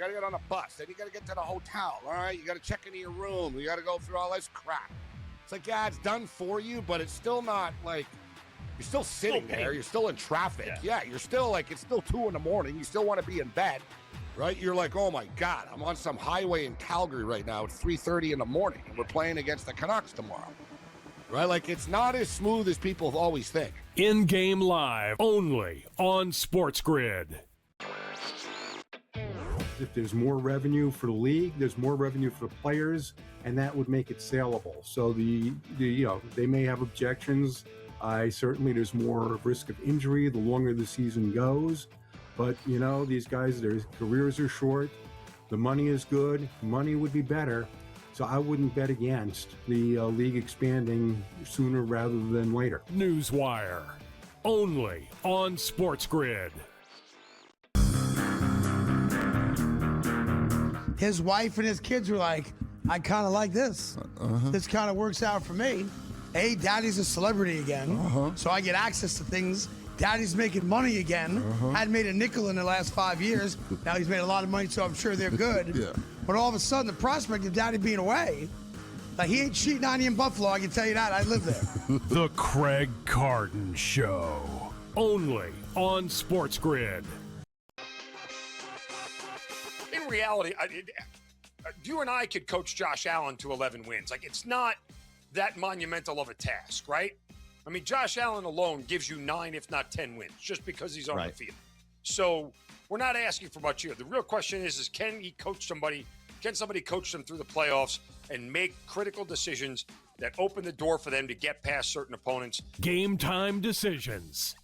You got to get on a bus. Then you got to get to the hotel. All right, you got to check into your room. You got to go through all this crap. It's like, yeah, it's done for you, but it's still not like you're still sitting there. You're still in traffic. Yeah, you're still like it's still 2 a.m. You still want to be in bed, right? You're like, oh my God, I'm on some highway in Calgary right now. It's 3:30 in the morning, and we're playing against the Canucks tomorrow. Right? Like, it's not as smooth as people always think. In-game live, only on SportsGrid. If there's more revenue for the league, there's more revenue for the players, and that would make it saleable. So they may have objections. There's more risk of injury the longer the season goes. But, these guys, their careers are short. The money is good. Money would be better. So I wouldn't bet against the league expanding sooner rather than later. Newswire, only on SportsGrid. His wife and his kids were like, I kind of like this. This kind of works out for me. Hey, Daddy's a celebrity again, so I get access to things. Daddy's making money again. Hadn't made a nickel in the last 5 years. Now he's made a lot of money, so I'm sure they're good. Yeah. But all of a sudden, the prospect of Daddy being away, like he ain't cheating on you in Buffalo, I can tell you that. I live there. The Craig Carton Show, only on SportsGrid. In reality, you and I could coach Josh Allen to 11 wins. Like, it's not that monumental of a task, right? I mean, Josh Allen alone gives you 9, if not 10 wins, just because he's on the field. So we're not asking for much here. The real question is can he coach somebody? Can somebody coach them through the playoffs and make critical decisions that open the door for them to get past certain opponents? Game time decisions,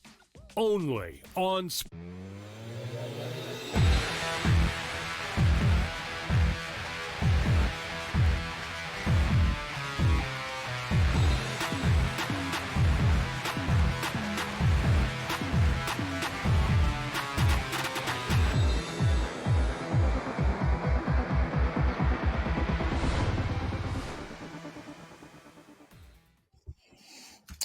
only on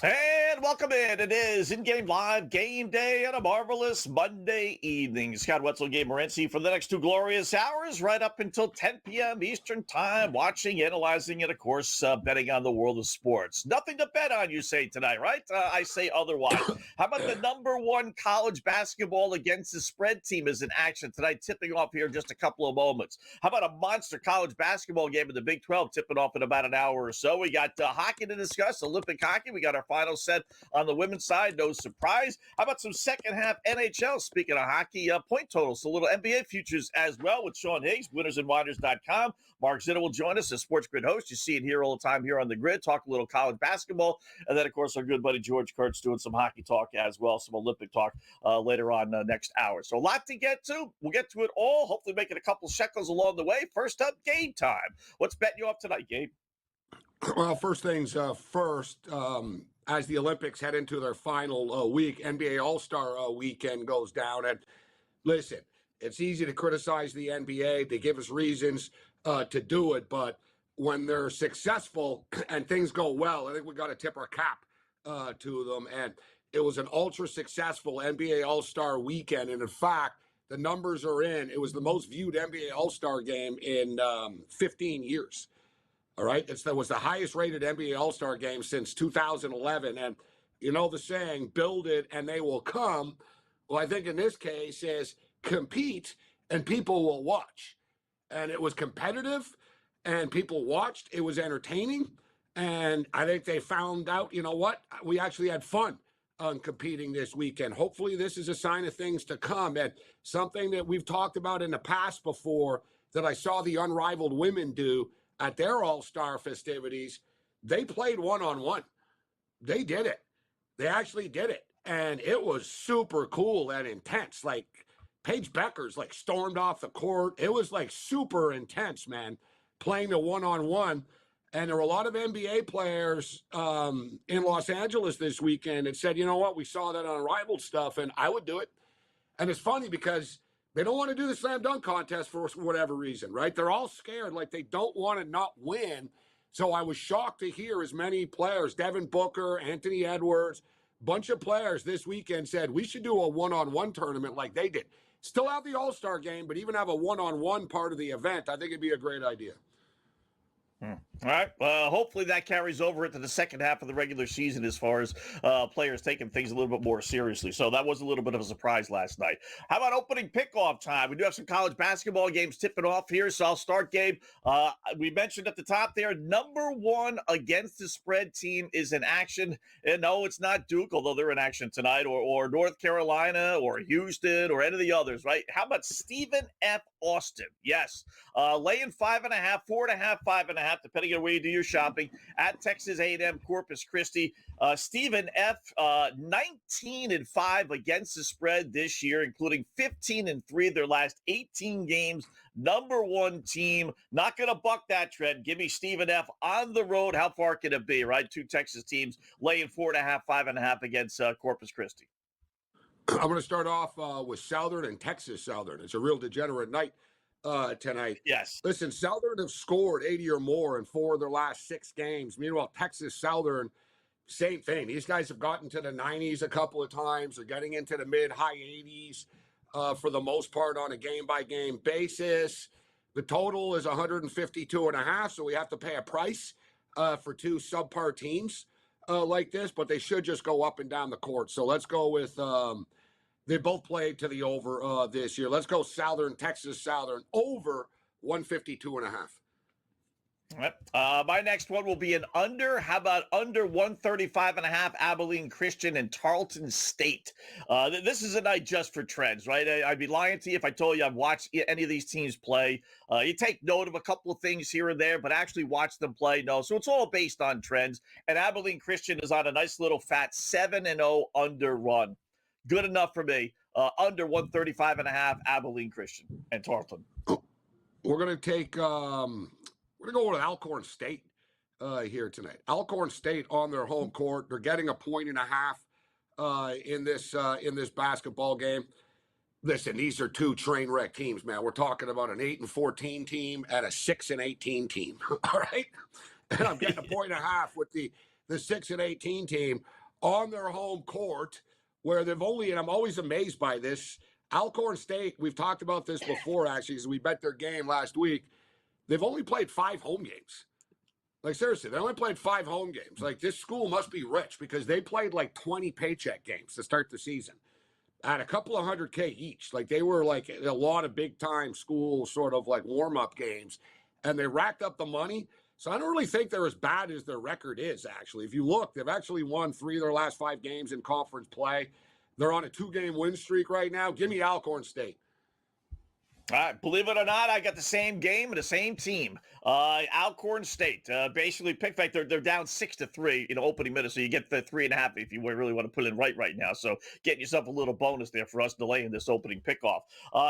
And welcome in. It is in-game live game day on a marvelous Monday evening. Scott Wetzel and Gabriel Morency for the next 2 glorious hours, right up until 10 p.m. Eastern time, watching, analyzing, and, of course, betting on the world of sports. Nothing to bet on, you say tonight, right? I say otherwise. How about the number 1 college basketball against the spread team is in action tonight, tipping off here in just a couple of moments. How about a monster college basketball game in the Big 12 tipping off in about an hour or so? We got hockey to discuss, Olympic hockey. We got our final set on the women's side, no surprise. How about some second half NHL? Speaking of hockey, point totals, a little NBA futures as well with Sean Higgs, winnersandwinders.com. Mark Zinno will join us as SportsGrid host. You see it here all the time here on the grid, talk a little college basketball. And then, of course, our good buddy George Kurtz doing some hockey talk as well, some Olympic talk later on next hour. So a lot to get to. We'll get to it all, hopefully making a couple shekels along the way. First up, game time. What's betting you off tonight, Gabe? Well, first things first, as the Olympics head into their final week, NBA All-Star weekend goes down. And listen, it's easy to criticize the NBA. They give us reasons to do it. But when they're successful and things go well, I think we got to tip our cap to them. And it was an ultra-successful NBA All-Star weekend. And in fact, the numbers are in. It was the most viewed NBA All-Star game in 15 years. All right, that was the highest rated NBA All-Star game since 2011. And you know the saying, build it and they will come. Well, I think in this case is compete and people will watch. And it was competitive and people watched. It was entertaining. And I think they found out, you know what, we actually had fun on competing this weekend. Hopefully this is a sign of things to come. And something that we've talked about in the past before that I saw the Unrivaled Women do at their all-star festivities, they played one-on-one. They did it. They actually did it. And it was super cool and intense. Like, Paige Beckers, like, stormed off the court. It was, like, super intense, man, playing the one-on-one. And there were a lot of NBA players in Los Angeles this weekend that said, you know what, we saw that Unrivaled stuff, and I would do it. And it's funny because they don't want to do the slam dunk contest for whatever reason, right? They're all scared, like they don't want to not win. So I was shocked to hear as many players, Devin Booker, Anthony Edwards, bunch of players this weekend said we should do a one-on-one tournament like they did. Still have the All-Star game, but even have a one-on-one part of the event. I think it'd be a great idea. All right. Well, hopefully that carries over into the second half of the regular season as far as players taking things a little bit more seriously. So that was a little bit of a surprise last night. How about opening pickoff time? We do have some college basketball games tipping off here, so I'll start, Gabe. We mentioned at the top there, number one against the spread team is in action. And no, it's not Duke, although they're in action tonight, or North Carolina, or Houston, or any of the others, right? How about Stephen F. Austin? Yes. Laying 5.5, 4.5, 5.5, depending on where you do your shopping, at Texas A&M Corpus Christi. Stephen F., 19-5 against the spread this year, including 15-3 their last 18 games. Number one team. Not going to buck that trend. Give me Stephen F. on the road. How far can it be, right? Two Texas teams laying 4.5, 5.5 against Corpus Christi. I'm going to start off with Southern and Texas Southern. It's a real degenerate night tonight. Yes. Listen, Southern have scored 80 or more in 4 of their last 6 games. Meanwhile, Texas Southern, same thing. These guys have gotten to the 90s a couple of times. They're getting into the mid-high 80s for the most part on a game-by-game basis. The total is 152.5, so we have to pay a price for 2 subpar teams like this, but they should just go up and down the court. So let's go with they both played to the over this year. Let's go Southern, Texas Southern, over 152.5. Yep. My next one will be an under. How about under 135.5, Abilene Christian and Tarleton State? This is a night just for trends, right? I'd be lying to you if I told you I've watched any of these teams play. You take note of a couple of things here and there, but actually watch them play, no. So it's all based on trends. And Abilene Christian is on a nice little fat 7-0 under run. Good enough for me. Under 135.5, Abilene Christian and Tarleton. We're going to take we're going to go with Alcorn State here tonight. Alcorn State on their home court. They're getting 1.5 in this basketball game. Listen, these are 2 train wreck teams, man. We're talking about an 8-14 team and a 6-18 team. All right, and I'm getting 1.5 with the 6-18 team on their home court, where they've only, and I'm always amazed by this, Alcorn State, we've talked about this before, actually, because we bet their game last week. They've only played 5 home games. Like, seriously, they only played 5 home games. Like, this school must be rich because they played like 20 paycheck games to start the season at a couple of $100K each. Like, they were like a lot of big-time school sort of like warm-up games, and they racked up the money. So I don't really think they're as bad as their record is, actually. If you look, they've actually won 3 of their last 5 games in conference play. They're on a 2-game win streak right now. Give me Alcorn State. All right, believe it or not, I got the same game and the same team. Alcorn State basically picked back. They're down 6-3 in opening minutes, so you get the 3.5 if you really want to put it in right now. So getting yourself a little bonus there for us delaying this opening pickoff.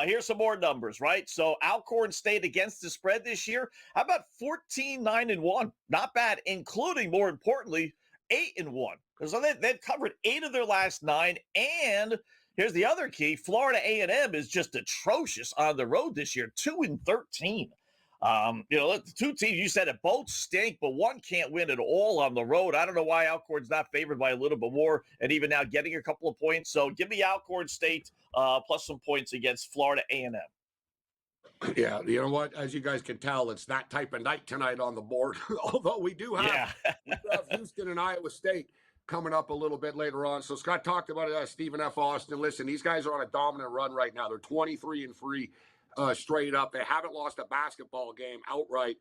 Here's some more numbers, right? So Alcorn State against the spread this year, how about 14-9-1? Not bad, including, more importantly, 8-1. So they've covered 8 of their last 9, and here's the other key. Florida A&M is just atrocious on the road this year, 2-13. The 2 teams, you said it, both stink, but one can't win at all on the road. I don't know why Alcorn's not favored by a little bit more, and even now getting a couple of points. So give me Alcorn State plus some points against Florida A&M. Yeah, you know what? As you guys can tell, it's that type of night tonight on the board. Although we do have, we have Houston and Iowa State coming up a little bit later on. So Scott talked about Stephen F. Austin. Listen, these guys are on a dominant run right now. They're 23-3 straight up. They haven't lost a basketball game outright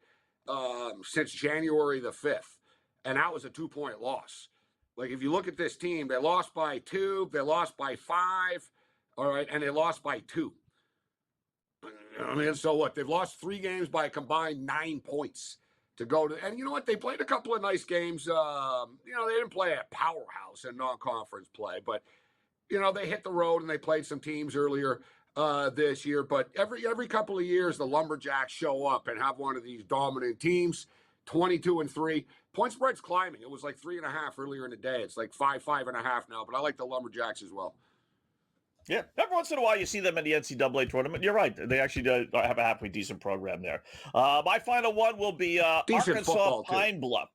since January the 5th. And that was a 2-point loss. Like, if you look at this team, they lost by 2, they lost by 5, all right, and they lost by 2. I mean, so what? They've lost 3 games by a combined 9 points. To go to, and you know what? They played a couple of nice games. They didn't play at powerhouse in non-conference play, but they hit the road and they played some teams earlier this year. But every couple of years, the Lumberjacks show up and have one of these dominant teams. 22-3, point spread's climbing. It was like 3.5 earlier in the day. It's like 5.5 now. But I like the Lumberjacks as well. Yeah, every once in a while you see them in the NCAA tournament. You're right; they actually have a halfway decent program there. My final one will be Arkansas Pine Bluff.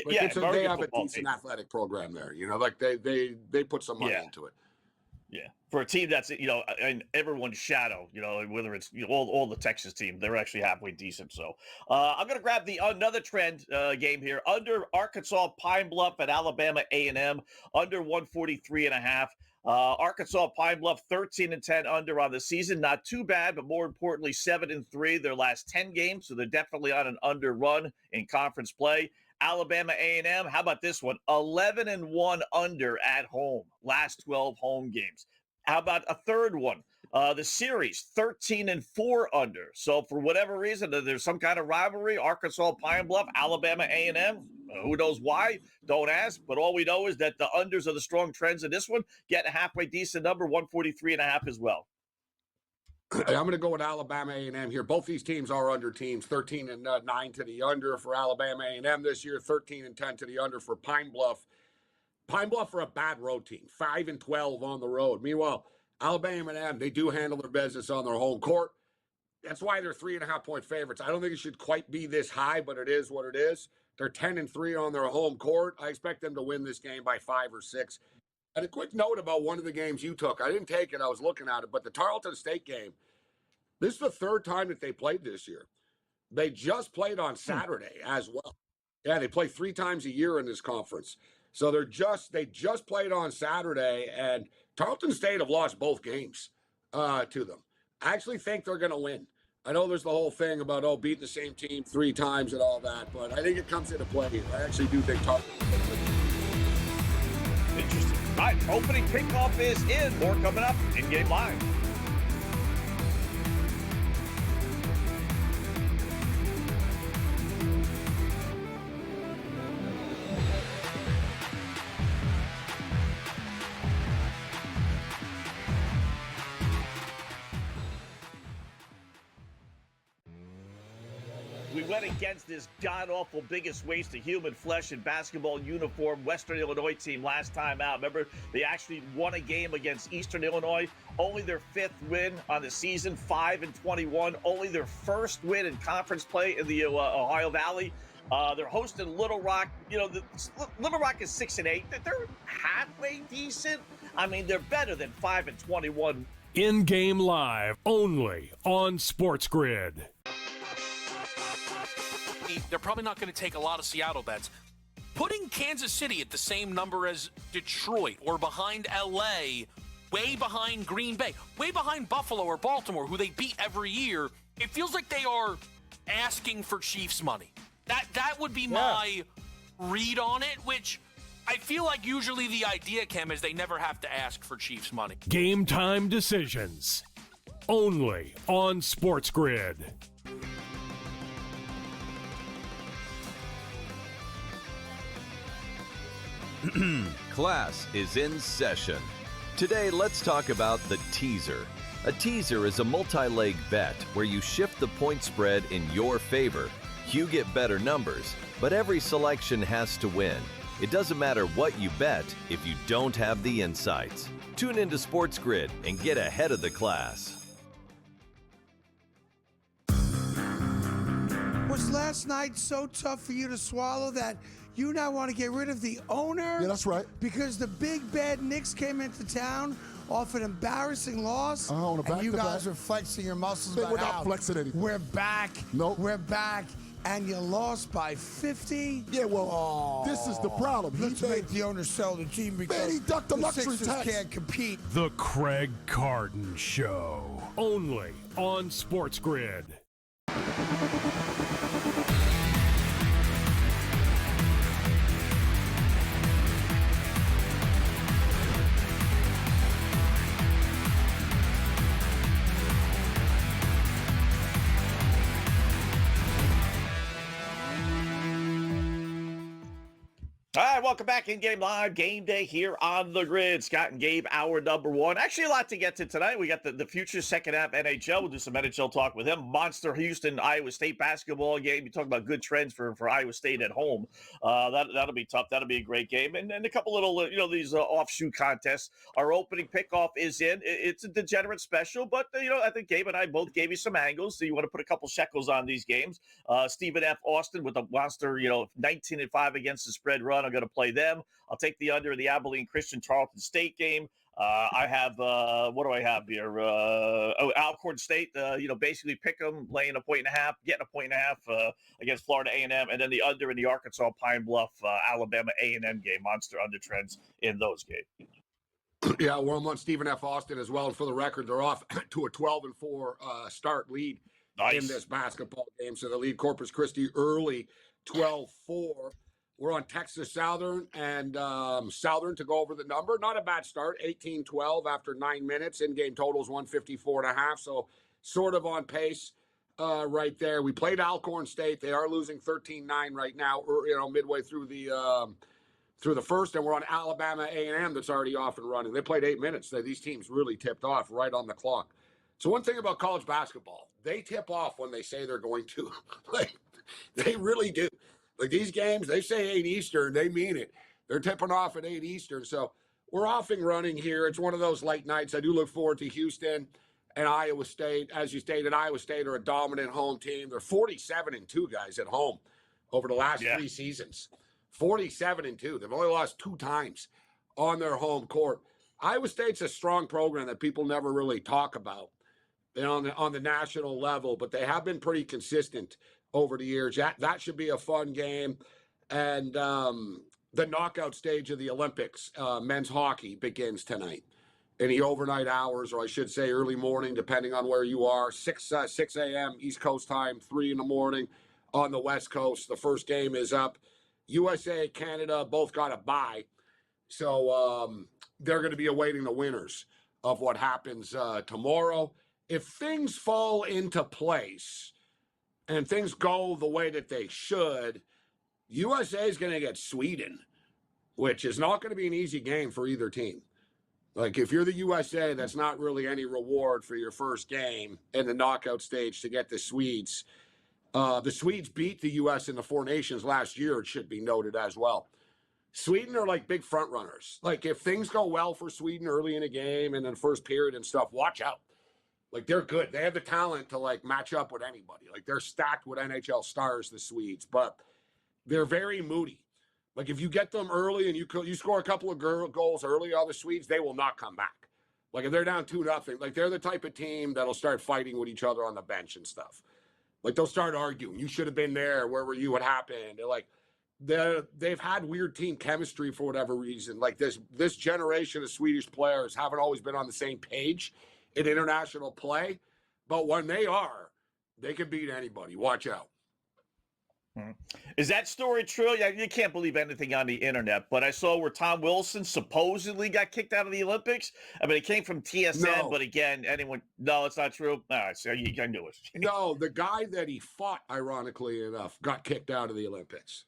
Like Yeah, they very good have a football decent team. athletic program there. Like they put some money Yeah. into it. Yeah, for a team that's in everyone's shadow, whether it's all the Texas team, they're actually halfway decent. So I'm gonna grab another trend game here under Arkansas Pine Bluff at Alabama A&M under 143.5. Arkansas Pine Bluff 13-10 under on the season, not too bad, but more importantly 7-3 their last 10 games, so they're definitely on an under run in conference play. Alabama A&M, how about this one? 11-1 under at home, last 12 home games. How about a third one? The series, 13-4 under. So for whatever reason, there's some kind of rivalry, Arkansas Pine Bluff, Alabama A&M. Who knows why? Don't ask. But all we know is that the unders are the strong trends in this one. Get a halfway decent number, 143.5 as well. I'm going to go with Alabama A&M here. Both these teams are under teams. 13-9 to the under for Alabama A&M this year. 13-10 to the under for Pine Bluff. Pine Bluff are a bad road team. 5-12 on the road. Meanwhile, Alabama A&M, they do handle their business on their home court. That's why they're 3.5-point favorites. I don't think it should quite be this high, but it is what it is. They're 10-3 on their home court. I expect them to win this game by 5 or 6. And a quick note about one of the games you took. I didn't take it. I was looking at it. But the Tarleton State game, this is the third time that they played this year. They just played on Saturday as well. Yeah, they play 3 times a year in this conference. So they just played on Saturday, and Tarleton State have lost both games to them. I actually think they're going to win. I know there's the whole thing about, beating the same team 3 times and all that, but I think it comes into play here. I actually do think Tarleton State wins. Interesting. Right, opening kickoff is in. More coming up in Game Live. We went against this god-awful biggest waste of human flesh in basketball uniform Western Illinois team last time out. Remember, they actually won a game against Eastern Illinois. Only their 5th win on the season, 5-21. Only their first win in conference play in the Ohio Valley. They're hosting Little Rock. Little Rock is 6-8. They're halfway decent. I mean, they're better than 5-21. In-game live, only on SportsGrid. They're probably not going to take a lot of Seattle bets. Putting Kansas City at the same number as Detroit or behind LA, way behind Green Bay, way behind Buffalo or Baltimore, who they beat every year, it feels like they are asking for Chiefs money. That would be my read on it, which I feel like usually the idea, Cam, is they never have to ask for Chiefs money. Game time decisions, only on SportsGrid. Class is in session. Today, let's talk about the teaser. A teaser is a multi-leg bet where you shift the point spread in your favor. You get better numbers, but every selection has to win. It doesn't matter what you bet if you don't have the insights. Tune into SportsGrid and get ahead of the class. Was last night so tough for you to swallow that you now want to get rid of the owner? Yeah, that's right. Because the big bad Knicks came into town off an embarrassing loss. On a and you back-to-back. guys are flexing your muscles They about were not how flexing anything. we're back. Nope. We're back. And you lost by 50? Yeah, well, this is the problem. Let's make the owner sell the team because Man, he ducked the luxury Sixers tax. can't compete. The Craig Carton Show, only on SportsGrid. All right, welcome back in Game Live. Game Day here on the grid. Scott and Gabe, hour number one. Actually, a lot to get to tonight. We got the future second half NHL. We'll do some NHL talk with him. Monster Houston, Iowa State basketball game. You talk about good trends for Iowa State at home. That'll be tough. That'll be a great game. And a couple little, these offshoot contests. Our opening pickoff is in. It's a degenerate special, but, I think Gabe and I both gave you some angles. So you want to put a couple shekels on these games. Stephen F. Austin with a monster, 19-5 against the spread run. I'm going to play them. I'll take the under in the Abilene Christian Tarleton State game. I have what do I have here? Alcorn State. Basically pick them, laying a 1.5, getting a 1.5 against Florida A&M, and then the under in the Arkansas Pine Bluff Alabama A&M game. Monster under trends in those games. Yeah, we're on Stephen F. Austin as well. And for the record, they're off to a 12-4 start lead in this basketball game. So they lead Corpus Christi early, 12-4. We're on Texas Southern and Southern to go over the number. Not a bad start, 18-12 after 9 minutes. In-game totals 154.5, so sort of on pace right there. We played Alcorn State. They are losing 13-9 right now, midway through the first, and we're on Alabama A&M that's already off and running. They played 8 minutes. These teams really tipped off right on the clock. So one thing about college basketball, they tip off when they say they're going to. They really do. Like these games, they say 8 Eastern, they mean it. They're tipping off at 8 Eastern. So we're off and running here. It's one of those late nights. I do look forward to Houston and Iowa State. As you stated, Iowa State are a dominant home team. They're 47-2 guys at home over the last 3 seasons. 47-2. They've only lost 2 times on their home court. Iowa State's a strong program that people never really talk about on the national level, but they have been pretty consistent over the years. That should be a fun game. And the knockout stage of the Olympics, men's hockey, begins tonight in the overnight hours, or I should say early morning, depending on where you are. 6 a.m. East Coast time, 3 in the morning on the West Coast. The first game is up. USA, Canada both got a bye. So they're going to be awaiting the winners of what happens tomorrow. If things fall into place and things go the way that they should, USA is going to get Sweden, which is not going to be an easy game for either team. Like, if you're the USA, that's not really any reward for your first game in the knockout stage to get the Swedes. The Swedes beat the U.S. in the Four Nations last year, it should be noted as well. Sweden are like big front runners. Like, if things go well for Sweden early in a game and in the first period and stuff, watch out. Like, they're good. They have the talent to, match up with anybody. Like, they're stacked with NHL stars, the Swedes. But they're very moody. Like, if you get them early and you score a couple of goals early on the Swedes, they will not come back. Like, if they're down 2-0, like, they're the type of team that'll start fighting with each other on the bench and stuff. Like, they'll start arguing. You should have been there. Where were you? What happened? They're like, they've had weird team chemistry for whatever reason. Like, this generation of Swedish players haven't always been on the same page in international play, but when they are, they can beat anybody. Watch out. Is that story true? Yeah, you can't believe anything on the internet, but I saw where Tom Wilson supposedly got kicked out of the Olympics. I mean, it came from TSN, but again, no, it's not true. All right, so you can do it. No, the guy that he fought, ironically enough, got kicked out of the Olympics.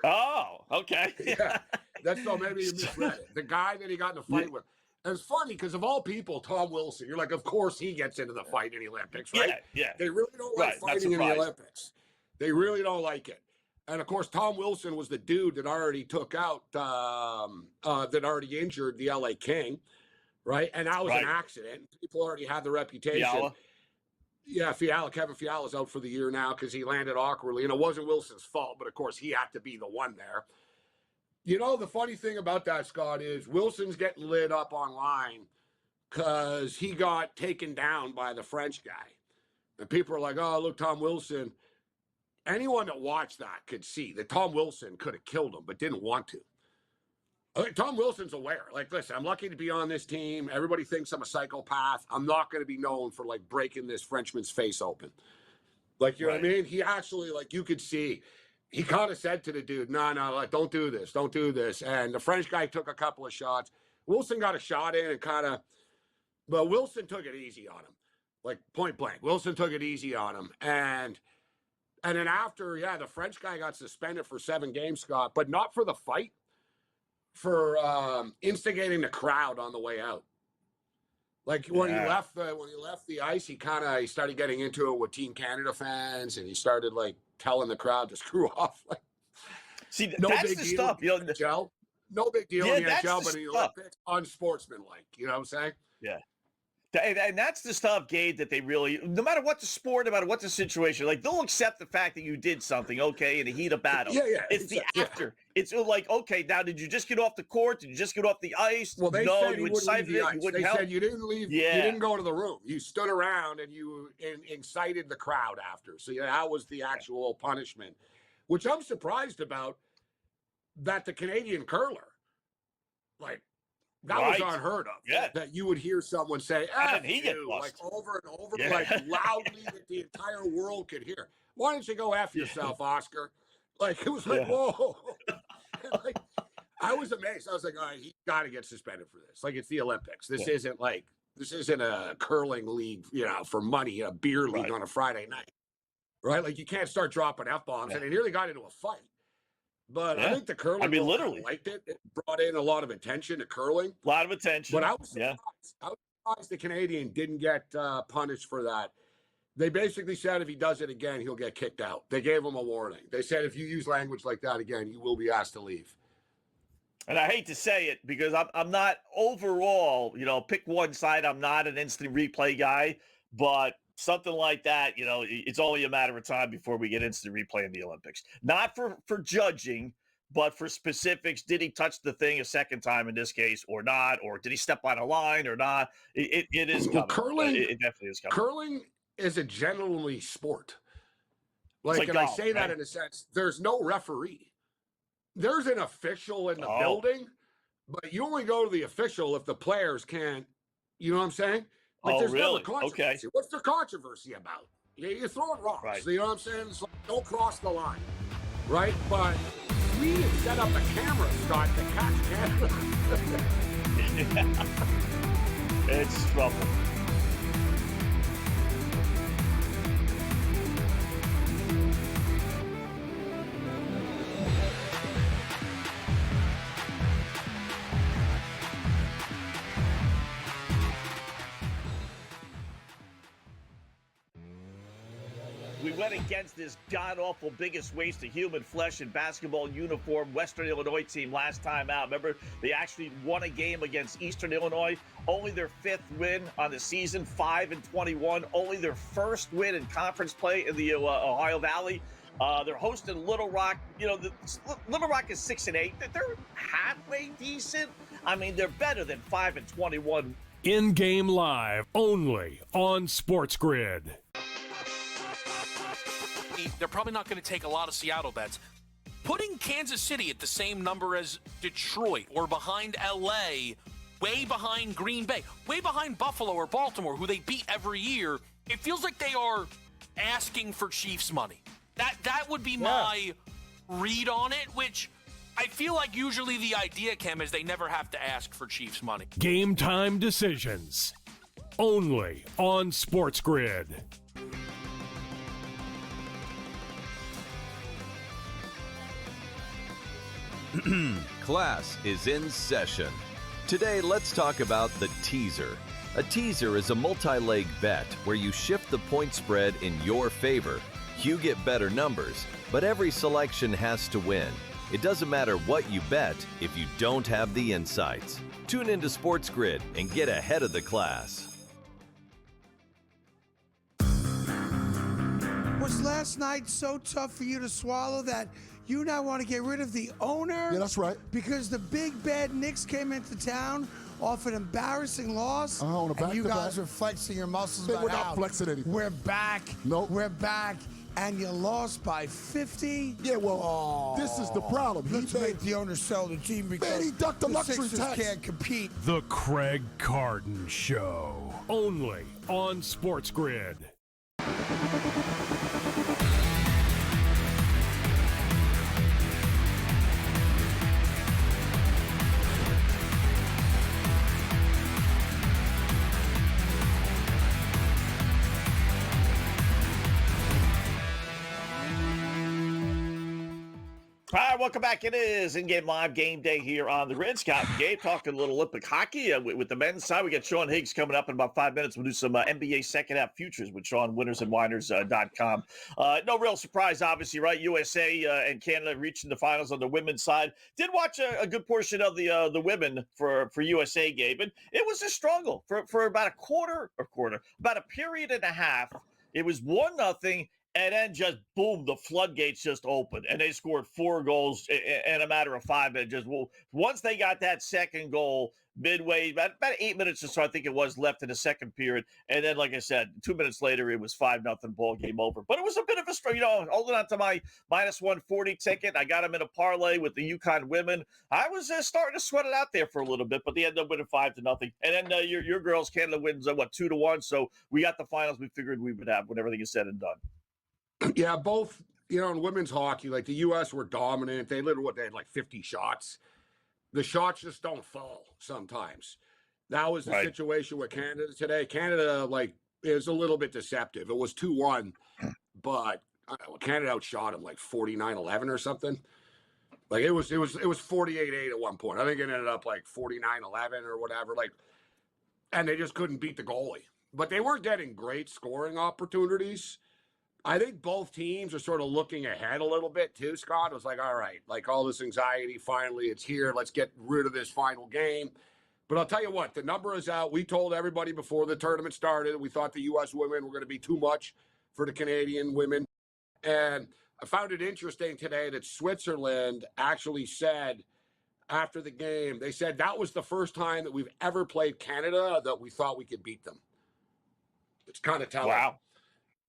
Oh, okay. Yeah, maybe you misread it. The guy that he got in a fight with. And it's funny because of all people, Tom Wilson, you're like, of course he gets into the fight in the Olympics, right? Yeah. They really don't like fighting in the Olympics. They really don't like it. And of course, Tom Wilson was the dude that already took out, that already injured the LA King, right? And that was an accident. People already had the reputation. Fiala. Yeah, Kevin Fiala's out for the year now because he landed awkwardly. And it wasn't Wilson's fault, but of course he had to be the one there. You know, the funny thing about that, Scott, is Wilson's getting lit up online because he got taken down by the French guy. And people are like, oh, look, Tom Wilson. Anyone that watched that could see that Tom Wilson could have killed him, but didn't want to. Tom Wilson's aware. Like, listen, I'm lucky to be on this team. Everybody thinks I'm a psychopath. I'm not going to be known for, breaking this Frenchman's face open. Like, you know what I mean? He actually, you could see. He kind of said to the dude, no, don't do this. Don't do this. And the French guy took a couple of shots. Wilson got a shot in and but Wilson took it easy on him. Point blank. Wilson took it easy on him. And then after, the French guy got suspended for 7 games, Scott, but not for the fight. for instigating the crowd on the way out. Like when he left the ice, he started getting into it with Team Canada fans, and he started like telling the crowd to screw off. Like, see, no that's big the deal stuff. in the NHL. No big deal in the NHL, but in the stuff. Olympics, unsportsmanlike. You know what I'm saying? Yeah. And that's the stuff, Gabe, that they really, no matter what the sport, no matter what the situation, like they'll accept the fact that you did something, okay, in the heat of battle. Yeah. It's the after. It's like, okay, now did you just get off the court? Did you just get off the ice? Well, they no, said you he wouldn't leave incited the it. ice. You wouldn't They help. said you didn't leave. Yeah. You didn't go to the room. You stood around and you incited the crowd after. So that was the actual punishment, which I'm surprised about. That the Canadian curler, like. That was unheard of. Yeah. That you would hear someone say, And he get like over and over, Yeah. like loudly that the entire world could hear. Why don't you go F yourself, Oscar? Like, it was like, whoa. Like, I was amazed. I was like, all right, he's got to get suspended for this. Like, it's the Olympics. This isn't a curling league, for money, a beer league on a Friday night. Right? Like, you can't start dropping F-bombs. And it nearly got into a fight. But I think the curling literally liked it. It brought in a lot of attention to curling. A lot of attention. But I was surprised. I was surprised the Canadian didn't get punished for that. They basically said if he does it again, he'll get kicked out. They gave him a warning. They said if you use language like that again, you will be asked to leave. And I hate to say it because I'm not overall, pick one side. I'm not an instant replay guy, but something like that, it's only a matter of time before we get instant replay in the Olympics. Not for judging, but for specifics. Did he touch the thing a second time in this case or not? Or did he step on a line or not? It is coming. Curling, it definitely is coming. Curling is a gentlemanly sport. Like and golf, I say that in a sense, there's no referee. There's an official in the building, but you only go to the official if the players can't, you know what I'm saying? Like, there's really? never controversy. Okay. What's the controversy about? You're throwing rocks. Right. You know what I'm saying? It's like, don't cross the line, right? But we didn't set up a camera, Scott, to catch cameras. It's trouble. We went against this god-awful biggest waste of human flesh and basketball uniform Western Illinois team last time out. Remember, they actually won a game against Eastern Illinois. Only their 5th win on the season, 5-21. Only their first win in conference play in the Ohio Valley. They're hosting Little Rock. Little Rock is 6-8. They're halfway decent. I mean, they're better than 5-21. In-game live, only on SportsGrid. They're probably not going to take a lot of Seattle bets. Putting Kansas City at the same number as Detroit or behind LA, way behind Green Bay, way behind Buffalo or Baltimore, who they beat every year, it feels like they are asking for Chiefs money. That would be my read on it, which I feel like usually the idea, Cam, is they never have to ask for Chiefs money. Game time decisions, only on SportsGrid. Class is in session. Today, let's talk about the teaser. A teaser is a multi-leg bet where you shift the point spread in your favor. You get better numbers, but every selection has to win. It doesn't matter what you bet if you don't have the insights. Tune into SportsGrid and get ahead of the class. Was last night so tough for you to swallow that you now want to get rid of the owner? Yeah, that's right. Because the big bad Knicks came into town off an embarrassing loss. On a and you back-to-back. guys are flexing your muscles They about were not how flexing anything. We're back. Nope. We're back. And you lost by 50? Yeah, well, this is the problem. Let's make the owner sell the team because Man, he ducked the luxury Sixers tax. can't compete. The Craig Carton Show, only on SportsGrid. All right, welcome back. It is in-game live game day here on the Grid. Scott and Gabe talking a little Olympic hockey with the men's side. We got Sean Higgs coming up in about 5 minutes. We'll do some NBA second half futures with Sean, winnersandwhiners.com. No real surprise, obviously, right? USA and Canada reaching the finals on the women's side. Did watch a good portion of the women for USA, Gabe, and it was a struggle for about about a period and a half. It was 1-0. And then just boom, the floodgates just opened, and they scored 4 goals in a matter of 5 minutes. Once they got that second goal, midway, about 8 minutes or so, I think it was left in the second period, and then, like I said, 2 minutes later, it was 5-0 ball game over. But it was a bit of a struggle, holding on to my -140 ticket. I got them in a parlay with the UConn women. I was starting to sweat it out there for a little bit, but they ended up winning 5-0. And then your girls, Canada wins 2-1. So we got the finals we figured we would have when everything is said and done. Yeah, both, in women's hockey, like the U.S. were dominant. They had like 50 shots. The shots just don't fall sometimes. That was the situation with Canada today. Canada, is a little bit deceptive. It was 2-1, but Canada outshot them 49-11 or something. It was 48-8 at one point. I think it ended up 49-11 or whatever. And they just couldn't beat the goalie. But they weren't getting great scoring opportunities. I think both teams are sort of looking ahead a little bit too, Scott. It was all right, all this anxiety, finally it's here. Let's get rid of this final game. But I'll tell you what, the number is out. We told everybody before the tournament started, we thought the U.S. women were going to be too much for the Canadian women. And I found it interesting today that Switzerland actually said after the game, they said that was the first time that we've ever played Canada that we thought we could beat them. It's kind of telling. Wow.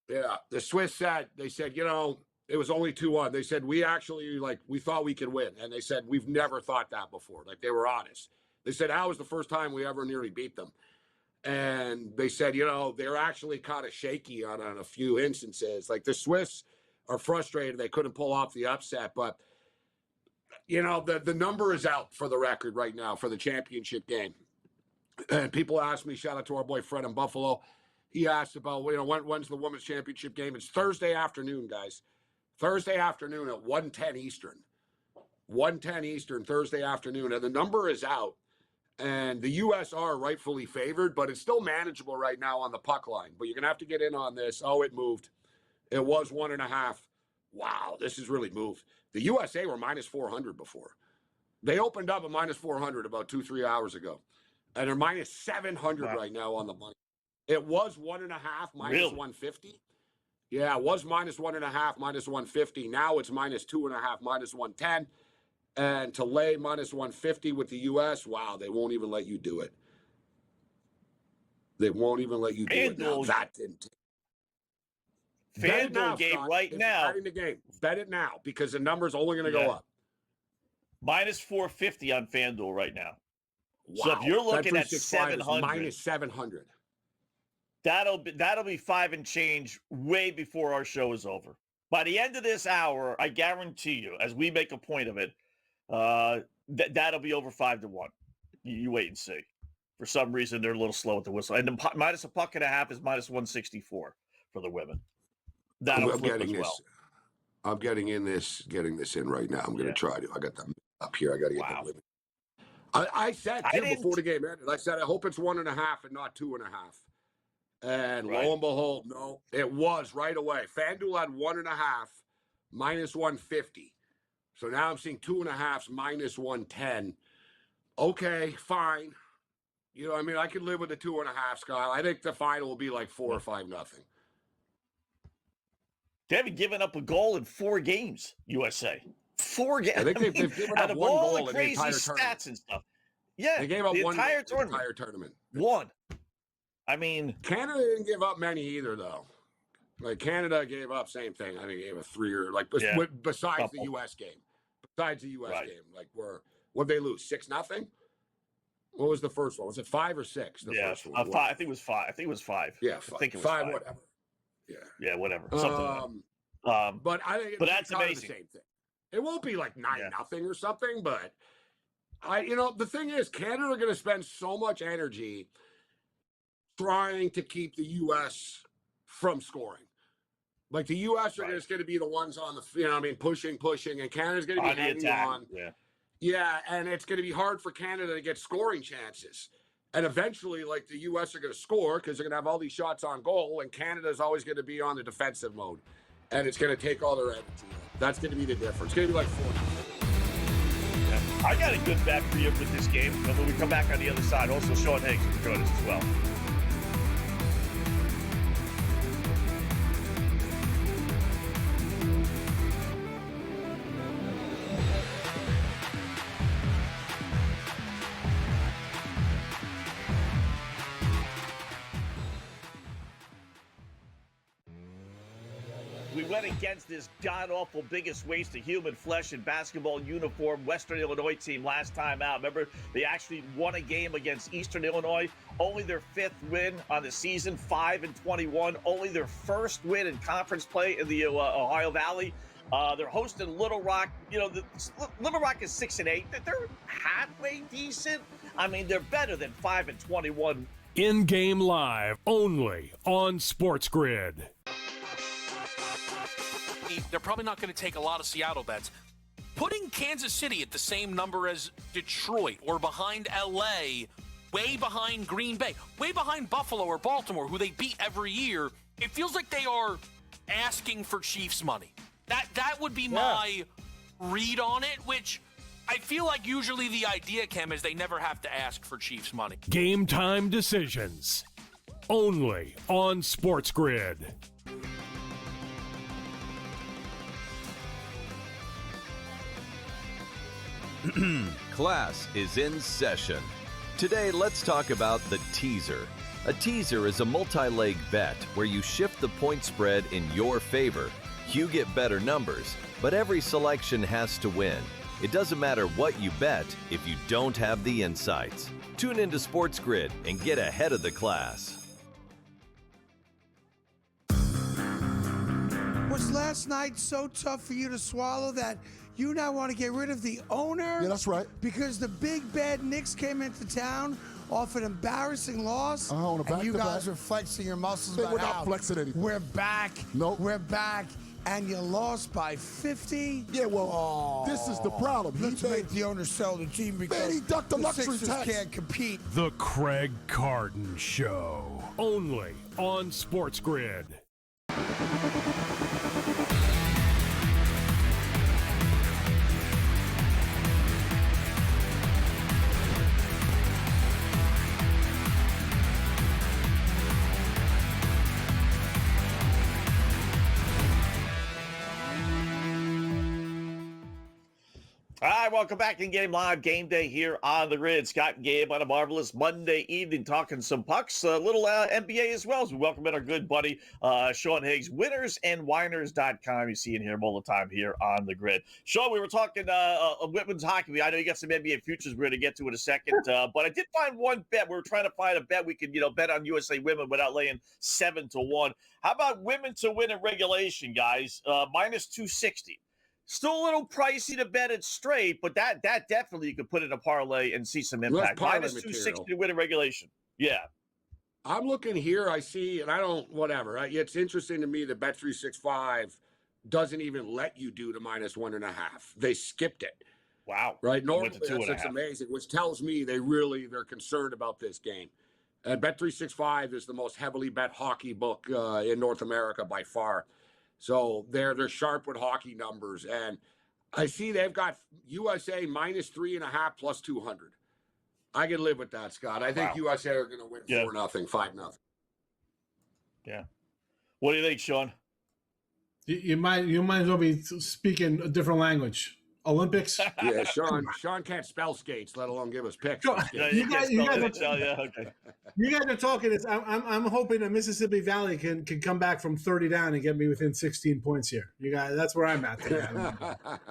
Yeah, the Swiss said, it was only 2-1. They said, we actually, we thought we could win. And they said, we've never thought that before. They were honest. They said, that was the first time we ever nearly beat them. And they said, they're actually kind of shaky on a few instances. The Swiss are frustrated they couldn't pull off the upset. But, the number is out for the record right now for the championship game. And people ask me, shout out to our boy Fred in Buffalo. He asked about, when's the women's championship game? It's Thursday afternoon, guys. Thursday afternoon at 1:10 Eastern. 1:10 Eastern, Thursday afternoon. And the number is out. And the U.S. are rightfully favored, but it's still manageable right now on the puck line. But you're going to have to get in on this. Oh, it moved. It was 1.5. Wow, this has really moved. The USA were -400 before. They opened up at -400 about 2-3 hours ago. And they're -700 right now on the money. It was 1.5 -150. Yeah, it was -1.5 -150. Now it's -2.5 -110. And to lay -150 with the U.S., wow, they won't even let you do it. They won't even let you do it. Now, that didn't. FanDuel game Scott, right now. Betting the game. Bet it now because the number's only going to go up. -450 on FanDuel right now. Wow. So if you're looking at 700, -700. That'll be 5 and change way before our show is over. By the end of this hour, I guarantee you, as we make a point of it, that'll be over 5-1. You wait and see. For some reason, they're a little slow at the whistle. And the -1.5 is -164 for the women. That'll flip as well. I'm getting this in right now. I'm going to try to. I got them up here. I got to get the women. I said before the game ended, I said, I hope it's 1.5 and not 2.5. And lo and behold, no, it was right away. FanDuel had 1.5 -150. So now I'm seeing 2.5s -110. Okay, fine. I could live with the 2.5, Scott. I think the final will be 4 or 5-0. They haven't given up a goal in 4 games, USA. 4 games. I think they've given up out of one all goal the in crazy the entire stats tournament. and stuff. Yeah, they gave up the one entire goal in the entire tournament. One. I mean, Canada didn't give up many either, though. Canada gave up same thing. I think they gave a 3 or besides the U.S. game. Besides the U.S. game, what did they lose? 6-0. What was the first one? Was it 5 or 6? The first one. 5. I think it was 5. I think it was 5. Yeah, 5. I think it was 5. 5. Whatever. Yeah. Yeah, whatever. Something like that. But I think that's amazing. The same thing. It won't be 9-0 or something, but the thing is, Canada are going to spend so much energy trying to keep the U.S. from scoring. Like the U.S. are just going to be the ones on the, pushing, and Canada's going to be hanging on. Yeah, and it's going to be hard for Canada to get scoring chances. And eventually, like, the U.S. are going to score because they're going to have all these shots on goal, and Canada's always going to be on the defensive mode. And it's going to take all their energy. That's going to be the difference. It's going to be like 40. Yeah. I got a good bet for you for this game. And when we come back on the other side, also Sean Higgs will join us as well. We went against this god-awful biggest waste of human flesh and basketball uniform Western Illinois team last time out. Remember, they actually won a game against Eastern Illinois. Only their 5th win on the season, 5-21. Only their first win in conference play in the Ohio Valley. They're hosting Little Rock. Little Rock is 6-8. They're halfway decent. I mean, they're better than 5-21. In-game live only on SportsGrid. They're probably not going to take a lot of Seattle bets. Putting Kansas City at the same number as Detroit or behind LA, way behind Green Bay, way behind Buffalo or Baltimore, who they beat every year, it feels like they are asking for Chiefs money. That would be my read on it, which I feel like usually the idea, Cam, is they never have to ask for Chiefs money. Game time decisions only on SportsGrid. Class is in session. Today, let's talk about the teaser. A teaser is a multi-leg bet where you shift the point spread in your favor. You get better numbers, but every selection has to win. It doesn't matter what you bet if you don't have the insights. Tune into SportsGrid and get ahead of the class. Was last night so tough for you to swallow that you now want to get rid of the owner? Yeah, that's right. Because the big bad Knicks came into town off an embarrassing loss, on a and you back-to-back. guys are flexing your muscles. They about were not how flexing anything. We're back. Nope. We're back, and you lost by 50. Yeah, well, this is the problem. Let's make the owner sell the team because Man, he ducked the luxury Sixers tax. can't compete. The Craig Carton Show only on SportsGrid. All right, welcome back in Game Live. Game Day here on the grid. Scott and Gabe on a marvelous Monday evening talking some pucks. A little NBA as well as we welcome in our good buddy Sean Higgs, winnersandwhiners.com. You see him all the time here on the grid. Sean, we were talking women's hockey. I know you got some NBA futures we're going to get to in a second, but I did find one bet. We were trying to find a bet we could bet on USA women without laying 7-1. How about women to win in regulation, guys? Minus 260. Still a little pricey to bet it straight, but that definitely you could put in a parlay and see some impact. Minus 260 to win in regulation. Yeah. I'm looking here. I see, and I don't, whatever. It's interesting to me that Bet365 doesn't even let you do the minus 1.5. They skipped it. Wow. Right? Normally, it's amazing, which tells me they're concerned about this game. And Bet365 is the most heavily bet hockey book in North America by far. So they're sharp with hockey numbers. And I see they've got USA minus 3.5 plus 200. I can live with that, Scott. I think USA are going to win 4-0, 5-0. Yeah. What do you think, Sean? You might as well be speaking a different language. Olympics. Yeah, Sean can't spell skates, let alone give us picks. You guys are talking this. I'm hoping that Mississippi Valley can come back from 30 down and get me within 16 points here. You guys, that's where I'm at.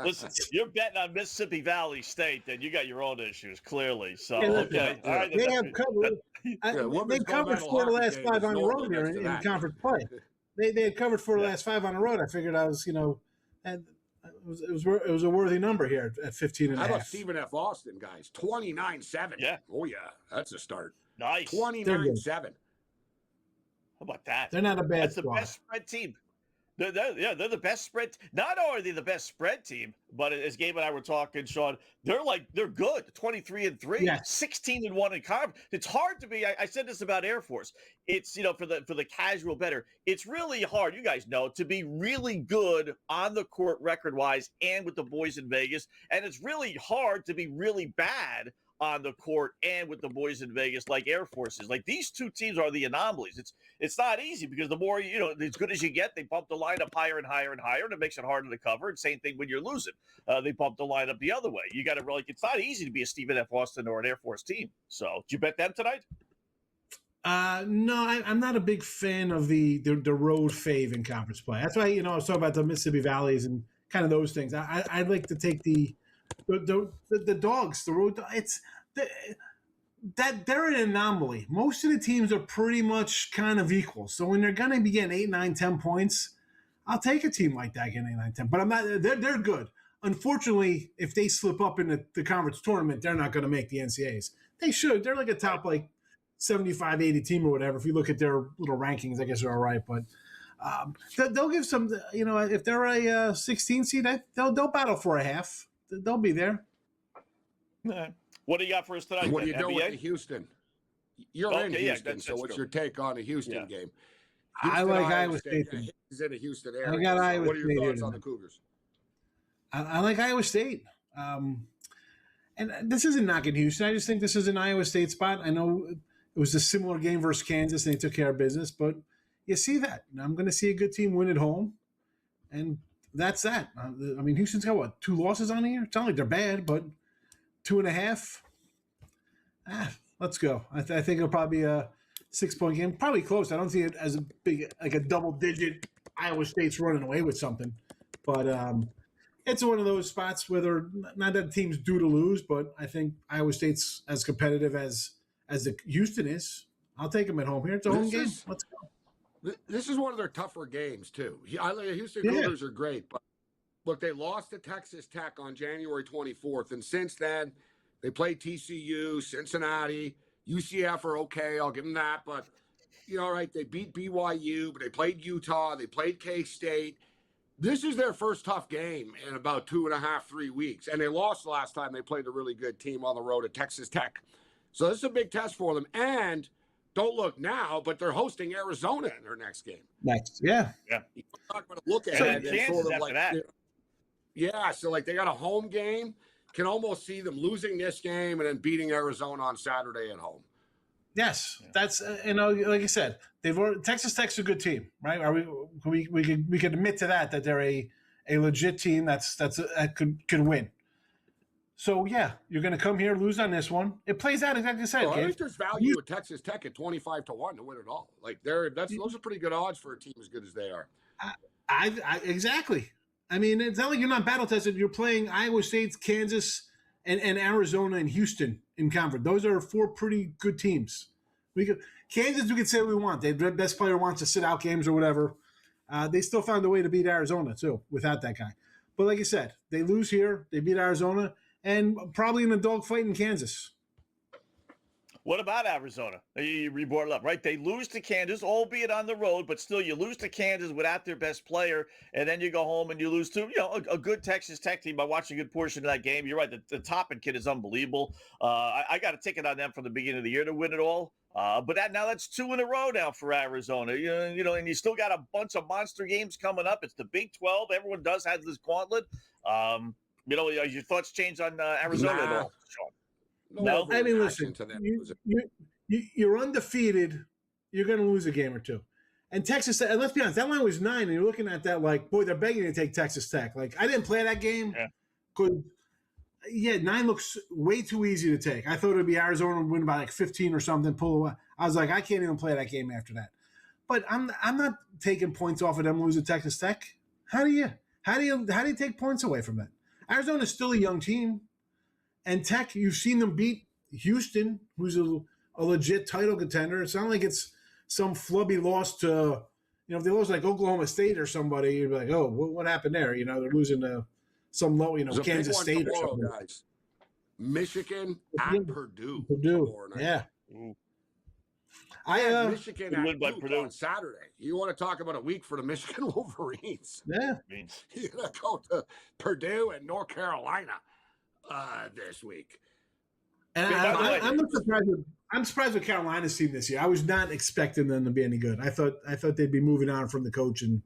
Listen, you're betting on Mississippi Valley State, then you got your own issues clearly. So okay, all right, they have covered. They've covered 4 of the last 5 on the road here in conference play. They had covered 4 of the last 5 on the road. I figured I was, and it was a worthy number here at 15.5. How about Stephen F. Austin, guys? 29-7. Yeah. Oh, yeah. That's a start. Nice. 29-7. How about that? They're not a bad That's squad. the best spread team. They're the best spread. Not only are they the best spread team, but as Gabe and I were talking, Sean, they're good. 23-3, 16-1 in conference. It's hard to be. I said this about Air Force. It's for the casual bettor. It's really hard. You guys know to be really good on the court record wise and with the boys in Vegas, and it's really hard to be really bad on the court and with the boys in Vegas, like Air Force is. Like, these two teams are the anomalies. It's not easy because the more, as good as you get, they bump the lineup higher and higher and higher, and it makes it harder to cover. And same thing when you're losing. They bump the lineup the other way. You got to really, it's not easy to be a Stephen F. Austin or an Air Force team. So, did you bet them tonight? No, I'm not a big fan of the road fave in conference play. That's why, I was talking about the Mississippi Valleys and kind of those things. I'd like to take the dogs, the road. They're an anomaly. Most of the teams are pretty much kind of equal. So when they're going to be getting 8, 9, 10 points, I'll take a team like that getting 8, 9, 10. But I'm not. They're good. Unfortunately, if they slip up in the conference tournament, they're not going to make the NCAAs. They should. They're like a top 75, 80 team or whatever. If you look at their little rankings, I guess they're all right. But they'll give some. If they're a 16 seed, they'll battle for a half. They'll be there. What do you got for us tonight? What are you doing with the Houston? You're in Houston, that's so what's true. your take on the Houston game? I like Iowa State. He's in the Houston area. I got Iowa what are your State thoughts on the Cougars? I like Iowa State. And this isn't knocking Houston. I just think this is an Iowa State spot. I know it was a similar game versus Kansas, and they took care of business, but you see that. I'm going to see a good team win at home, and that's that. Houston's got, what, 2 losses on the year? It's not like they're bad, but 2.5. Let's go. I think it'll probably be a 6-point game. Probably close. I don't see it as a big, like a double-digit Iowa State's running away with something. But it's one of those spots where not that the team's due to lose, but I think Iowa State's as competitive as the Houston is. I'll take them at home here. It's a home game. Let's go. This is one of their tougher games, too. Houston Cougars are great, but look, they lost to Texas Tech on January 24th, and since then, they played TCU, Cincinnati, UCF are okay. I'll give them that, but all right, they beat BYU, but they played Utah, they played K-State. This is their first tough game in about 2.5, 3 weeks, and they lost the last time they played a really good team on the road at Texas Tech. So this is a big test for them, and don't look now, but they're hosting Arizona in their next game. Next, yeah. You're not going to look at it and sort of like that. Yeah, so they got a home game. Can almost see them losing this game and then beating Arizona on Saturday at home. Yes, that's like I said, Texas Tech's a good team, right? We could admit to that they're a legit team that could win. So yeah, you're going to come here, lose on this one. It plays out exactly the same. I think there's value at Texas Tech at 25-1 to win it all. Those are pretty good odds for a team as good as they are. Exactly. It's not like you're not battle tested. You're playing Iowa State, Kansas, and Arizona and Houston in conference. Those are 4 pretty good teams. Kansas, we could say what we want. Their best player wants to sit out games or whatever. They still found a way to beat Arizona too without that guy. But like I said, they lose here, they beat Arizona, and probably in a dogfight in Kansas. What about Arizona? You brought it up, right? They lose to Kansas, albeit on the road, but still you lose to Kansas without their best player, and then you go home and you lose to a good Texas Tech team. I watched a good portion of that game. You're right. The Toppin kid is unbelievable. I got a ticket on them from the beginning of the year to win it all. But that's 2 in a row now for Arizona. And you still got a bunch of monster games coming up. It's the Big 12. Everyone does have this gauntlet. Your thoughts change on Arizona at all, Sean? No, listen, you're undefeated. You're going to lose a game or two. And Texas, let's be honest, that line was 9, and you're looking at that boy, they're begging to take Texas Tech. I didn't play that game. Yeah. 9 looks way too easy to take. I thought it would be Arizona win by 15 or something, pull away. I was like, I can't even play that game after that. But I'm not taking points off of them losing Texas Tech. How do you take points away from that? Arizona's still a young team. And Tech, you've seen them beat Houston, who's a legit title contender. It's not like it's some flubby loss to, if they lose Oklahoma State or somebody, you'd be like, oh, what happened there? They're losing to some low, Kansas State or something. Guys. Michigan at Purdue. Yeah. Michigan at Duke on Saturday. You want to talk about a week for the Michigan Wolverines? Yeah. You're going to go to Purdue and North Carolina this week. And I'm not surprised. I'm surprised with Carolina's team this year. I was not expecting them to be any good. I thought they'd be moving on from the coach and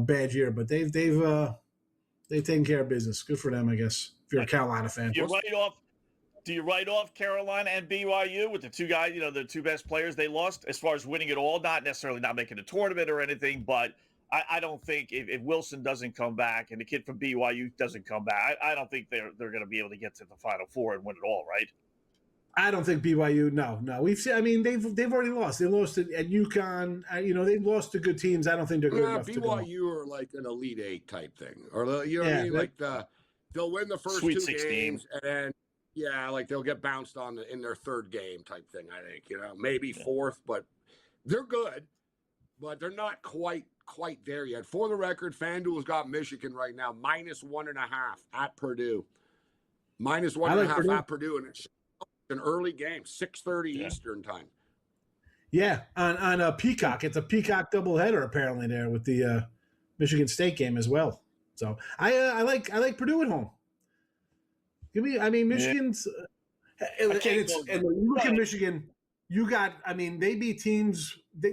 bad year, but they've taken care of business. Good for them, I guess. If you're a Carolina fan, do you write off Carolina and BYU with the two guys? The two best players they lost as far as winning it all. Not necessarily not making a tournament or anything, but I don't think if Wilson doesn't come back and the kid from BYU doesn't come back, I don't think they're going to be able to get to the Final Four and win it all, right? I don't think BYU. No. We've seen. I mean, they've already lost. They lost at UConn. They've lost to good teams. I don't think they're good enough to go. BYU are like an Elite Eight type thing, or what I mean? Like they'll win the first Sweet two 16. games, and then like they'll get bounced on in their third game type thing. I think maybe fourth, but they're good, but they're not quite there yet. For the record, FanDuel's got Michigan right now -1.5 at Purdue, -1.5 at Purdue, and it's an early game, 6:30 Eastern time. Yeah, on a Peacock. It's a Peacock doubleheader apparently there with the Michigan State game as well. So I like Purdue at home. Michigan's and when you look at Michigan, you got. They beat teams. They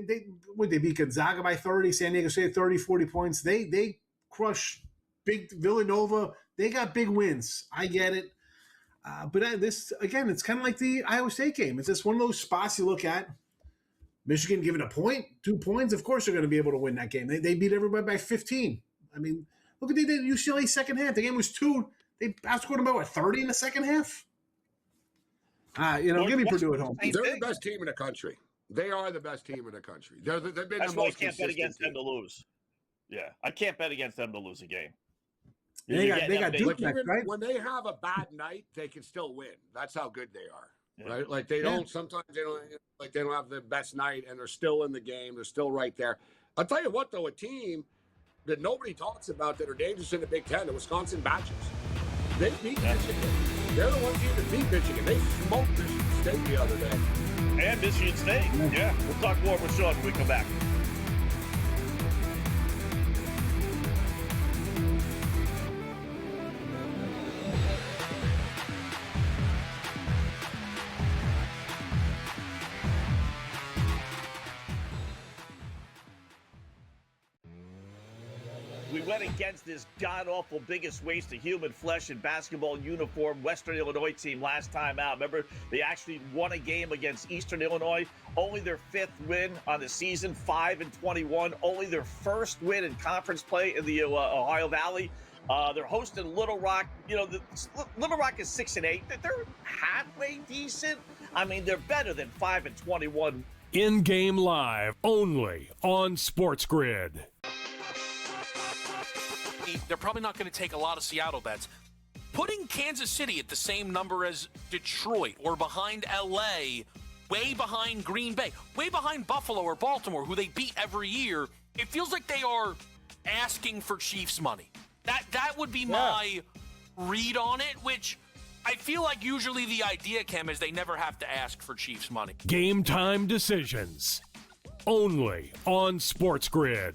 beat Gonzaga by 30, San Diego State 30, 40 points. They crush big Villanova. They got big wins. I get it. But this, again, it's kind of like the Iowa State game. It's just one of those spots you look at. Michigan given a point, 2 points. Of course, they're going to be able to win that game. They beat everybody by 15. Look at the UCLA second half. The game was 2. They outscored them by 30 in the second half. Give me Purdue at home. They're the best team in the country. They are the best team in the country. They've been That's the why most I can't bet against team. them to lose. Yeah, I can't bet against them to lose a game. They got Duke next, right? When they have a bad night, they can still win. That's how good they are, right? Like sometimes they don't have the best night, and they're still in the game. They're still right there. I'll tell you what, though, a team that nobody talks about that are dangerous in the Big Ten, the Wisconsin Badgers. They beat Michigan. They're the one team that beat Michigan. They smoked Michigan State the other day. And Michigan State. Yeah, we'll talk more with Sean when we come back. We went against this god-awful biggest waste of human flesh in basketball uniform Western Illinois team last time out. Remember, they actually won a game against Eastern Illinois. Only their 5th win on the season, 5-21. Only their first win in conference play in the Ohio Valley. They're hosting Little Rock. Little Rock is 6-8. They're halfway decent. They're better than 5-21. In-game live only on SportsGrid. They're probably not going to take a lot of Seattle bets. Putting Kansas City at the same number as Detroit or behind LA, way behind Green Bay, way behind Buffalo or Baltimore, who they beat every year, it feels like they are asking for Chiefs money. That would be my read on it, which I feel like usually the idea, Cam, is they never have to ask for Chiefs money. Game time decisions only on SportsGrid.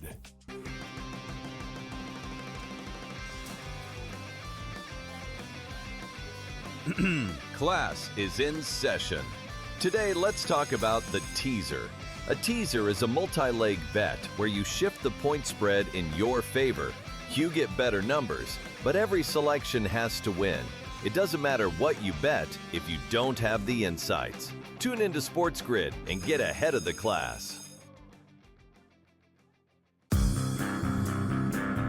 Class is in session. Today, let's talk about the teaser. A teaser is a multi-leg bet where you shift the point spread in your favor. You get better numbers, but every selection has to win. It doesn't matter what you bet if you don't have the insights. Tune into SportsGrid and get ahead of the class.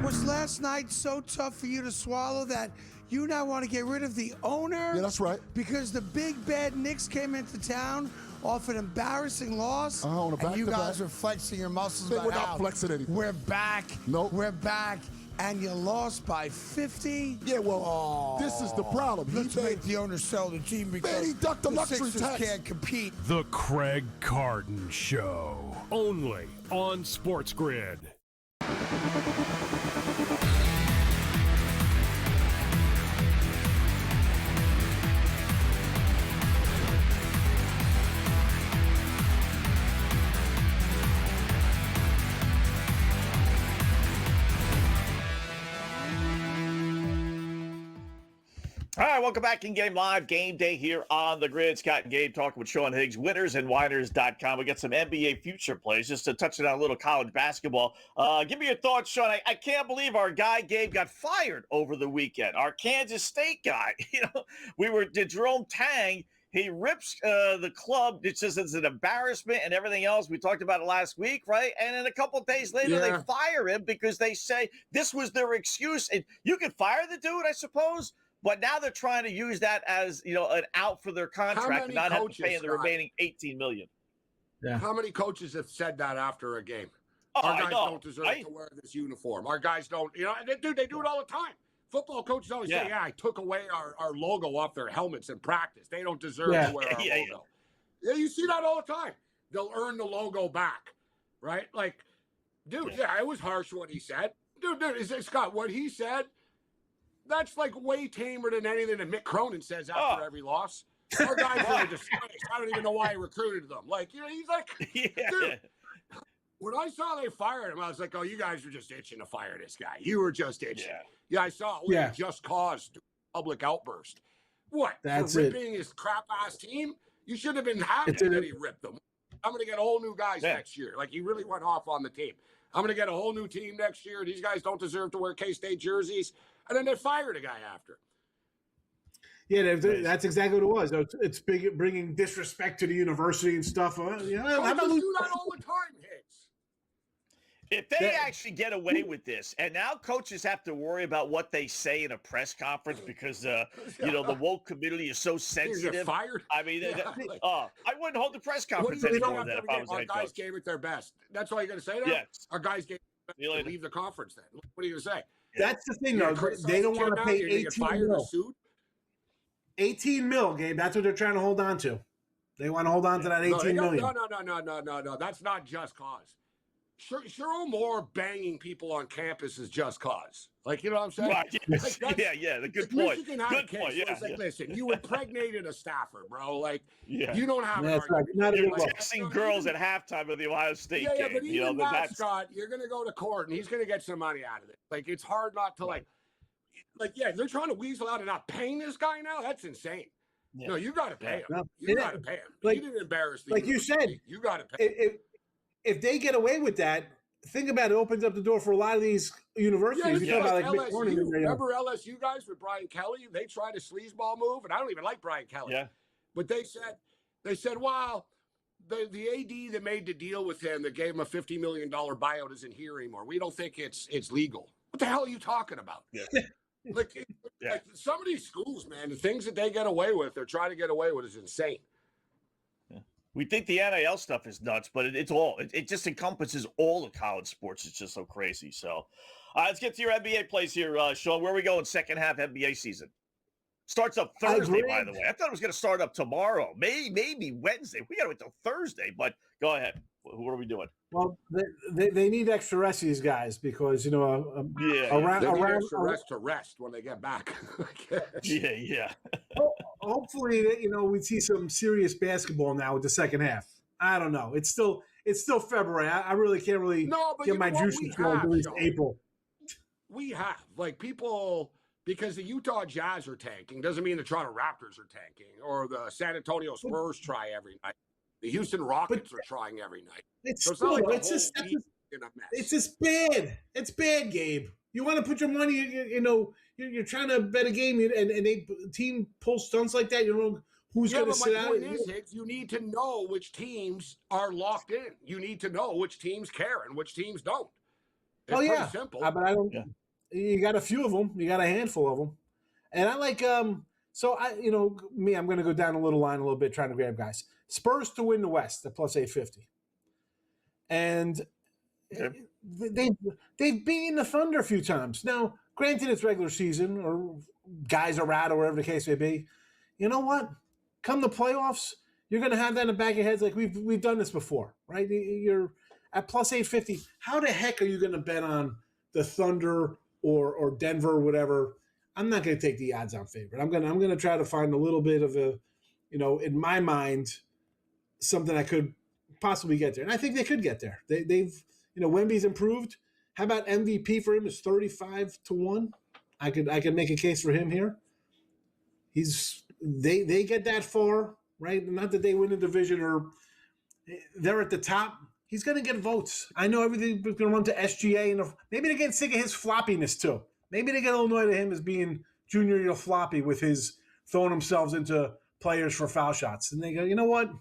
Was last night so tough for you to swallow that you now want to get rid of the owner? Yeah, that's right. Because the big bad Knicks came into town off an embarrassing loss. On a and you guys back-to-back. are flexing your muscles. We're about not how flexing anything. We're back. Nope. We're back. And you lost by 50? Yeah, well, this is the problem. Let's make the owner sell the team because he ducked the luxury Sixers tax. can't compete. The Craig Carton Show only on SportsGrid. All right, welcome back in Game Live. Game Day here on the grid. Scott and Gabe talking with Sean Higgs, winnersandwhiners.com. We got some NBA future plays just to touch on a little college basketball. Give me your thoughts, Sean. I can't believe our guy Gabe got fired over the weekend. Our Kansas State guy. Jerome Tang. He rips the club. It says it's an embarrassment and everything else. We talked about it last week, right? And then a couple of days later, they fire him because they say this was their excuse. And you could fire the dude, I suppose. But now they're trying to use that as, an out for their contract and not have to pay the remaining $18 million. Yeah. How many coaches have said that after a game? Oh, Our guys don't deserve to wear this uniform. Our guys don't, they do it all the time. Football coaches always say, I took away our logo off their helmets in practice. They don't deserve to wear our logo. Yeah, you see that all the time. They'll earn the logo back, right? Like, dude, it was harsh what he said. Dude, Scott, what he said, that's like way tamer than anything that Mick Cronin says after every loss. Our guys are a disgrace. I don't even know why he recruited them. Like, he's like, dude. When I saw they fired him, I was like, oh, you guys were just itching to fire this guy. You were just itching. Yeah, I saw it. Just caused public outburst. What? That's for ripping his crap-ass team? You should have been happy that he ripped them. I'm going to get whole new guys next year. Like, he really went off on the team. I'm going to get a whole new team next year. These guys don't deserve to wear K-State jerseys. And then they fired a guy after. Yeah, that's exactly what it was. It's bringing disrespect to the university and stuff. Coaches do that all the time, Hicks. If they actually get away with this, and now coaches have to worry about what they say in a press conference because the woke community is so sensitive. Fired. I mean, I wouldn't hold the press conference anymore. Then if I was our guys gave it their best. That's all you're going to say. Yes. Our guys gave it their best to leave the conference. Then what are you going to say? That's the thing, though. They don't want to pay 18 mil. 18 mil, Gabe. That's what they're trying to hold on to. They want to hold on to that 18 million. No. That's not just cause. Cheryl Moore banging people on campus is just cause. Like, you know what I'm saying? Right. Like, the good point. Good point. Yeah, like, listen, you impregnated a staffer, bro. Like, you don't have an argument. You're texting girls at halftime of the Ohio State game. But even Scott, you're going to go to court, and he's going to get some money out of it. Like, it's hard not to, they're trying to weasel out and not paying this guy now? That's insane. Yeah. No, you got to pay him. No, you got to pay him. He didn't embarrass the Like you said, you got to pay him. If they get away with that, think about it, opens up the door for a lot of these universities. Like LSU. Remember LSU guys with Brian Kelly? They tried a sleazeball move, and I don't even like Brian Kelly. Yeah. But they said, wow, the AD that made the deal with him that gave him a $50 million buyout isn't here anymore. We don't think it's legal. What the hell are you talking about? Yeah. Like some of these schools, man, the things that they get away with, they're trying to get away with is insane. We think the NIL stuff is nuts, but it just encompasses all of college sports. It's just so crazy. So let's get to your NBA plays here, Sean. Where are we going second half NBA season? Starts up Thursday, by the way. I thought it was going to start up tomorrow, maybe Wednesday. We got to wait till Thursday, but go ahead. What are we doing? Well, they need extra rest, these guys, because, around extra rest to rest when they get back. Yeah. Hopefully, we see some serious basketball now with the second half. I don't know. It's still February. I really can't get my juices going until April. We have people because the Utah Jazz are tanking doesn't mean the Toronto Raptors are tanking or the San Antonio Spurs try every night. The Houston Rockets are trying every night. It's just bad. It's bad, Gabe. You want to put your money, you're trying to bet a game, and a team pulls stunts like that. You know who's going to sit out. My point is, Hicks, you need to know which teams are locked in. You need to know which teams care and which teams don't. It's pretty simple. But I don't. Yeah. You got a few of them. You got a handful of them, and I like. So I'm going to go down a little line a little bit, trying to grab guys. Spurs to win the West at plus 850, and they've beaten the Thunder a few times. Now, granted, it's regular season or guys are out or whatever the case may be. You know what? Come the playoffs, you're going to have that in the back of your heads like we've done this before, right? You're at plus 850. How the heck are you going to bet on the Thunder or Denver or whatever? I'm not going to take the odds-on favorite. I'm going to try to find a little bit of a, in my mind, something I could possibly get there, and I think they could get there. They've Wemby's improved. How about MVP for him is 35-1? I could make a case for him here. they get that far, right? Not that they win the division or they're at the top. He's going to get votes. I know everything's going to run to SGA, and maybe they get sick of his floppiness too. Maybe they get a little annoyed at him as being junior floppy with his throwing themselves into players for foul shots, and they go, you know what?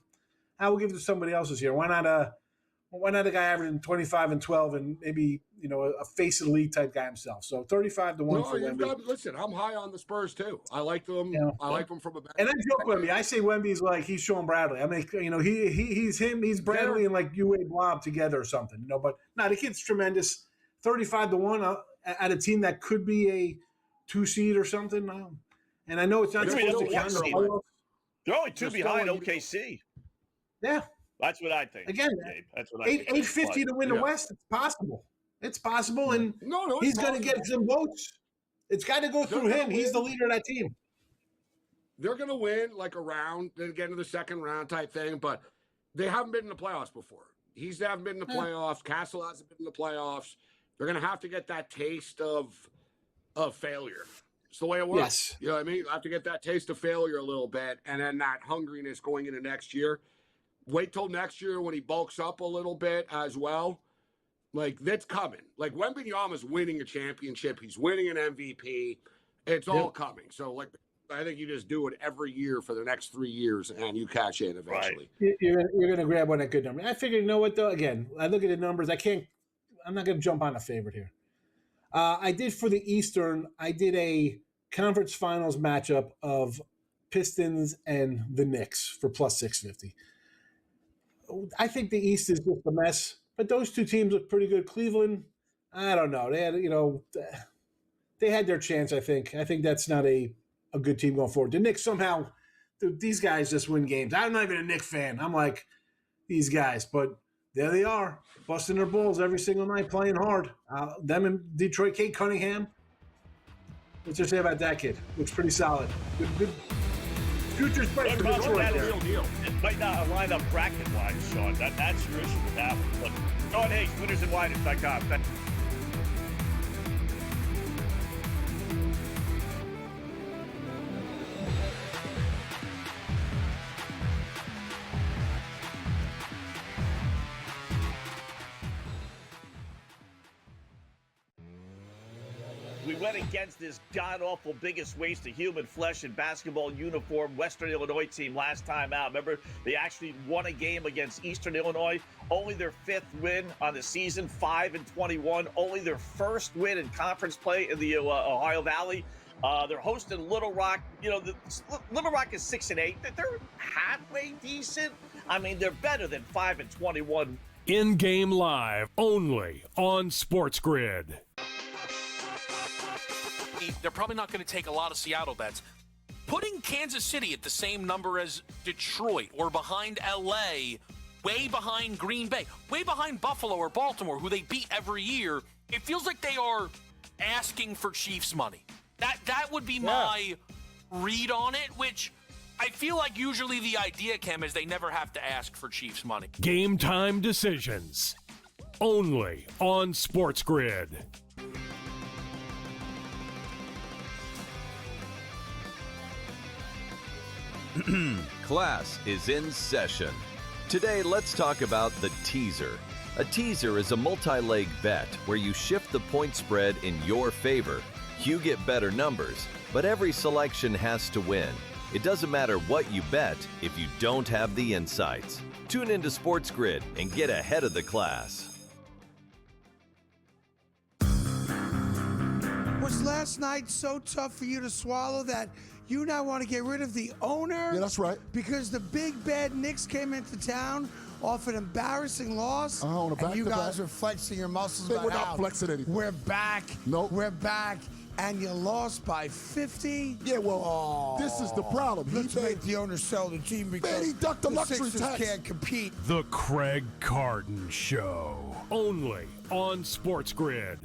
I will give it to somebody else this year. Why not a guy averaging 25 and 12 and maybe, a face of the league type guy himself? So 35-1 for Wemby. Listen, I'm high on the Spurs too. I like them. Yeah. I like them from a back. And I joke Wemby. I say Wemby's like he's Sean Bradley. I mean, he's him. He's Bradley and like UA Blob together or something. But no, the kid's tremendous. 35-1 at a team that could be a 2 seed or something. And I know it's not supposed to count. They're only 2 behind OKC. Yeah. That's what I think. Again, that's what I think. 850 to win the West. It's possible. It's possible, and he's going to get some votes. It's got to go through him. He's the leader of that team. They're going to win like a round, then get into the second round type thing, but they haven't been in the playoffs before. He's haven't been in the playoffs. Castle hasn't been in the playoffs. They're going to have to get that taste of failure. It's the way it works. Yes. You know what I mean? You have to get that taste of failure a little bit, and then that hungriness going into next year. Wait till next year when he bulks up a little bit as well. Like, that's coming. Like, Wembanyama's winning a championship. He's winning an MVP. It's all coming. So, like, I think you just do it every year for the next 3 years, and you cash in eventually. Right. You're going to grab one at good number. I figured, you know what, though? Again, I look at the numbers. I'm not going to jump on a favorite here. I did for the Eastern, I did a conference finals matchup of Pistons and the Knicks for plus 650. I think the East is just a mess, but those two teams look pretty good. Cleveland, I don't know. They had their chance, I think. I think that's not a good team going forward. The Knicks somehow, these guys just win games. I'm not even a Knicks fan. I'm like, these guys, but there they are, busting their balls every single night, playing hard. Them in Detroit, Kate Cunningham. What's your say about that kid? Looks pretty solid. Good. Future's bright for Detroit there. It might not line up bracket-wise, Sean. That's your issue with that one. Look, Sean Hayes, winnersandwiners.com. We went against this god-awful biggest waste of human flesh and basketball uniform Western Illinois team last time out. Remember, they actually won a game against Eastern Illinois. Only their 5th win on the season, 5-21. Only their first win in conference play in the Ohio Valley. They're hosting Little Rock. Little Rock is 6-8. They're halfway decent. I mean, they're better than 5-21. In-game live, only on SportsGrid. They're probably not going to take a lot of Seattle bets. Putting Kansas City at the same number as Detroit or behind LA, way behind Green Bay, way behind Buffalo or Baltimore, who they beat every year, it feels like they are asking for Chiefs money. That would be my read on it, which I feel like usually the idea, Cam, is they never have to ask for Chiefs money. Game time decisions. Only on SportsGrid. Class is in session. Today, let's talk about the teaser. A teaser is a multi-leg bet where you shift the point spread in your favor. You get better numbers, but every selection has to win. It doesn't matter what you bet if you don't have the insights. Tune into SportsGrid and get ahead of the class. Was last night so tough for you to swallow that you now want to get rid of the owner? Yeah, that's right. Because the big bad Knicks came into town off an embarrassing loss. On a and you guys back-to-back. are flexing your muscles We're about not how flexing anything. we're back. Nope. We're back. And you lost by 50? Yeah, well, this is the problem. Let's make the owner sell the team because Man, he ducked the luxury Sixers tax. can't compete. The Craig Carton Show. Only on SportsGrid.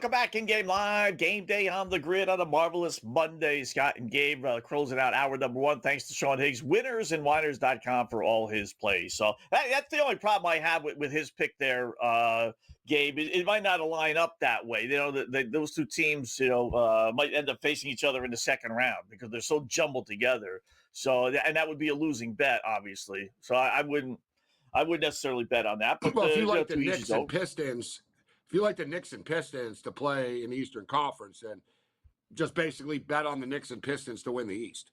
welcome back in Game Live. Game Day on the grid on a marvelous Monday. Scott and Gabe closing out hour number one. Thanks to Sean Higgs, winnersandwhiners.com for all his plays. So that's the only problem I have with his pick there, Gabe. It might not line up that way. You know, those two teams, might end up facing each other in the second round because they're so jumbled together. So, and that would be a losing bet, obviously. So I wouldn't necessarily bet on that. But well, if you like the Knicks and Pistons, if you like the Knicks and Pistons to play in the Eastern Conference, then just basically bet on the Knicks and Pistons to win the East,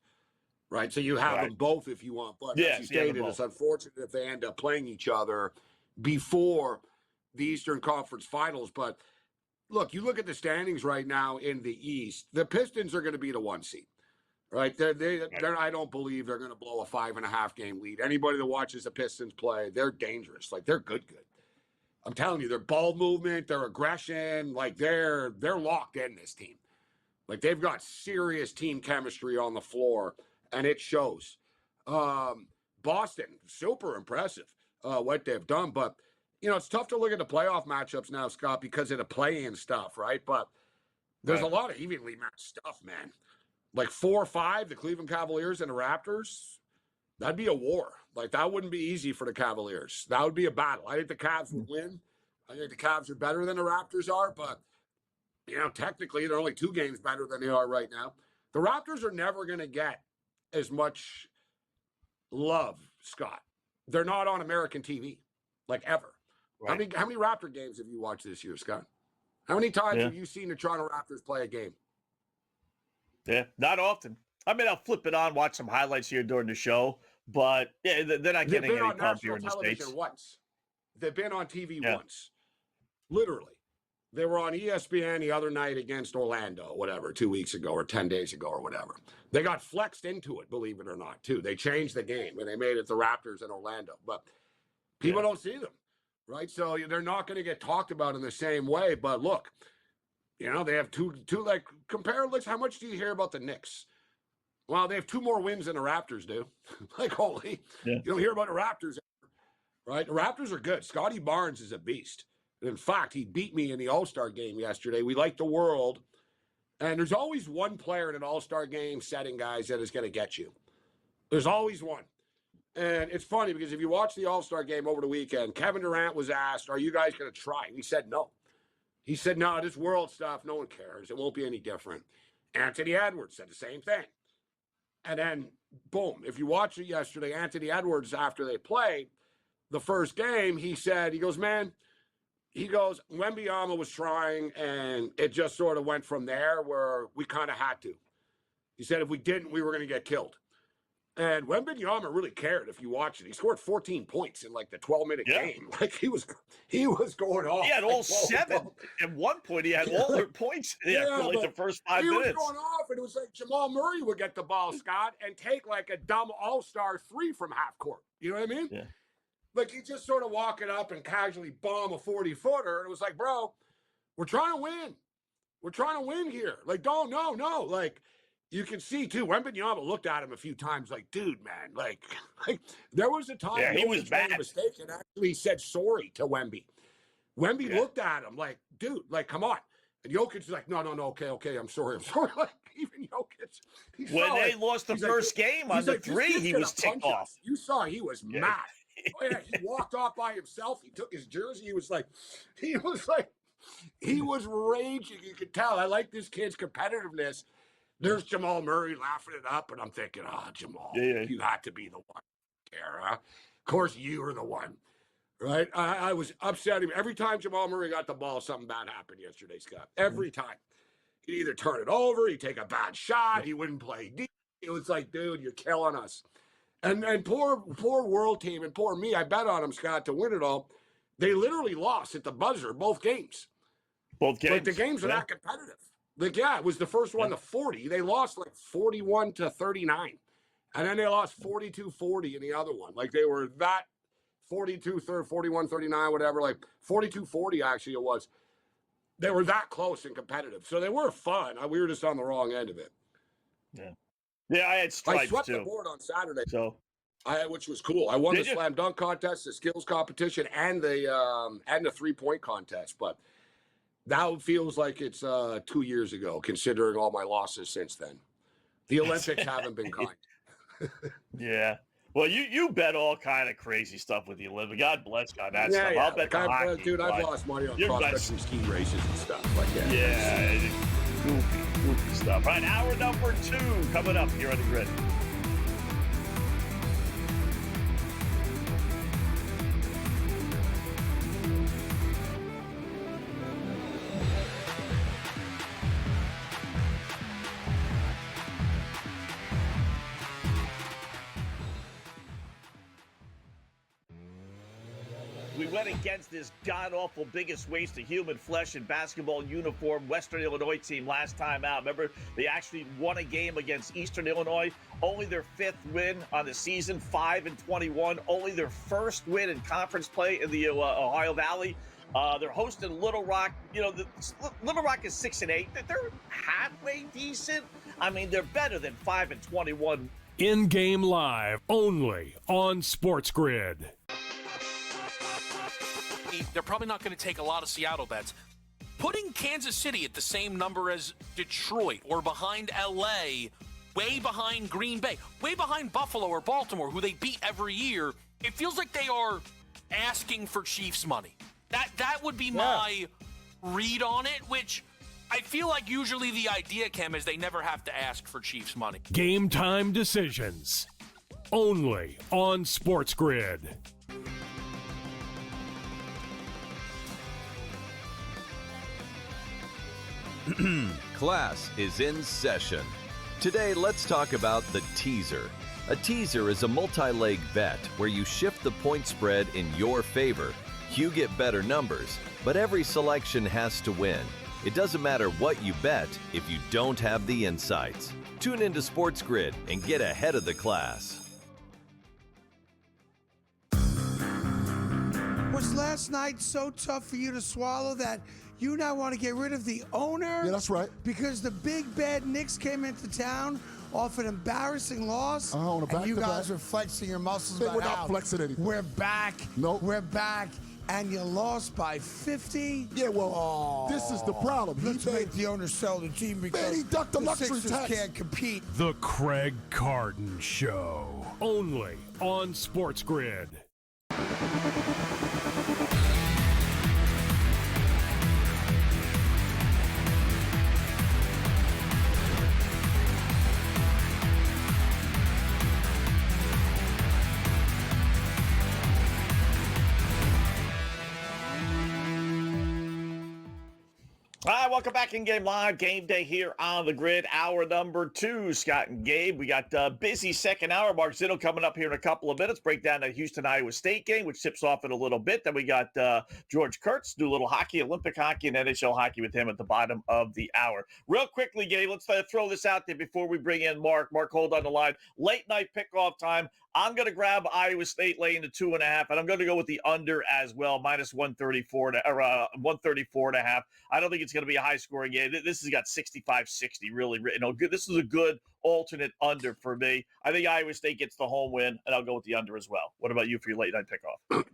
right? So you have them both if you want. But as you stated, it's unfortunate if they end up playing each other before the Eastern Conference Finals. But look, you look at the standings right now in the East. The Pistons are going to be the 1 seed. Right, I don't believe they're going to blow a 5.5 game lead. Anybody that watches the Pistons play, they're dangerous. Like they're good. I'm telling you, their ball movement, their aggression, like they're locked in this team. Like they've got serious team chemistry on the floor, and it shows. Boston, super impressive what they've done, but it's tough to look at the playoff matchups now, Scott, because of the play-in stuff, right? But there's a lot of evenly matched stuff, man. Like 4-5, the Cleveland Cavaliers and the Raptors, that'd be a war. Like, that wouldn't be easy for the Cavaliers. That would be a battle. I think the Cavs would win. I think the Cavs are better than the Raptors are, but, technically they're only 2 games better than they are right now. The Raptors are never going to get as much love, Scott. They're not on American TV, like, ever. Right. How many Raptor games have you watched this year, Scott? How many times have you seen the Toronto Raptors play a game? Yeah, not often. I mean, I'll flip it on, watch some highlights here during the show, but they're not getting any pub here in the States. Once. They've been on TV once. Literally. They were on ESPN the other night against Orlando, whatever, 2 weeks ago or 10 days ago or whatever. They got flexed into it, believe it or not, too. They changed the game, and they made it the Raptors in Orlando. But people don't see them, right? So they're not going to get talked about in the same way. But look, they have two like, compare, how much do you hear about the Knicks? Well, they have 2 more wins than the Raptors do. Like, holy, you don't hear about the Raptors, right? The Raptors are good. Scotty Barnes is a beast. In fact, he beat me in the All-Star game yesterday. We like the world. And there's always one player in an All-Star game setting, guys, that is going to get you. There's always one. And it's funny because if you watch the All-Star game over the weekend, Kevin Durant was asked, are you guys going to try? And he said no. He said, no, this world stuff, no one cares. It won't be any different. Anthony Edwards said the same thing. And then, boom, if you watched it yesterday, Anthony Edwards, after they played the first game, he goes, Wembanyama was trying, and it just sort of went from there where we kind of had to. He said if we didn't, we were going to get killed. And Wembanyama really cared if you watch it. He scored 14 points in like the 12-minute game. Like he was going off. He had all 7. At one point, he had all their points for like the first 5 minutes. He was going off, and it was like Jamal Murray would get the ball, Scott, and take like a dumb all-star 3 from half court. You know what I mean? Yeah. Like he just sort of walk it up and casually bomb a 40-footer. And it was like, bro, we're trying to win. We're trying to win here. Like, no. Like, you can see, too, Wembanyama looked at him a few times like, dude, man, like there was a time he was bad. Mistake and actually said sorry to Wemby. Wemby looked at him like, dude, like, come on. And Jokic was like, no, okay, I'm sorry. Like, even Jokic. When they lost the first game on the 3, he was ticked off. You saw he was mad. Oh, yeah, he walked off by himself. He took his jersey. He was raging. You could tell. I like this kid's competitiveness. There's Jamal Murray laughing it up, and I'm thinking, Jamal, you had to be the one there. Huh? Of course, you were the one, right? I was upsetting him. Every time Jamal Murray got the ball, something bad happened yesterday, Scott. Every time. He'd either turn it over, he'd take a bad shot, he wouldn't play deep. It was like, dude, you're killing us. And poor world team and poor me, I bet on them, Scott, to win it all. They literally lost at the buzzer, both games. Both games. Like, the games are not competitive. Like, it was the first one to 40. They lost like 41-39. And then they lost 42-40 in the other one. Like, they were that 41-39, whatever, like 42-40 actually it was. They were that close and competitive. So they were fun. We were just on the wrong end of it. Yeah, I had stripes, I swept the board on Saturday, which was cool. I won the slam dunk contest, the skills competition, and the 3-point contest. But That feels like it's 2 years ago, considering all my losses since then. The Olympics haven't been kind. Yeah. Well, you bet all kind of crazy stuff with the Olympics. God bless you on that stuff. Yeah. I'll bet the hockey. Dude, I've lost money on cross-country ski races and stuff like that. Yeah, goofy stuff. All right, hour number 2 coming up here on the grid. We went against this god-awful biggest waste of human flesh and basketball uniform Western Illinois team last time out. Remember, they actually won a game against Eastern Illinois. Only their 5th win on the season, 5-21. Only their 1st win in conference play in the Ohio Valley. They're hosting Little Rock. You know, Little Rock is 6-8. They're halfway decent. I mean, they're better than 5-21. In-game live, only on SportsGrid. They're probably not going to take a lot of Seattle bets. Putting Kansas City at the same number as Detroit or behind LA, way behind Green Bay, way behind Buffalo or Baltimore, who they beat every year, it feels like they are asking for Chiefs money. That would be my read on it, which I feel like usually the idea, Cam, is they never have to ask for Chiefs money. Game time decisions, only on SportsGrid. Class is in session. Today, let's talk about the teaser. A teaser is a multi-leg bet where you shift the point spread in your favor. You get better numbers, but every selection has to win. It doesn't matter what you bet if you don't have the insights. Tune into SportsGrid and get ahead of the class. Was last night so tough for you to swallow that you now want to get rid of the owner? Yeah, that's right. Because the big bad Knicks came into town off an embarrassing loss. On a and you back-to-back. guys are flexing your muscles. We're not flexing anything. We're back. Nope. We're back. And you lost by 50? Yeah, well, this is the problem. Let's make the owner sell the team because Man, he ducked the luxury Sixers tax. can't compete. The Craig Carton Show, only on SportsGrid. All right, welcome back in Game Live. Game Day here on the grid. Hour number 2, Scott and Gabe. We got a busy second hour. Mark Zitto coming up here in a couple of minutes. Break down that Houston-Iowa State game, which tips off in a little bit. Then we got George Kurtz, do a little hockey, Olympic hockey, and NHL hockey with him at the bottom of the hour. Real quickly, Gabe, let's throw this out there before we bring in Mark. Mark, hold on the line. Late night pickoff time. I'm going to grab Iowa State laying the 2.5, and I'm going to go with the under as well, minus 134 or 134.5. I don't think it's going to be a high-scoring game. This has got 65-60, really. Good. This is a good alternate under for me. I think Iowa State gets the home win, and I'll go with the under as well. What about you for your late night pickoff?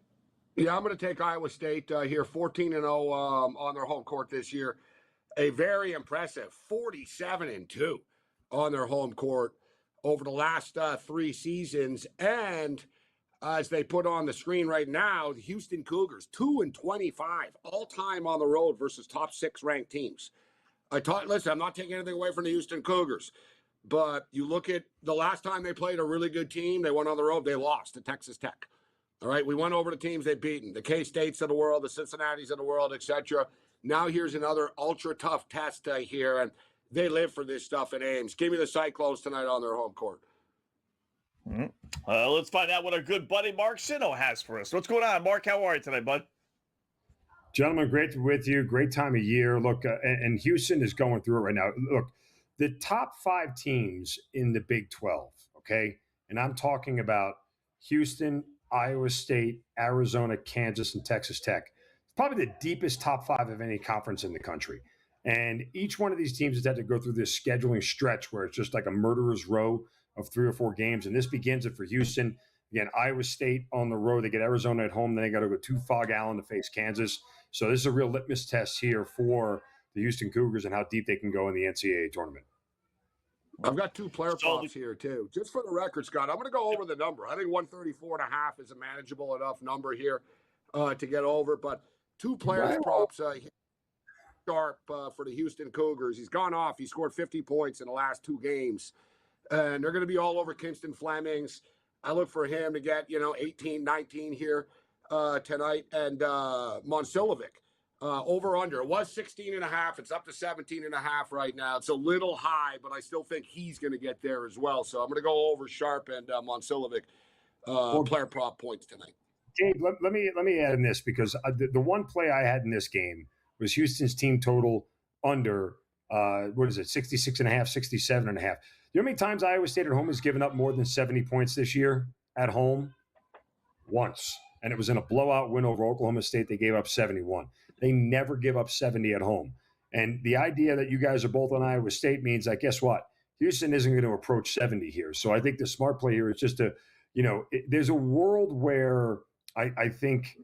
Yeah, I'm going to take Iowa State here, 14-0 on their home court this year. A very impressive 47-2 on their home court over the last 3 seasons. And as they put on the screen right now, the Houston Cougars, 2-25 all-time on the road versus top 6 ranked teams. Listen, I'm not taking anything away from the Houston Cougars, but you look at the last time they played a really good team, they went on the road, they lost to Texas Tech. All right, we went over the teams they've beaten, the K-States of the world, the Cincinnatis of the world, etc. Now here's another ultra-tough test here, and they live for this stuff in Ames. Give me the Cyclones tonight on their home court. Let's find out what our good buddy Mark Sino has for us. What's going on, Mark? How are you tonight, bud? Gentlemen, great to be with you. Great time of year. Look, and Houston is going through it right now. Look, the top 5 teams in the Big 12, okay? And I'm talking about Houston, Iowa State, Arizona, Kansas, and Texas Tech. It's probably the deepest top 5 of any conference in the country. And each one of these teams has had to go through this scheduling stretch where it's just like a murderer's row of 3 or 4 games. And this begins it for Houston. Again, Iowa State on the road. They get Arizona at home. Then they got to go to Fog Allen to face Kansas. So this is a real litmus test here for the Houston Cougars and how deep they can go in the NCAA tournament. I've got two player props here, too. Just for the record, Scott, I'm going to go over the number. I think 134.5 is a manageable enough number here to get over. But two players props sharp for the Houston Cougars. He's gone off. He scored 50 points in the last two games. And they're going to be all over Kinston Flemings. I look for him to get, 18, 19 here tonight. And Monsilovic, over under. It was 16.5. It's up to 17.5 right now. It's a little high, but I still think he's going to get there as well. So I'm going to go over Sharp and Monsilovic player prop points tonight. Dave, let me add in this because the one play I had in this game was Houston's team total under, 66.5, 67.5. You know how many times Iowa State at home has given up more than 70 points this year at home? Once. And it was in a blowout win over Oklahoma State. They gave up 71. They never give up 70 at home. And the idea that you guys are both on Iowa State means that, guess what? Houston isn't going to approach 70 here. So I think the smart play here is just to, there's a world where I think,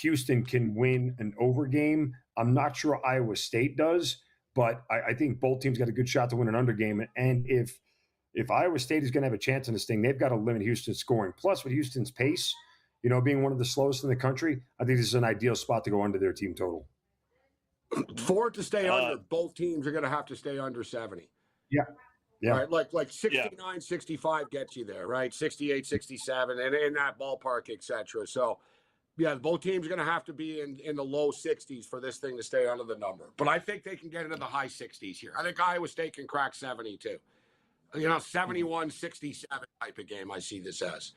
Houston can win an over game. I'm not sure Iowa State does, but I think both teams got a good shot to win an under game. And if Iowa State is going to have a chance in this thing, they've got to limit Houston's scoring. Plus, with Houston's pace, being one of the slowest in the country, I think this is an ideal spot to go under their team total. For it to stay under, both teams are going to have to stay under 70. Yeah. Yeah. Right? Like 69, 65 gets you there, right? 68, 67, and in that ballpark, et cetera. So, yeah, both teams are going to have to be in the low 60s for this thing to stay under the number. But I think they can get into the high 60s here. I think Iowa State can crack 70 too. 71, 67 type of game I see this as.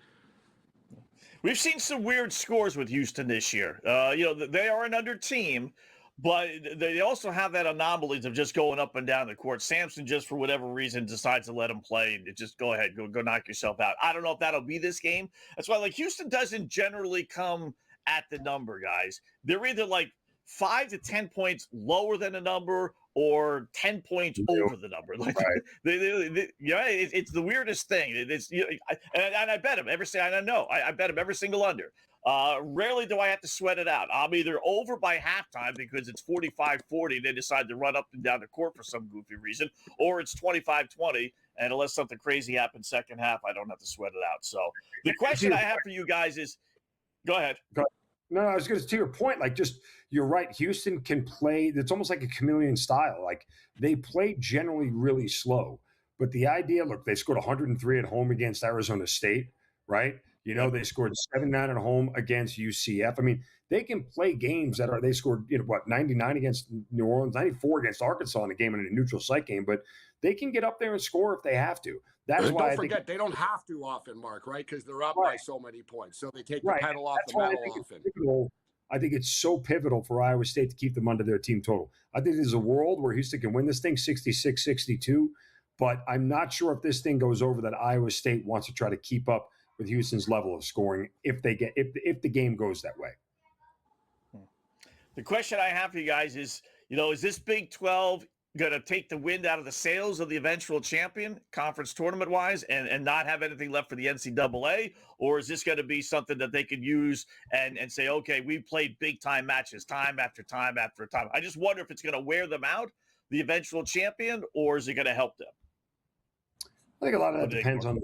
We've seen some weird scores with Houston this year. They are an under team, but they also have that anomalies of just going up and down the court. Sampson, just for whatever reason, decides to let him play. Just go ahead, go knock yourself out. I don't know if that'll be this game. That's why, Houston doesn't generally come at the number, guys. They're either 5 to 10 points lower than a number or 10 points over the number. It's the weirdest thing. And I bet him I bet him every single under. Rarely do I have to sweat it out. I'm either over by halftime because it's 45-40. They decide to run up and down the court for some goofy reason, or it's 25-20. And unless something crazy happens second half, I don't have to sweat it out. So the question I have for you guys is, go ahead. No, I was going to your point. You're right. Houston can play. It's almost like a chameleon style. They play generally really slow. But the idea, they scored 103 at home against Arizona State, right? They scored 79 at home against UCF. I mean, they can play games they scored, 99 against New Orleans, 94 against Arkansas in a game in a neutral site game. But they can get up there and score if they have to. That's why don't forget they don't have to often, Mark, right? Because they're up by so many points. So they take the pedal off the metal often. I think it's so pivotal for Iowa State to keep them under their team total. I think there's a world where Houston can win this thing 66-62, but I'm not sure if this thing goes over that Iowa State wants to try to keep up with Houston's level of scoring if the game goes that way. The question I have for you guys is, is this Big 12 going to take the wind out of the sails of the eventual champion conference tournament wise and not have anything left for the NCAA? Or is this going to be something that they could use and say, okay, we played big time matches time after time after time? I just wonder if it's going to wear them out, the eventual champion, or is it going to help them? I think a lot of that depends on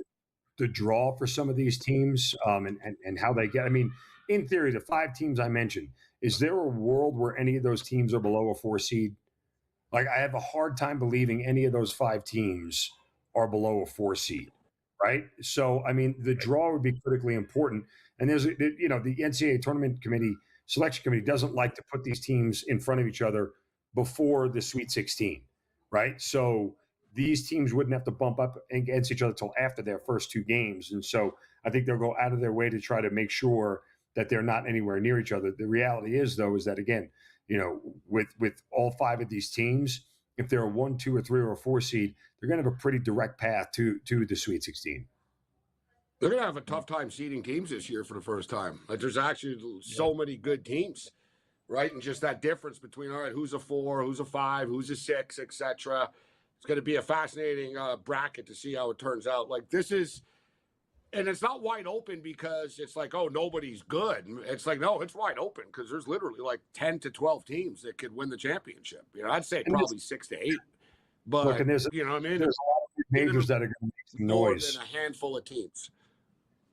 the draw for some of these teams and how they get. I mean, in theory, the 5 teams I mentioned, is there a world where any of those teams are below a 4 seed? I have a hard time believing any of those 5 teams are below a 4 seed, right? So, I mean, the draw would be critically important. And there's, the NCAA tournament selection committee doesn't like to put these teams in front of each other before the Sweet 16, right? So these teams wouldn't have to bump up against each other until after their first 2 games. And so I think they'll go out of their way to try to make sure that they're not anywhere near each other. The reality is, though, is that, again, with all 5 of these teams, if they're a 1, 2, or 3, or a 4 seed, they're going to have a pretty direct path to the Sweet 16. They're going to have a tough time seeding teams this year for the first time. There's actually so many good teams, right? And just that difference between, all right, who's a 4, who's a 5, who's a 6, etc. It's going to be a fascinating bracket to see how it turns out. This is And it's not wide open because it's like, oh, nobody's good. It's like, no, it's wide open because there's literally like 10 to 12 teams that could win the championship. I'd say probably 6 to 8. But, look, and there's you know what I mean? There's a lot of majors that are going to make some noise. More than a handful of teams.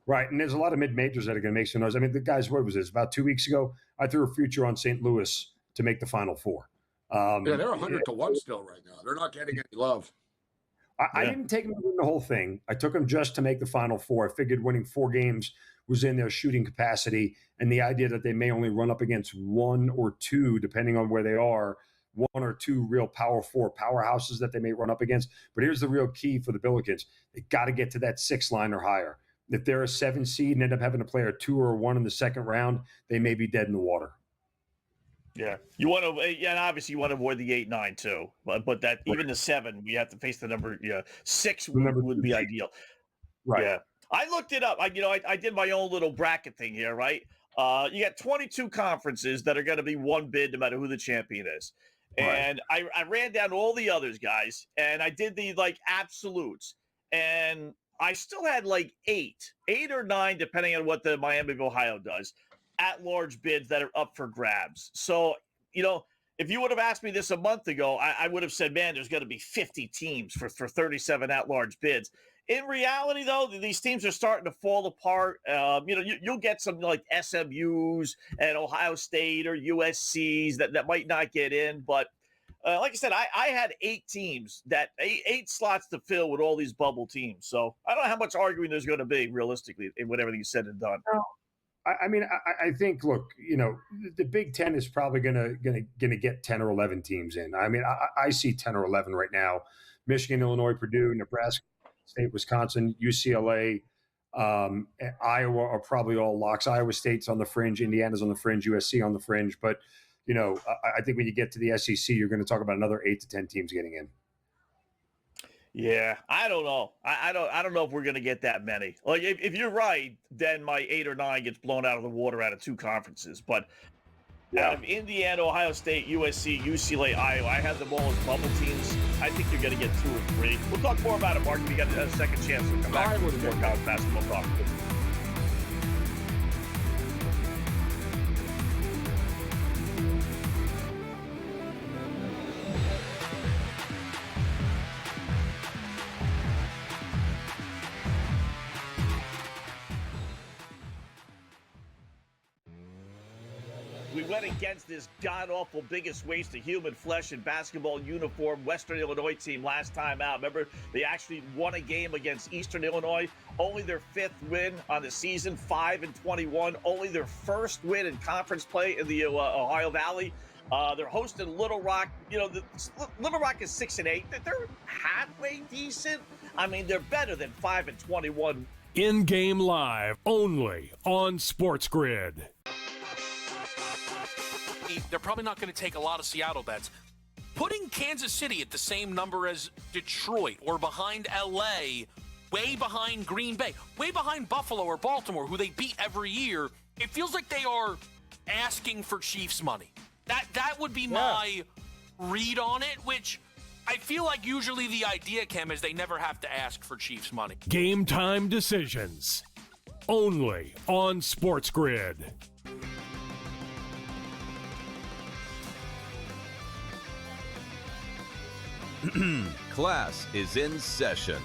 Right, and there's a lot of mid-majors that are going to make some noise. I mean, the guys, what was this? About 2 weeks ago, I threw a future on St. Louis to make the Final Four. Yeah, they're 100 to 1 still right now. They're not getting any love. I didn't take them to win the whole thing. I took them just to make the Final Four. I figured winning 4 games was in their shooting capacity, and the idea that they may only run up against 1 or 2, depending on where they are, 1 or 2 real Power 4 powerhouses that they may run up against. But here's the real key for the Billikens. They got to get to that 6 line or higher. If they're a 7 seed and end up having to play a 2 or a 1 in the second round, they may be dead in the water. Yeah, you want to, and obviously you want to avoid the 8, 9 too. But that even the 7, you have to face the number 6 would be ideal. Right. Yeah, I looked it up. I did my own little bracket thing here. Right. You got 22 conferences that are going to be one bid no matter who the champion is. And I ran down all the others, guys, and I did the absolutes, and I still had 8 or 9, depending on what the Miami of Ohio does, at-large bids that are up for grabs. So, if you would have asked me this a month ago, I would have said, man, there's going to be 50 teams for 37 at-large bids. In reality, though, these teams are starting to fall apart. You'll get some SMUs and Ohio State or USCs that might not get in. But like I said, I had 8 teams, eight slots to fill with all these bubble teams. So I don't know how much arguing there's going to be realistically in what everything's said and done. I think, look, the Big Ten is probably gonna get 10 or 11 teams in. I see 10 or 11 right now. Michigan, Illinois, Purdue, Nebraska, State, Wisconsin, UCLA, Iowa are probably all locks. Iowa State's on the fringe. Indiana's on the fringe. USC on the fringe. But, I think when you get to the SEC, you're going to talk about another 8 to 10 teams getting in. Yeah, I don't know. I don't know if we're going to get that many. If you're right, then my 8 or 9 gets blown out of the water out of 2 conferences. But out of Indiana, Ohio State, USC, UCLA, Iowa, I have them all as bubble teams. I think you're going to get 2 or 3. We'll talk more about it, Mark, if you got a second chance to come back with more college basketball talk. We went against this god-awful biggest waste of human flesh and basketball uniform Western Illinois team last time out. Remember, they actually won a game against Eastern Illinois. Only their 5th win on the season, 5-21. Only their 1st win in conference play in the Ohio Valley. They're hosting Little Rock. Little Rock is 6-8. They're halfway decent. They're better than 5-21. In-game live, only on SportsGrid. They're probably not going to take a lot of Seattle bets. Putting Kansas City at the same number as Detroit or behind LA, way behind Green Bay, way behind Buffalo or Baltimore, who they beat every year, it feels like they are asking for Chiefs money. That would be my read on it, which I feel like usually the idea, Cam, is they never have to ask for Chiefs money. Game time decisions, only on SportsGrid. Class is in session.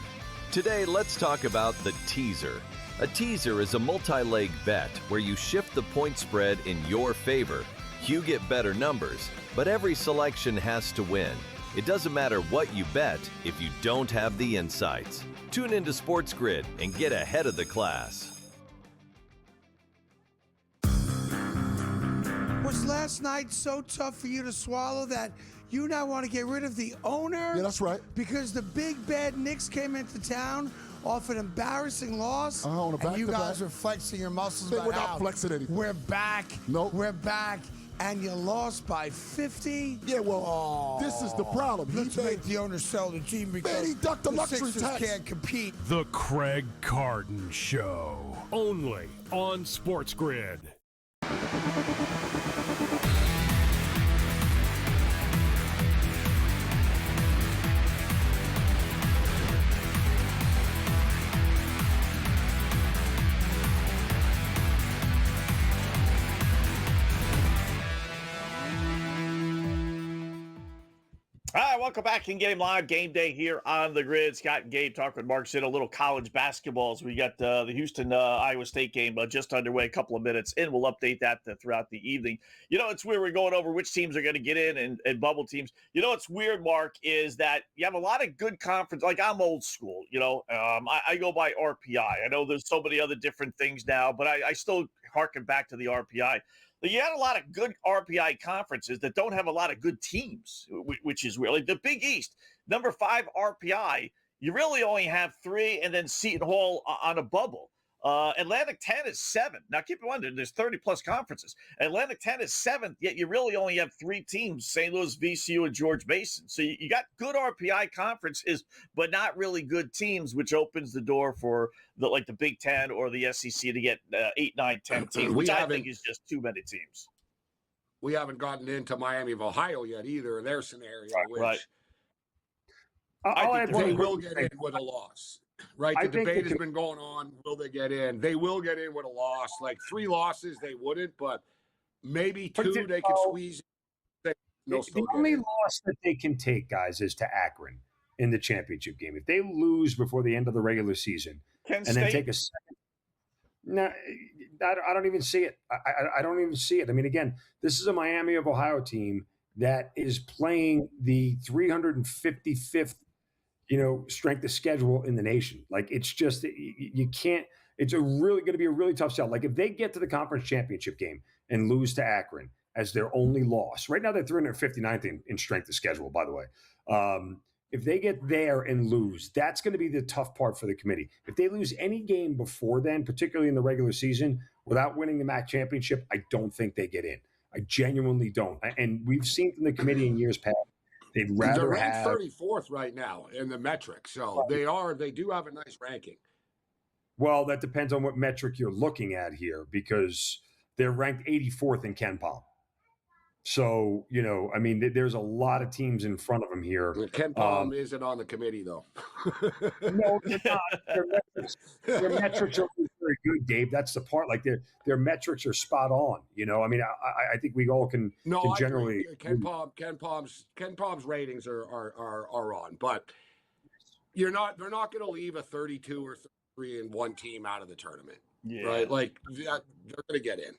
Today, let's talk about the teaser. A teaser is a multi-leg bet where you shift the point spread in your favor. You get better numbers, but every selection has to win. It doesn't matter what you bet if you don't have the insights. Tune into SportsGrid and get ahead of the class. Was last night so tough for you to swallow that you now want to get rid of the owner? Yeah, that's right. Because the big bad Knicks came into town off an embarrassing loss. On a and you back-to-back. guys are flexing your muscles They about were not how flexing anything. we're back. Nope. We're back. And you lost by 50? Yeah, well, this is the problem. Let's make the owner sell the team because Man, he ducked the luxury Sixers tax. can't compete. The Craig Carton Show, only on SportsGrid. All right, welcome back in Game Live. Game Day here on the grid. Scott and Gabe talking with Mark Zinn, a little college basketball. So we got the Houston Iowa State game just underway, a couple of minutes in. We'll update that throughout the evening. You know, it's weird. We're going over which teams are going to get in and bubble teams. You know, what's weird, Mark, is that you have a lot of good conference. Like, I'm old school, you know. I go by RPI. I know there's so many other different things now, but I still harken back to the RPI. You had a lot of good RPI conferences that don't have a lot of good teams, which is really the Big East. Number 5 RPI, you really only have 3, and then Seton Hall on a bubble. Atlantic 10 is 7. Now, keep in mind, there's 30-plus conferences. Atlantic 10 is 7th, yet you really only have 3 teams, St. Louis, VCU, and George Mason. So you got good RPI conferences, but not really good teams, which opens the door for the Big Ten or the SEC to get 8, 9, 10 teams, which I think is just too many teams. We haven't gotten into Miami of Ohio yet either in their scenario, Right. I think they will get in with a loss. Right, the debate has been going on. Will they get in? They will get in with a loss. Like 3 losses, they wouldn't, but maybe 2 they could squeeze. The only loss that they can take, guys, is to Akron in the championship game. If they lose before the end of the regular season then take a second, no, I don't even see it. I don't even see it. I mean, again, this is a Miami of Ohio team that is playing the 355th. Strength of schedule in the nation. Like, it's just, you can't, it's going to be a really tough sell. Like, if they get to the conference championship game and lose to Akron as their only loss, right now they're 359th in strength of schedule, by the way. If they get there and lose, that's going to be the tough part for the committee. If they lose any game before then, particularly in the regular season, without winning the MAC championship, I don't think they get in. I genuinely don't. And we've seen from the committee in years past, they'd rather They're ranked have 34th right now in the metrics, so they do have a nice ranking. Well, that depends on what metric you're looking at here, because they're ranked 84th in Ken Palm. So, I mean, there's a lot of teams in front of them here. Ken Palm isn't on the committee, though. No, they're not. Their metrics are very good, Dave. That's the part. Like, their metrics are spot on. I mean, I think we all can generally. Ken Palm's ratings are on, but they're not going to leave a 32 or 33 in one team out of the tournament, right? Like, they're going to get in.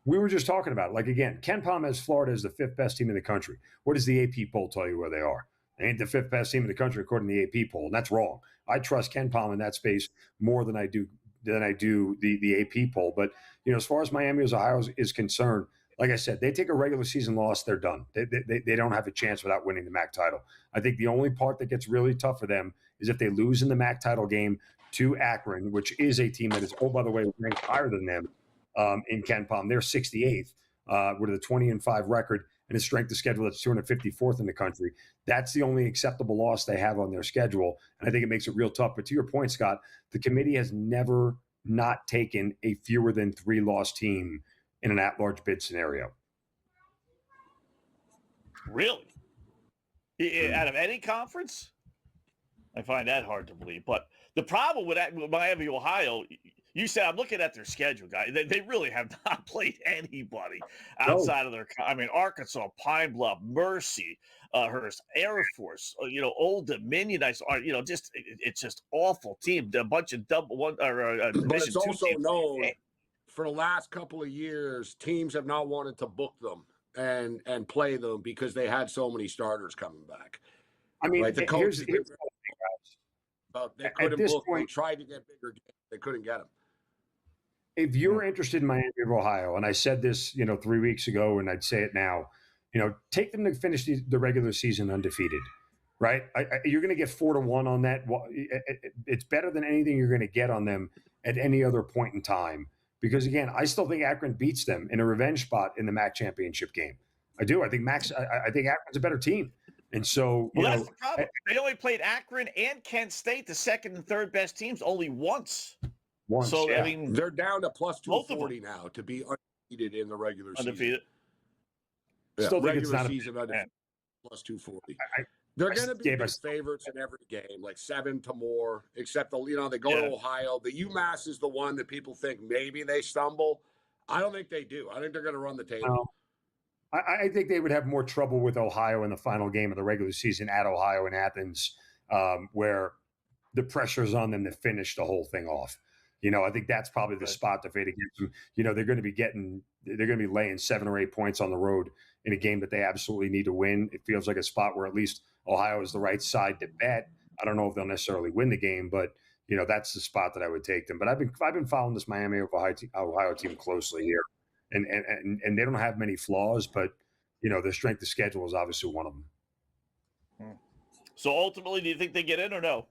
We were just talking about it. Like, again, Ken Palm has Florida as the 5th best team in the country. What does the AP poll tell you where they are? They ain't the 5th best team in the country according to the AP poll, and that's wrong. I trust Ken Palm in that space more than I do the AP poll. But as far as Miami of Ohio is concerned, like I said, they take a regular season loss, they're done. They don't have a chance without winning the MAC title. I think the only part that gets really tough for them is if they lose in the MAC title game to Akron, which is a team that is, by the way, ranked higher than them. In Ken Palm, they're 68th with a 20-5 record and a strength of schedule that's 254th in the country. That's the only acceptable loss they have on their schedule, and I think it makes it real tough. But to your point, Scott, the committee has never not taken a fewer than 3-loss team in an at-large bid scenario. Really? Out of any conference? I find that hard to believe. But the problem with Miami, Ohio, you said, I'm looking at their schedule, guys. They really have not played anybody outside of their. I mean, Arkansas, Pine Bluff, Mercy, Hearst, Air Force, Old Dominion. It's just awful team. A bunch of double one or but it's also known for the last couple of years, teams have not wanted to book them and play them because they had so many starters coming back. I mean, right? The coaches here's but they couldn't book. They tried to get bigger games. They couldn't get them. If you're interested in Miami of Ohio, and I said this, 3 weeks ago, and I'd say it now, take them to finish the regular season undefeated, right? You're going to get 4-1 on that. It's better than anything you're going to get on them at any other point in time. Because again, I still think Akron beats them in a revenge spot in the MAC championship game. I do. I think I think Akron's a better team. And so, that's the problem. They only played Akron and Kent State, the second and third best teams, only once. So, yeah. I mean, they're down to plus 240 now to be undefeated in the regular season. Yeah, still think regular it's not season undefeated, plus 240. They're going to be big favorites in every game, like 7 to more, except they go to Ohio. The UMass is the one that people think maybe they stumble. I don't think they do. I think they're going to run the table. I think they would have more trouble with Ohio in the final game of the regular season at Ohio in Athens, where the pressure's on them to finish the whole thing off. I think that's probably the spot to fade against them. They're going to be laying 7 or 8 points on the road in a game that they absolutely need to win. It feels like a spot where at least Ohio is the right side to bet. I don't know if they'll necessarily win the game, but that's the spot that I would take them. But I've been following this Miami Ohio team closely here, and they don't have many flaws, but their strength of schedule is obviously one of them. So ultimately, do you think they get in or no?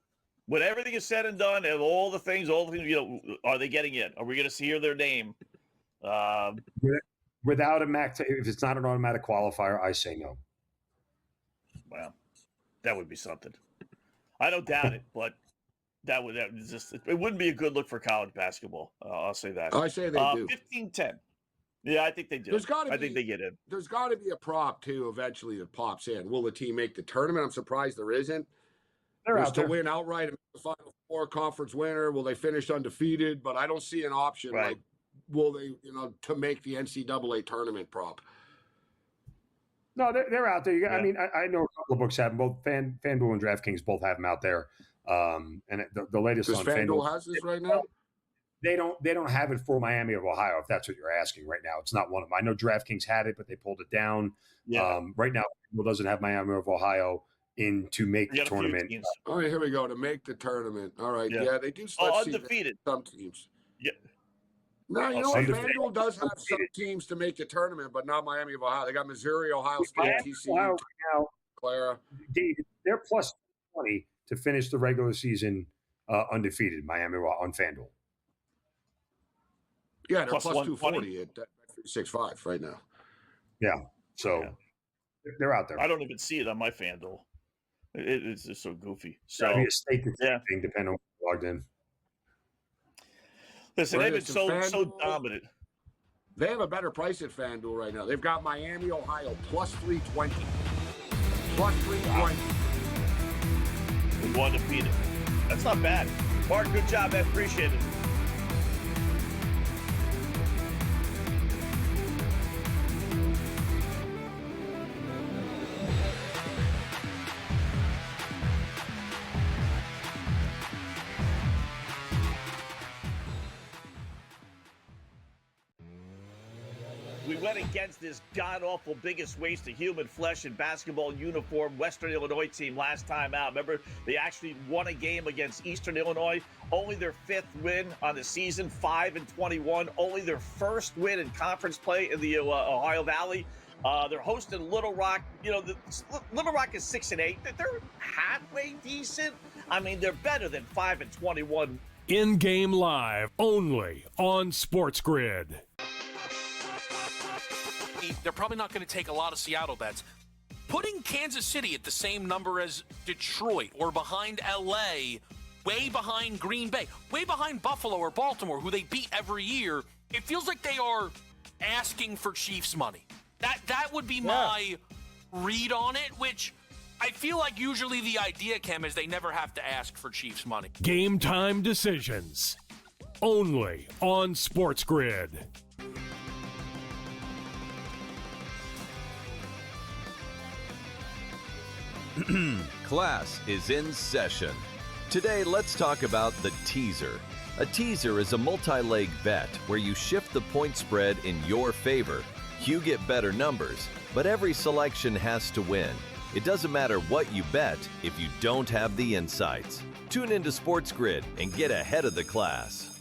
When everything is said and done, and all the things, are they getting in? Are we going to hear their name? Without if it's not an automatic qualifier, I say no. Well, that would be something. I don't doubt it, but it wouldn't be a good look for college basketball. I'll say that. I say they do. 15-10. Yeah, I think they do. I think they get in. There's got to be a prop too eventually that pops in. Will the team make the tournament? I'm surprised there isn't. They're There's out to there. win outright in the Final Four conference winner. Will they finish undefeated? But I don't see an option like will they, to make the NCAA tournament prop. No, they're out there. I mean, I know a couple of books have them. Both FanDuel and DraftKings both have them out there. And the latest Does on FanDuel has this right now? They don't have it for Miami of Ohio, if that's what you're asking right now. It's not one of them. I know DraftKings had it, but they pulled it down. Yeah. Right now, FanDuel doesn't have Miami of Ohio in to make the tournament. All right, here we go. To make the tournament. All right. Yeah, they do. Undefeated. Some teams. Yeah. No, you know what? FanDuel does have some teams to make the tournament, but not Miami of Ohio. They got Missouri, Ohio State, TCU, Ohio right now, Clara. They're plus 20 to finish the regular season undefeated, Miami on FanDuel. Yeah, they're plus 240 at 365 right now. Yeah, so they're out there. I don't even see it on my FanDuel. It's just so goofy. So be a state thing, depending on who's logged in. Listen, they've been so dominant. They have a better price at FanDuel right now. They've got Miami, Ohio, plus 320. Plus 320. We want to beat it. That's not bad. Mark, good job, man. Appreciate it. We went against this god-awful biggest waste of human flesh and basketball uniform Western Illinois team last time out. Remember, they actually won a game against Eastern Illinois. Only their 5th win on the season, 5-21. Only their first win in conference play in the Ohio Valley. They're hosting Little Rock. Little Rock is 6-8. They're halfway decent. I mean, they're better than 5-21. In-game live, only on SportsGrid. They're probably not going to take a lot of Seattle bets. Putting Kansas City at the same number as Detroit or behind LA, way behind Green Bay, way behind Buffalo or Baltimore, who they beat every year, it feels like they are asking for Chiefs money. That would be my read on it, which I feel like usually the idea, Cam, is they never have to ask for Chiefs money. Game time decisions. Only on SportsGrid. Class is in session. Today, let's talk about the teaser. A teaser is a multi-leg bet where you shift the point spread in your favor. You get better numbers, but every selection has to win. It doesn't matter what you bet if you don't have the insights. Tune into SportsGrid and get ahead of the class.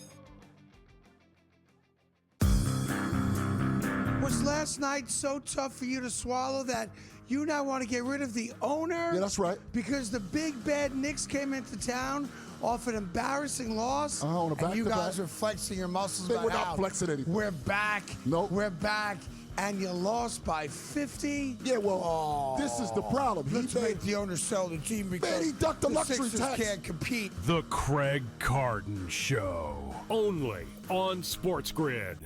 Was last night so tough for you to swallow that you now want to get rid of the owner? Yeah, that's right. Because the big bad Knicks came into town off an embarrassing loss. On a and you back-to-back. guys are flexing your muscles. We're not flexing anything. We're back. Nope. We're back. And you lost by 50? Yeah, well, this is the problem. Let's make the owner sell the team because he ducked the luxury Sixers tax. can't compete. The Craig Carton Show. Only on SportsGrid.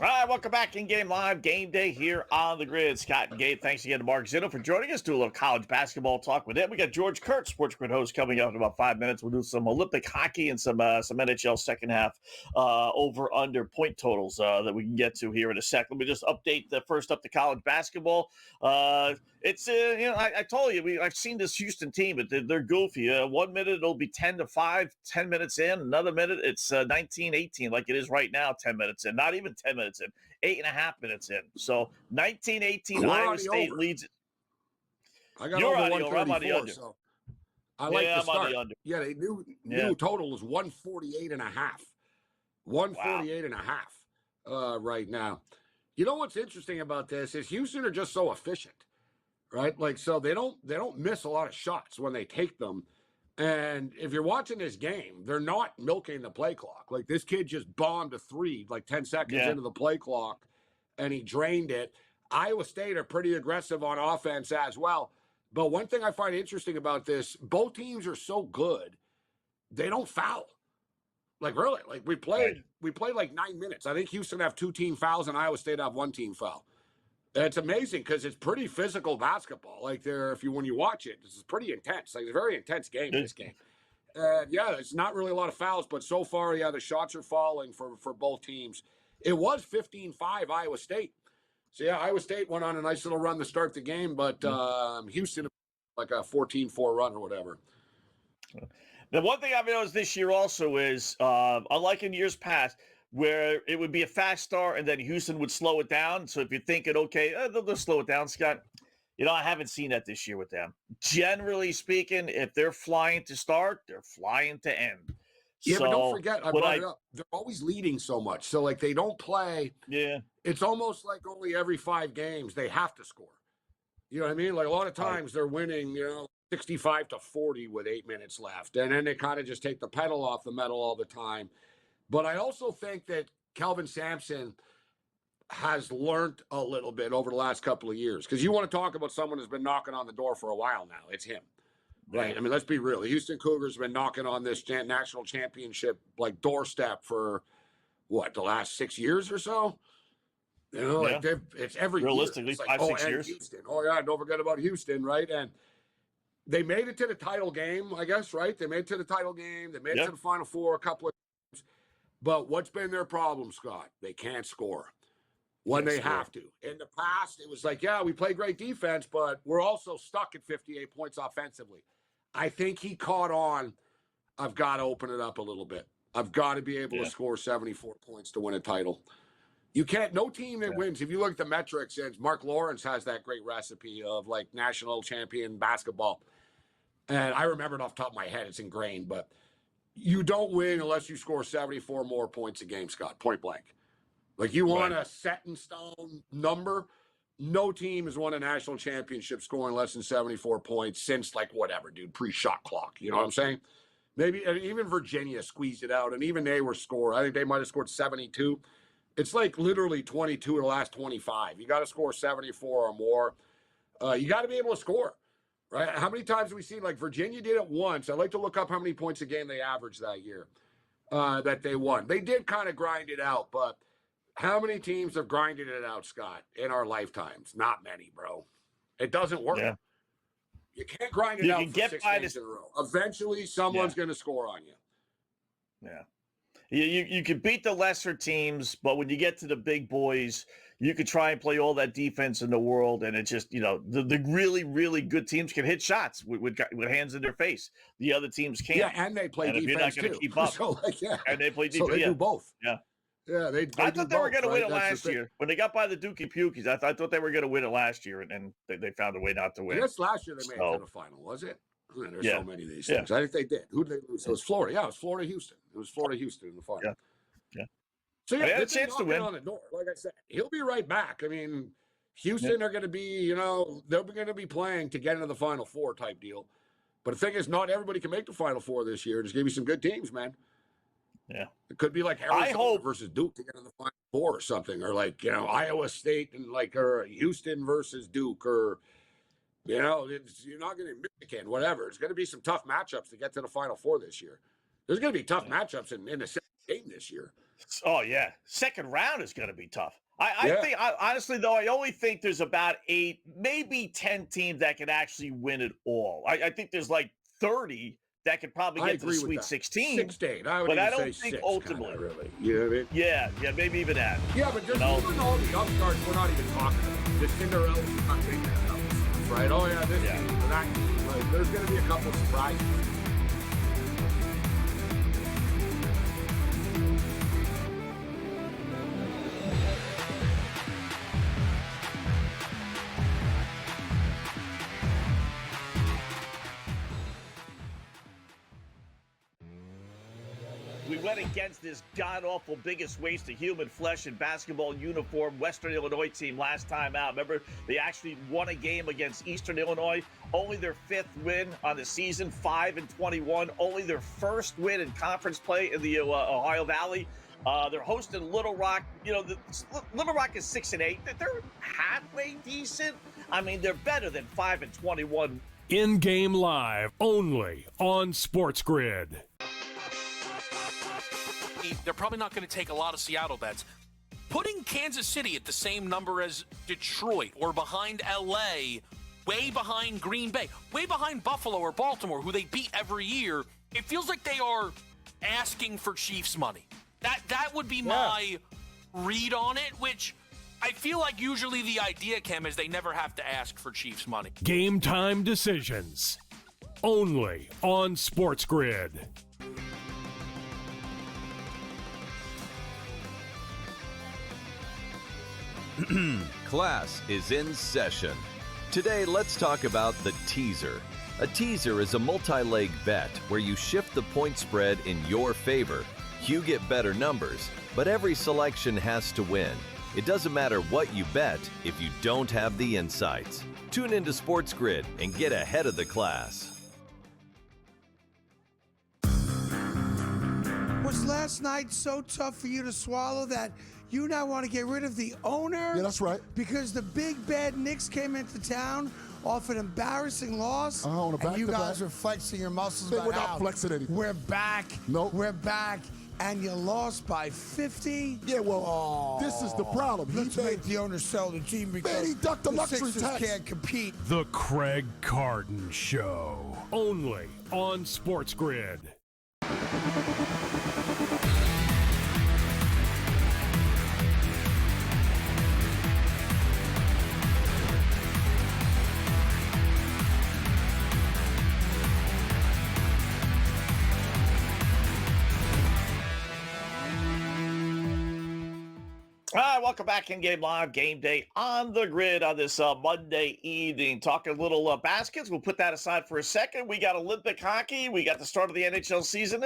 All right, welcome back in Game Live, Game Day here on the Grid. Scott and Gabe, thanks again to Mark Zino for joining us. Do a little college basketball talk with him. We got George Kurtz, SportsGrid host, coming up in about 5 minutes. We'll do some Olympic hockey and some NHL second half over/under point totals that we can get to here in a sec. Let me just update first up the college basketball. It's I told you I've seen this Houston team, but they're goofy. 1 minute it'll be 10-5, 10 minutes in. Another minute it's 19-18, like it is right now. 10 minutes in, not even 10 minutes in, 8.5 minutes in. So 19-18, Iowa State leads it. I got You're over on the over. I'm on the 134, under. so I like the I'm start. on the under. Yeah, they new total is 148.5. 148.5 right now. You know what's interesting about this is Houston are just so efficient, right? Like, so they don't miss a lot of shots when they take them. And if you're watching this game, they're not milking the play clock. Like, this kid just bombed a three like 10 seconds into the play clock, and he drained it. Iowa State are pretty aggressive on offense as well. But one thing I find interesting about this, both teams are so good, they don't foul. Like, really, like we played like 9 minutes. I think Houston have 2 team fouls and Iowa State have 1 team foul. And it's amazing because it's pretty physical basketball. Like, when you watch it, this is pretty intense. Like, it's a very intense game, this game. And yeah, it's not really a lot of fouls, but so far, the shots are falling for both teams. It was 15-5 Iowa State. So yeah, Iowa State went on a nice little run to start the game, but Houston like a 14-4 run or whatever. The one thing I've noticed this year also is, unlike in years past, where it would be a fast start and then Houston would slow it down. So if you're thinking, okay, they'll slow it down, Scott, I haven't seen that this year with them. Generally speaking, if they're flying to start, they're flying to end. Yeah, but don't forget, I brought it up. They're always leading so much. So, like, they don't play. Yeah. It's almost like only every 5 games they have to score. You know what I mean? Like, a lot of times they're winning, 65-40 with 8 minutes left. And then they kind of just take the pedal off the metal all the time. But I also think that Kelvin Sampson has learned a little bit over the last couple of years. Because you want to talk about someone who's been knocking on the door for a while now. It's him. Right. I mean, let's be real. The Houston Cougars have been knocking on this national championship like doorstep for the last 6 years or so. Like it's every realistically year. It's 5-6 years. Houston. Oh yeah, don't forget about Houston, right? And they made it to the title game, I guess, right? They made it to the title game. They made it to the Final Four a couple of times. But what's been their problem, Scott? They can't score when they have to. In the past, it was like, yeah, we play great defense, but we're also stuck at 58 points offensively. I think he caught on. I've got to open it up a little bit. I've got to be able to score 74 points to win a title. You can't, no team that wins. If you look at the metrics, and Mark Lawrence has that great recipe of like national champion basketball. And I remember it off the top of my head, it's ingrained, but you don't win unless you score 74 more points a game, Scott, point blank. Like, you want a set in stone number. No team has won a national championship scoring less than 74 points since, like, whatever, dude, pre-shot clock. You know what I'm saying? Maybe even Virginia squeezed it out, and even they were scored. I think they might have scored 72. It's like literally 22 of the last 25. You got to score 74 or more. You got to be able to score, right? How many times have we seen, like, Virginia did it once? I'd like to look up how many points a game they averaged that year that they won. They did kind of grind it out, but how many teams have grinded it out, Scott, in our lifetimes? Not many, bro. It doesn't work. Yeah. You can't grind it out for 6 games in a row. Eventually, someone's going to score on you. Yeah. You can beat the lesser teams, but when you get to the big boys, you could try and play all that defense in the world, and it's just, the really, really good teams can hit shots with hands in their face. The other teams can't. Yeah, and they play defense, if you're not going to keep up. So, like, and they play defense. So they do both. Yeah. Yeah, I thought they were going to win it last year. When they got by the Dookie Pukies, I thought they were going to win it last year, and they found a way not to win. Yes, last year they made it to the final, was it? There's so many of these things. I think they did. Who did they lose? It was Florida. Yeah, it was Florida-Houston. It was Florida-Houston in the final. Yeah. So, they had a chance to win. On the door. Like I said, he'll be right back. I mean, Houston are going to be, they're going to be playing to get into the Final Four type deal. But the thing is, not everybody can make the Final Four this year. There's going to be some good teams, man. Yeah. It could be like Arizona versus Duke to get in the Final Four or something, or like, Iowa State and or Houston versus Duke, or, you're not going to Michigan, whatever. It's going to be some tough matchups to get to the Final Four this year. There's going to be tough matchups in the second game this year. Oh yeah, second round is going to be tough. Honestly though, I only think there's about 8, maybe 10 teams that can actually win it all. I think there's like 30 that could probably get to the Sweet 16. 6 to 8. But I don't think ultimately. Kinda, really. You know what I mean? Yeah, maybe even that. Yeah, but just even all the upstarts we're not even talking about. The Cinderellas, not taking that up, right? Oh yeah, this team, that team. Like, there's going to be a couple of surprises. We went against this god-awful biggest waste of human flesh and basketball uniform Western Illinois team last time out. Remember, they actually won a game against Eastern Illinois. Only their 5th win on the season, 5-21. Only their 1st win in conference play in the Ohio Valley. They're hosting Little Rock. You know, Little Rock is 6-8. They're halfway decent. I mean, they're better than 5-21. In-game live only on SportsGrid. They're probably not going to take a lot of Seattle bets. Putting Kansas City at the same number as Detroit or behind LA, way behind Green Bay, way behind Buffalo or Baltimore, who they beat every year, it feels like they are asking for Chiefs money. That would be my read on it, which I feel like usually the idea, Cam, is they never have to ask for Chiefs money. Game time decisions only on SportsGrid. Class is in session. Today, let's talk about the teaser. A teaser is a multi-leg bet where you shift the point spread in your favor. You get better numbers, but every selection has to win. It doesn't matter what you bet if you don't have the insights. Tune into SportsGrid and get ahead of the class. Was last night so tough for you to swallow that you now want to get rid of the owner? Yeah, that's right. Because the big bad Knicks came into town off an embarrassing loss. On a and you back-to-back. guys are flexing your muscles They about were not how flexing anything. we're back. Nope. We're back. And you lost by 50? Yeah, well, this is the problem. Let's make the owner sell the team because Man, he ducked the luxury Sixers tax. can't compete. The Craig Carton Show only on SportsGrid. All right, welcome back in Game Live, Game Day on the Grid on this Monday evening. Talking a little baskets. We'll put that aside for a second. We got Olympic hockey. We got the start of the NHL season.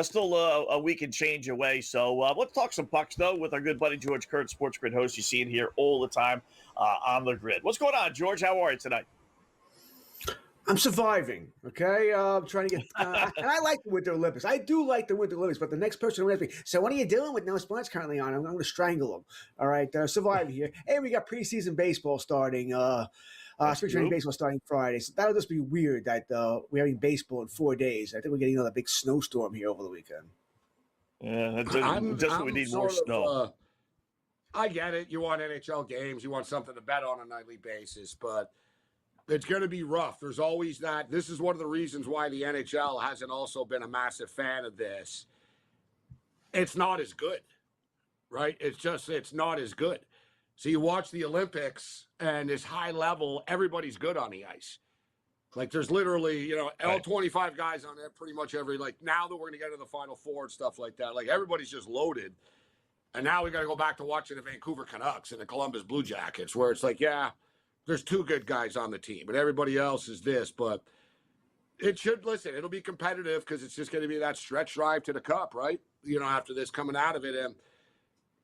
Still a week and change away. So let's talk some pucks, though, with our good buddy George Kurtz, Sports Grid host. You see it here all the time on the Grid. What's going on, George? How are you tonight? I'm surviving, okay? I'm trying to get and I like the Winter Olympics. I do like the Winter Olympics, but the next person who asks me, so what are you doing with no sports currently on? I'm going to strangle them, all right? Surviving here. And we got preseason baseball starting, spring training baseball starting Friday. So that'll just be weird that we're having baseball in 4 days. I think we're getting another big snowstorm here over the weekend. Yeah, we need more snow. I get it. You want NHL games. You want something to bet on a nightly basis, but it's going to be rough. There's always that. This is one of the reasons why the NHL hasn't also been a massive fan of this. It's not as good, right? It's not as good. So you watch the Olympics and this high level, everybody's good on the ice. Like there's literally, all 25 guys on there pretty much every, like now that we're going to get to the Final Four and stuff like that, like everybody's just loaded. And now we got to go back to watching the Vancouver Canucks and the Columbus Blue Jackets where it's like, yeah, there's 2 good guys on the team, but everybody else is this. But it'll be competitive because it's just going to be that stretch drive to the cup, right? After this coming out of it. And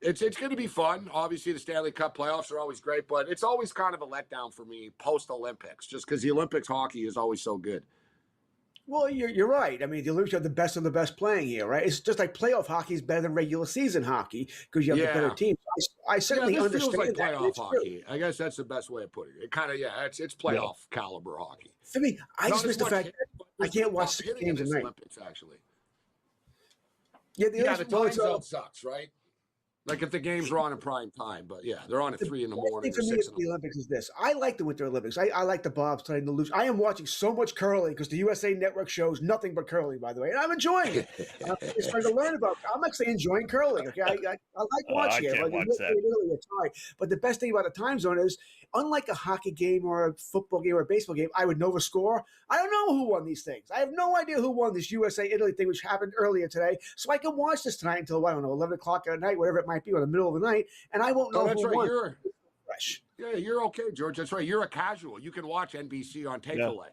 it's going to be fun. Obviously, the Stanley Cup playoffs are always great, but it's always kind of a letdown for me post-Olympics just because the Olympics hockey is always so good. Well, you're right. I mean, the Olympics have the best of the best playing here, right? It's just like playoff hockey is better than regular season hockey because you have the better teams. I certainly understand feels like that. playoff hockey. I guess that's the best way of putting it. It kind of, it's playoff caliber hockey. For me, I just miss the fact that I can't watch 6 games a night. Olympics, actually. The time zone sucks, right? Like if the games were on in prime time, but yeah, they're on at 3 in the morning. For me, the Olympics is this. I like the Winter Olympics. I like the bobsledding and the luge. I am watching so much curling because the USA Network shows nothing but curling, by the way, and I'm enjoying it. I'm just trying to learn about. I'm actually enjoying curling. Okay, I like watching it. I can't watch that. But the best thing about the time zone is, unlike a hockey game or a football game or a baseball game, I would know the score. I don't know who won these things. I have no idea who won this USA-Italy thing, which happened earlier today. So I can watch this tonight until, I don't know, 11 o'clock at night, whatever it might be, or the middle of the night, and I won't know that's who right. won. Yeah, you're okay, George. That's right. You're a casual. You can watch NBC on takeaway.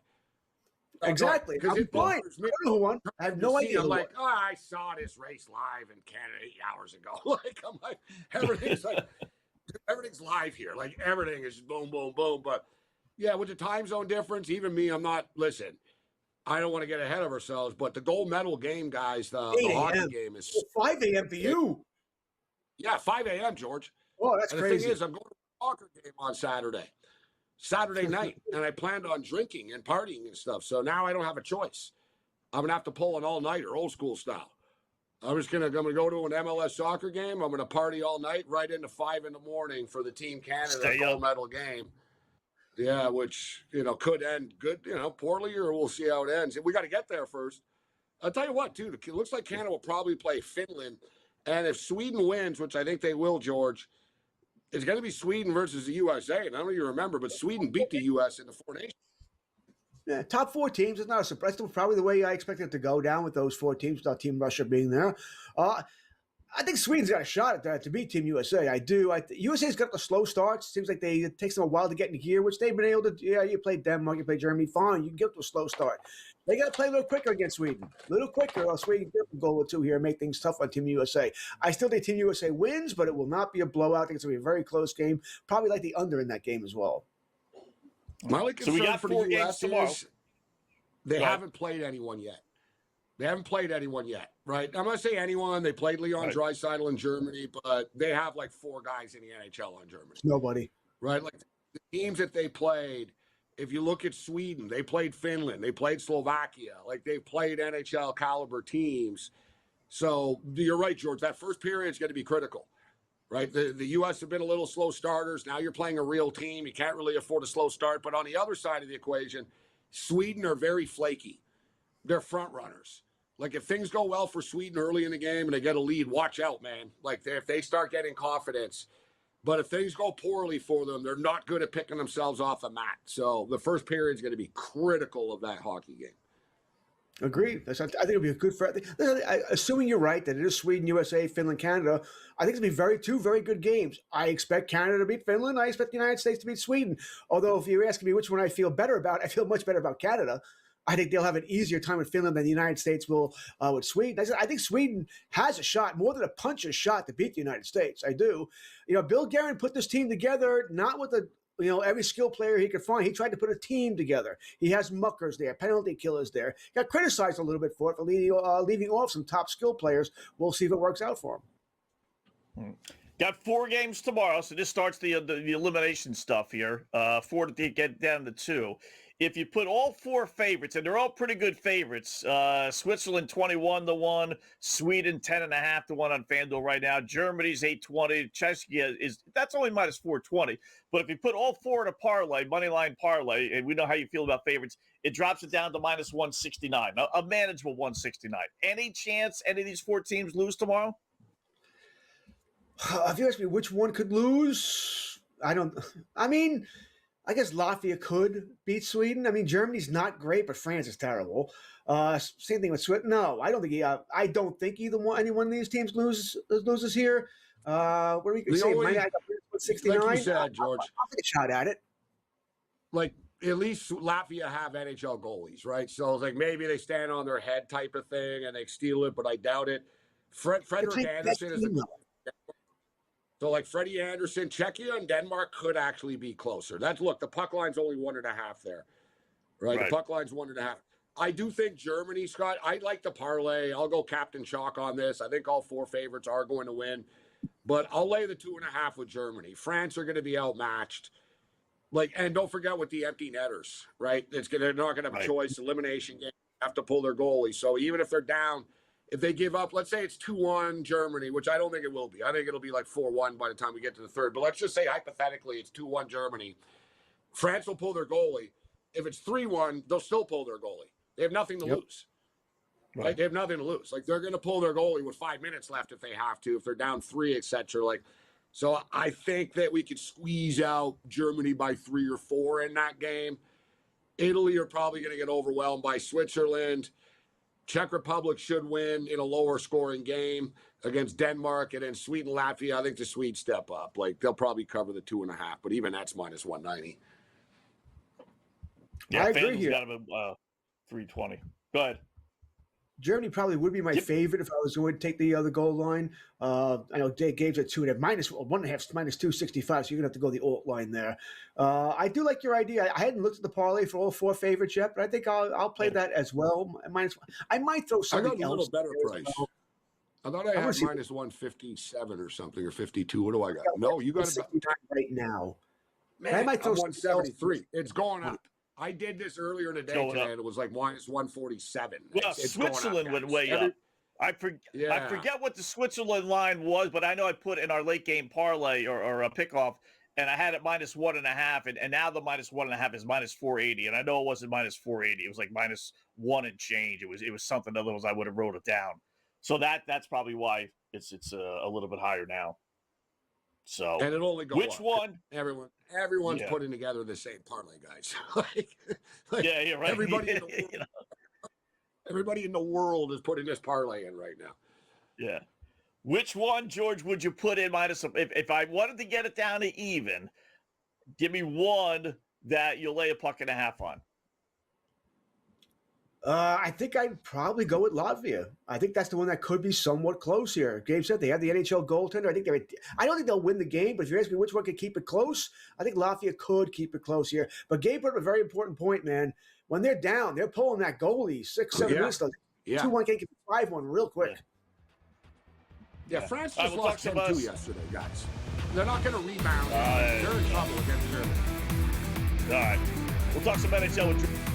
Yeah. Exactly. Because I'm fine. I don't know who won. I have no idea. I'm like, I saw this race live in Canada 8 hours ago. I'm like, everything's live here. Like everything is boom, boom, boom. But yeah, with the time zone difference, even me, listen, I don't want to get ahead of ourselves, but the gold medal game, guys, the hockey game is 5 a.m. for you. Yeah, 5 a.m., George. Oh, that's and crazy. The thing is, I'm going to a soccer game on Saturday night, and I planned on drinking and partying and stuff. So now I don't have a choice. I'm gonna have to pull an all-nighter, old school style. I'm gonna go to an MLS soccer game. I'm gonna party all night, right into 5 in the morning for the Team Canada gold medal game. Yeah, which could end good, poorly, or we'll see how it ends. We got to get there first. I'll tell you what, too. It looks like Canada will probably play Finland, and if Sweden wins, which I think they will, George, it's going to be Sweden versus the USA. And I don't know if you remember, but Sweden beat the U.S. in the Four Nations. Yeah, top 4 teams is not a surprise. That's probably the way I expected it to go down with those 4 teams without Team Russia being there. I think Sweden's got a shot at that to beat Team USA. I do. USA's got the slow starts. Seems like it takes them a while to get into gear, which they've been able to. Yeah, you play Denmark, you play Germany, fine. You can get to a slow start. They got to play a little quicker against Sweden. A little quicker, or Sweden get a goal or 2 here and make things tough on Team USA. I still think Team USA wins, but it will not be a blowout. I think it's going to be a very close game. Probably like the under in that game as well. My only concern we got for 4 the games US tomorrow. is they haven't played anyone yet. Right? I'm not saying anyone. They played Leon Draisaitl in Germany, but they have like 4 guys in the NHL on Germany. Nobody. Right? Like the teams that they played, if you look at Sweden, they played Finland, they played Slovakia. Like they've played NHL caliber teams. So you're right, George. That first period is going to be critical. Right? The U.S. have been a little slow starters. Now you're playing a real team. You can't really afford a slow start. But on the other side of the equation, Sweden are very flaky. They're front runners. Like if things go well for Sweden early in the game and they get a lead, watch out, man. Like if they start getting confidence. But if things go poorly for them, they're not good at picking themselves off a mat. So the first period is going to be critical of that hockey game. Agreed. I think it'll be a good. Assuming you're right that it is Sweden, USA, Finland, Canada, I think it'll be 2 very good games. I expect Canada to beat Finland. I expect the United States to beat Sweden. Although if you're asking me which one I feel better about, I feel much better about Canada. I think they'll have an easier time with Finland than the United States will with Sweden. I think Sweden has a shot, more than a puncher's shot, to beat the United States. I do. Bill Guerin put this team together not with every skill player he could find. He tried to put a team together. He has muckers there, penalty killers there. He got criticized a little bit for it, for leaving off some top skill players. We'll see if it works out for him. Got 4 games tomorrow, so this starts the elimination stuff here. 4 to get down to 2. If you put all 4 favorites, and they're all pretty good favorites, Switzerland 21-1, Sweden 10.5-1 on FanDuel right now. Germany's 820. Czechia that's only minus 420. But if you put all 4 in a parlay, money line parlay, and we know how you feel about favorites, it drops it down to minus 169, a manageable 169. Any chance any of these 4 teams lose tomorrow? If you ask me which one could lose, I guess Latvia could beat Sweden. Germany's not great, but France is terrible. Same thing with Sweden. No, I don't think any one of these teams loses here. What do we say? I got 169. Like you said, George, I'll take a shot at it. Like at least Latvia have NHL goalies, right? So it's like maybe they stand on their head type of thing and they steal it, but I doubt it. Frederick Anderson is So like Freddie Anderson, Czechia and Denmark could actually be closer. The puck line's only 1.5 there, right? The puck line's 1.5. I do think Germany, Scott, I like the parlay. I'll go Captain Chalk on this. I think all 4 favorites are going to win, but I'll lay the 2.5 with Germany. France are going to be outmatched. And don't forget with the empty netters, right? They're not going to have a choice. Elimination game, have to pull their goalie. So even if they're down if they give up, let's say it's 2-1 Germany, which I don't think it will be. I think it'll be like 4-1 by the time we get to the third. But let's just say hypothetically it's 2-1 Germany. France will pull their goalie. If it's 3-1, they'll still pull their goalie. They have nothing to lose. Right. They have nothing to lose. Like, they're going to pull their goalie with 5 minutes left if they have to, if they're down 3, etc. Like, so I think that we could squeeze out Germany by 3 or 4 in that game. Italy are probably going to get overwhelmed by Switzerland. Czech Republic should win in a lower scoring game against Denmark, and then Sweden, Latvia. I think the Swedes step up. Like, they'll probably cover the 2.5, but even that's minus 190. Yeah, I agree here. Got him at 320. Go ahead. Germany probably would be my favorite if I was going to take the other goal line. I know Gabe's at 2.5, minus 1.5, minus 265. So you're gonna have to go the alt line there. I do like your idea. I hadn't looked at the parlay for all 4 favorites yet, but I think I'll play that as well. I might throw something else. I got a little better price. Well. I thought I had minus 157 or something, or 52. What do I got? No, you got it right now. Man, I might throw 173. It's going up. I did this earlier in the day today, and it was like minus 147. Well, it's Switzerland went way up. I forget what the Switzerland line was, but I know I put in our late game parlay or a pickoff, and I had it minus 1.5, and now the minus 1.5 is minus 480, and I know it wasn't minus 480. It was like minus 1 and change. It was something that I would have wrote it down. So that's probably why it's a little bit higher now. So and it only goes which up. one? Everyone's putting together the same parlay, guys. like yeah, right. Everybody in the world, everybody in the world is putting this parlay in right now. Yeah. Which one, George, would you put in minus? If I wanted to get it down to even, give me one that you'll lay a $1.50 on. I think I'd probably go with Latvia. I think that's the one that could be somewhat close here. Gabe said they have the NHL goaltender. I don't think they'll win the game, but if you ask me which one could keep it close, I think Latvia could keep it close here. But Gabe brought up a very important point, man. When they're down, they're pulling that goalie 6-7 minutes. 2-1 can get 5-1 real quick. Yeah, France just lost 10-2 yesterday, guys. They're not going to rebound. They're in trouble against Germany. All right. We'll talk some NHL with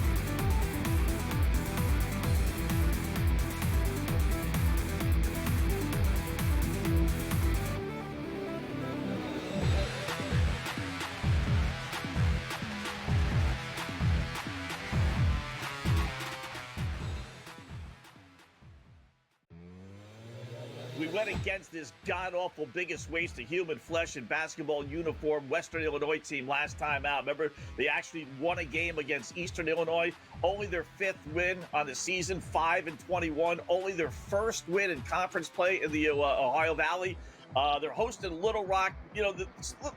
We went against this god-awful biggest waste of human flesh and basketball uniform Western Illinois team last time out. Remember, they actually won a game against Eastern Illinois. Only their 5th win on the season, 5-21. Only their first win in conference play in the Ohio Valley. They're hosting Little Rock. You know,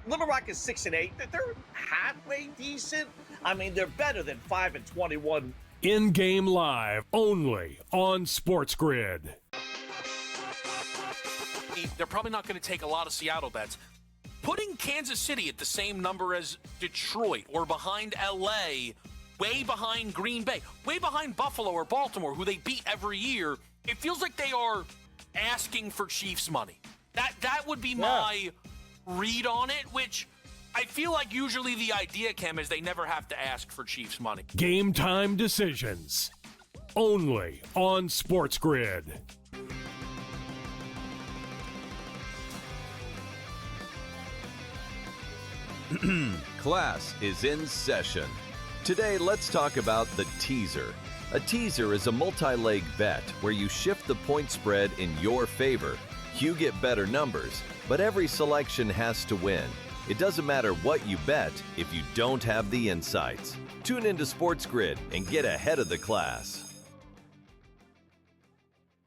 Little Rock is 6-8. They're halfway decent. I mean, they're better than 5-21. In-game live, only on SportsGrid. They're probably not going to take a lot of Seattle bets. Putting Kansas City at the same number as Detroit or behind LA, way behind Green Bay, way behind Buffalo or Baltimore, who they beat every year, it feels like they are asking for Chiefs money. That would be my read on it, which I feel like usually the idea, Cam, is they never have to ask for Chiefs money. Game time decisions, only on SportsGrid. Class is in session. Today, let's talk about the teaser. A teaser is a multi-leg bet where you shift the point spread in your favor. You get better numbers, but every selection has to win. It doesn't matter what you bet if you don't have the insights. Tune into SportsGrid and get ahead of the class.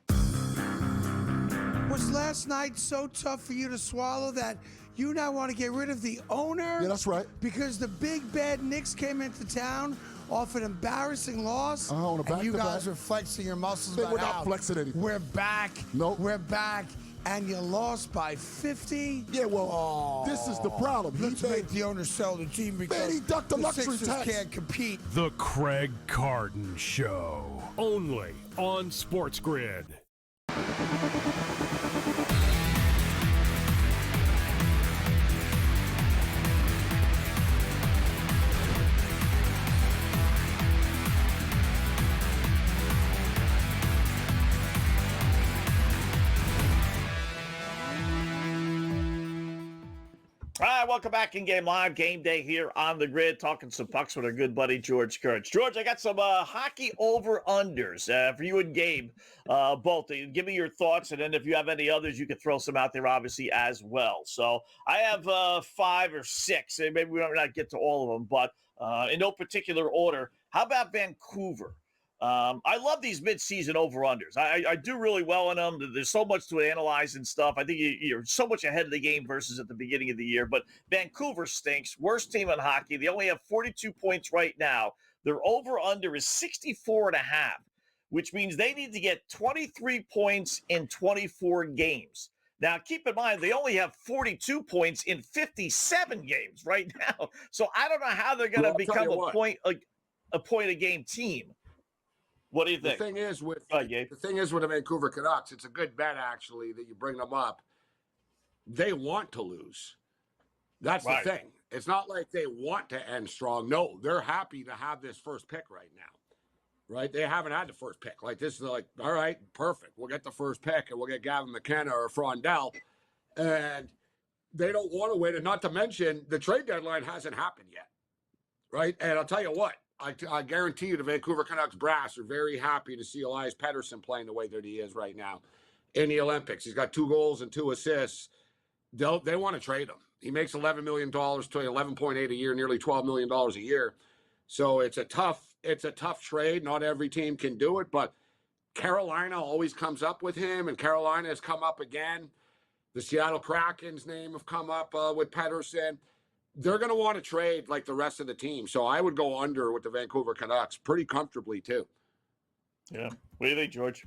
Was last night so tough for you to swallow that you now want to get rid of the owner? Yeah, that's right. Because the big bad Knicks came into town off an embarrassing loss. And you guys are flexing your muscles. We're not flexing anything. We're back. Nope. We're back. And you lost by 50? Yeah, well, this is the problem. Let's make the owner sell the team because he ducked the luxury Sixers tax. can't compete. The Craig Carton Show, only on SportsGrid. All right, welcome back in Game Live. Game Day here on the grid, talking some pucks with our good buddy George Kurtz. George, I got some hockey over-unders for you and Gabe, both. Give me your thoughts, and then if you have any others, you can throw some out there, obviously, as well. So I have 5 or 6. Maybe we don't not get to all of them, but in no particular order. How about Vancouver? I love these mid-season over-unders. I do really well in them. There's so much to analyze and stuff. I think you're so much ahead of the game versus at the beginning of the year. But Vancouver stinks. Worst team in hockey. They only have 42 points right now. Their over-under is 64.5, which means they need to get 23 points in 24 games. Now, keep in mind, they only have 42 points in 57 games right now. So I don't know how they're going to become a point-a-game team. What do you think? The thing is with the Vancouver Canucks, it's a good bet actually that you bring them up. They want to lose. That's the thing. It's not like they want to end strong. No, they're happy to have this first pick right now. Right? They haven't had the first pick. Like this is like, all right, perfect. We'll get the first pick and we'll get Gavin McKenna or Frondell. And they don't want to win. And not to mention the trade deadline hasn't happened yet. Right? And I'll tell you what. I guarantee you the Vancouver Canucks brass are very happy to see Elias Pettersson playing the way that he is right now in the Olympics. He's got 2 goals and 2 assists. They want to trade him. He makes $11 million to $11.8 a year, nearly $12 million a year. So it's a tough trade. Not every team can do it, but Carolina always comes up with him, and Carolina has come up again. The Seattle Kraken's name have come up with Pettersson. They're going to want to trade like the rest of the team. So I would go under with the Vancouver Canucks pretty comfortably too. Yeah. What do you think, George?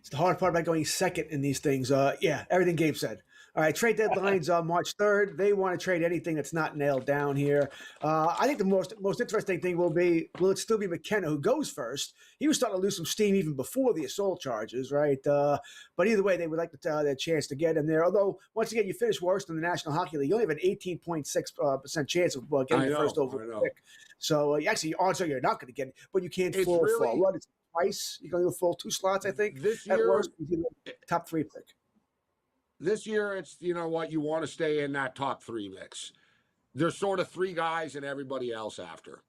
It's the hard part about going second in these things. Yeah, everything Gabe said. All right, trade deadline's on March 3rd. They want to trade anything that's not nailed down here. I think the most interesting thing will it still be McKenna who goes first? He was starting to lose some steam even before the assault charges, right? But either way, they would like their chance to get him there. Although, once again, you finish worse than the National Hockey League. You only have an 18.6% chance of getting the first overall pick. So, actually, odds are you're not going to get it, but you can't fall for what? It's twice. You're going to fall 2 slots, I think. This year, at worst, top 3 pick. This year, it's, you know what, you want to stay in that top 3 mix. There's sort of 3 guys and everybody else after,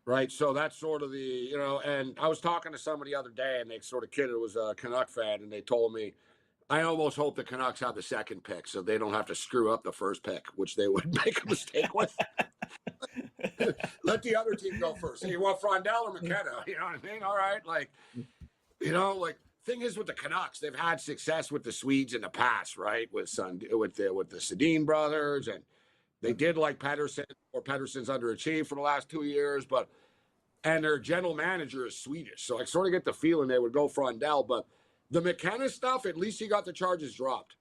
right? So that's sort of the, and I was talking to somebody the other day, and they sort of kidded, it was a Canuck fan, and they told me, I almost hope the Canucks have the second pick so they don't have to screw up the first pick, which they would make a mistake with. Let the other team go first. Hey, you want Frondell or McKenna? You know what I mean? All right. Thing is with the Canucks, they've had success with the Swedes in the past, right? With the Sedin brothers, and they did like Pettersson, or Pettersson's underachieved for the last 2 years, and their general manager is Swedish, so I sort of get the feeling they would go Frondell. But the McKenna stuff, at least he got the charges dropped,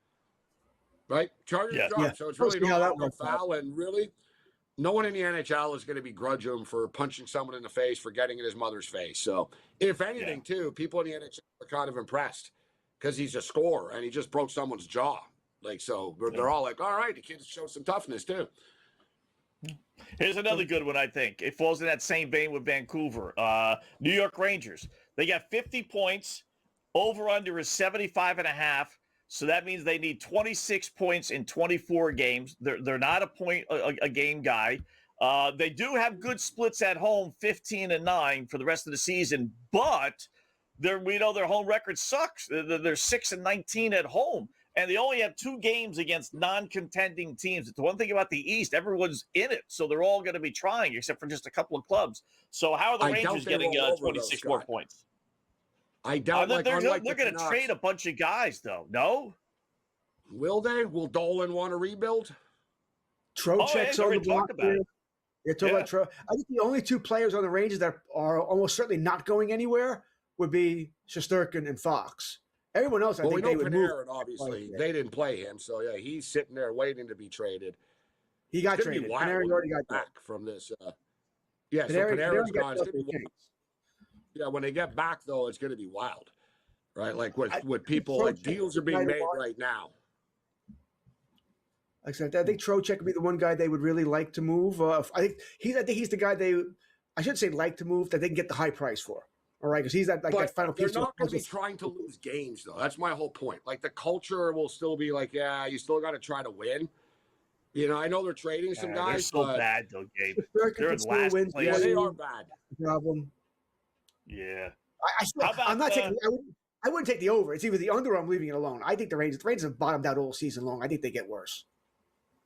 right? Charges dropped, so it's really not a foul, and really, no one in the NHL is going to begrudge him for punching someone in the face, for getting in his mother's face. So, if anything, too, people in the NHL are kind of impressed because he's a scorer and he just broke someone's jaw. They're all like, all right, the kid showed some toughness, too. Here's another good one, I think. It falls in that same vein with Vancouver. New York Rangers. They got 50 points. Over-under is 75.5. So that means they need 26 points in 24 games. They're not a game guy. They do have good splits at home, 15-9 for the rest of the season, but we know their home record sucks. They're 6-19 at home, and they only have 2 games against non-contending teams. The one thing about the East, everyone's in it, so they're all going to be trying, except for just a couple of clubs. So how are the Rangers getting 26 more points? I doubt they're going to trade a bunch of guys, though. No? Will they? Will Dolan want to rebuild? Trocheck's on the block. You're talking about Trocheck. I think the only 2 players on the Rangers that are almost certainly not going anywhere would be Shesterkin and Fox. Everyone else, I think they would move. Obviously, they didn't play him, so yeah, he's sitting there waiting to be traded. He got traded. Panarin already got back from this. So Panarin's gone. Yeah, when they get back, though, it's going to be wild, right? Like with people, deals are being made right now. Like I said, I think Trocheck would be the one guy they would really like to move. I think he's the guy I should say like to move, that they can get the high price for. All right, because he's that final piece. They're not going to be trying to lose games, though. That's my whole point. Like, the culture will still be like, yeah, you still got to try to win. You know, I know they're trading some guys. They're so but bad, though, Gabe. Third They're in last wins. place. Yeah, they are bad. Problem. Yeah. I'm not taking. I wouldn't take the over. It's either the under or I'm leaving it alone. I think the Rangers have bottomed out all season long. I think they get worse.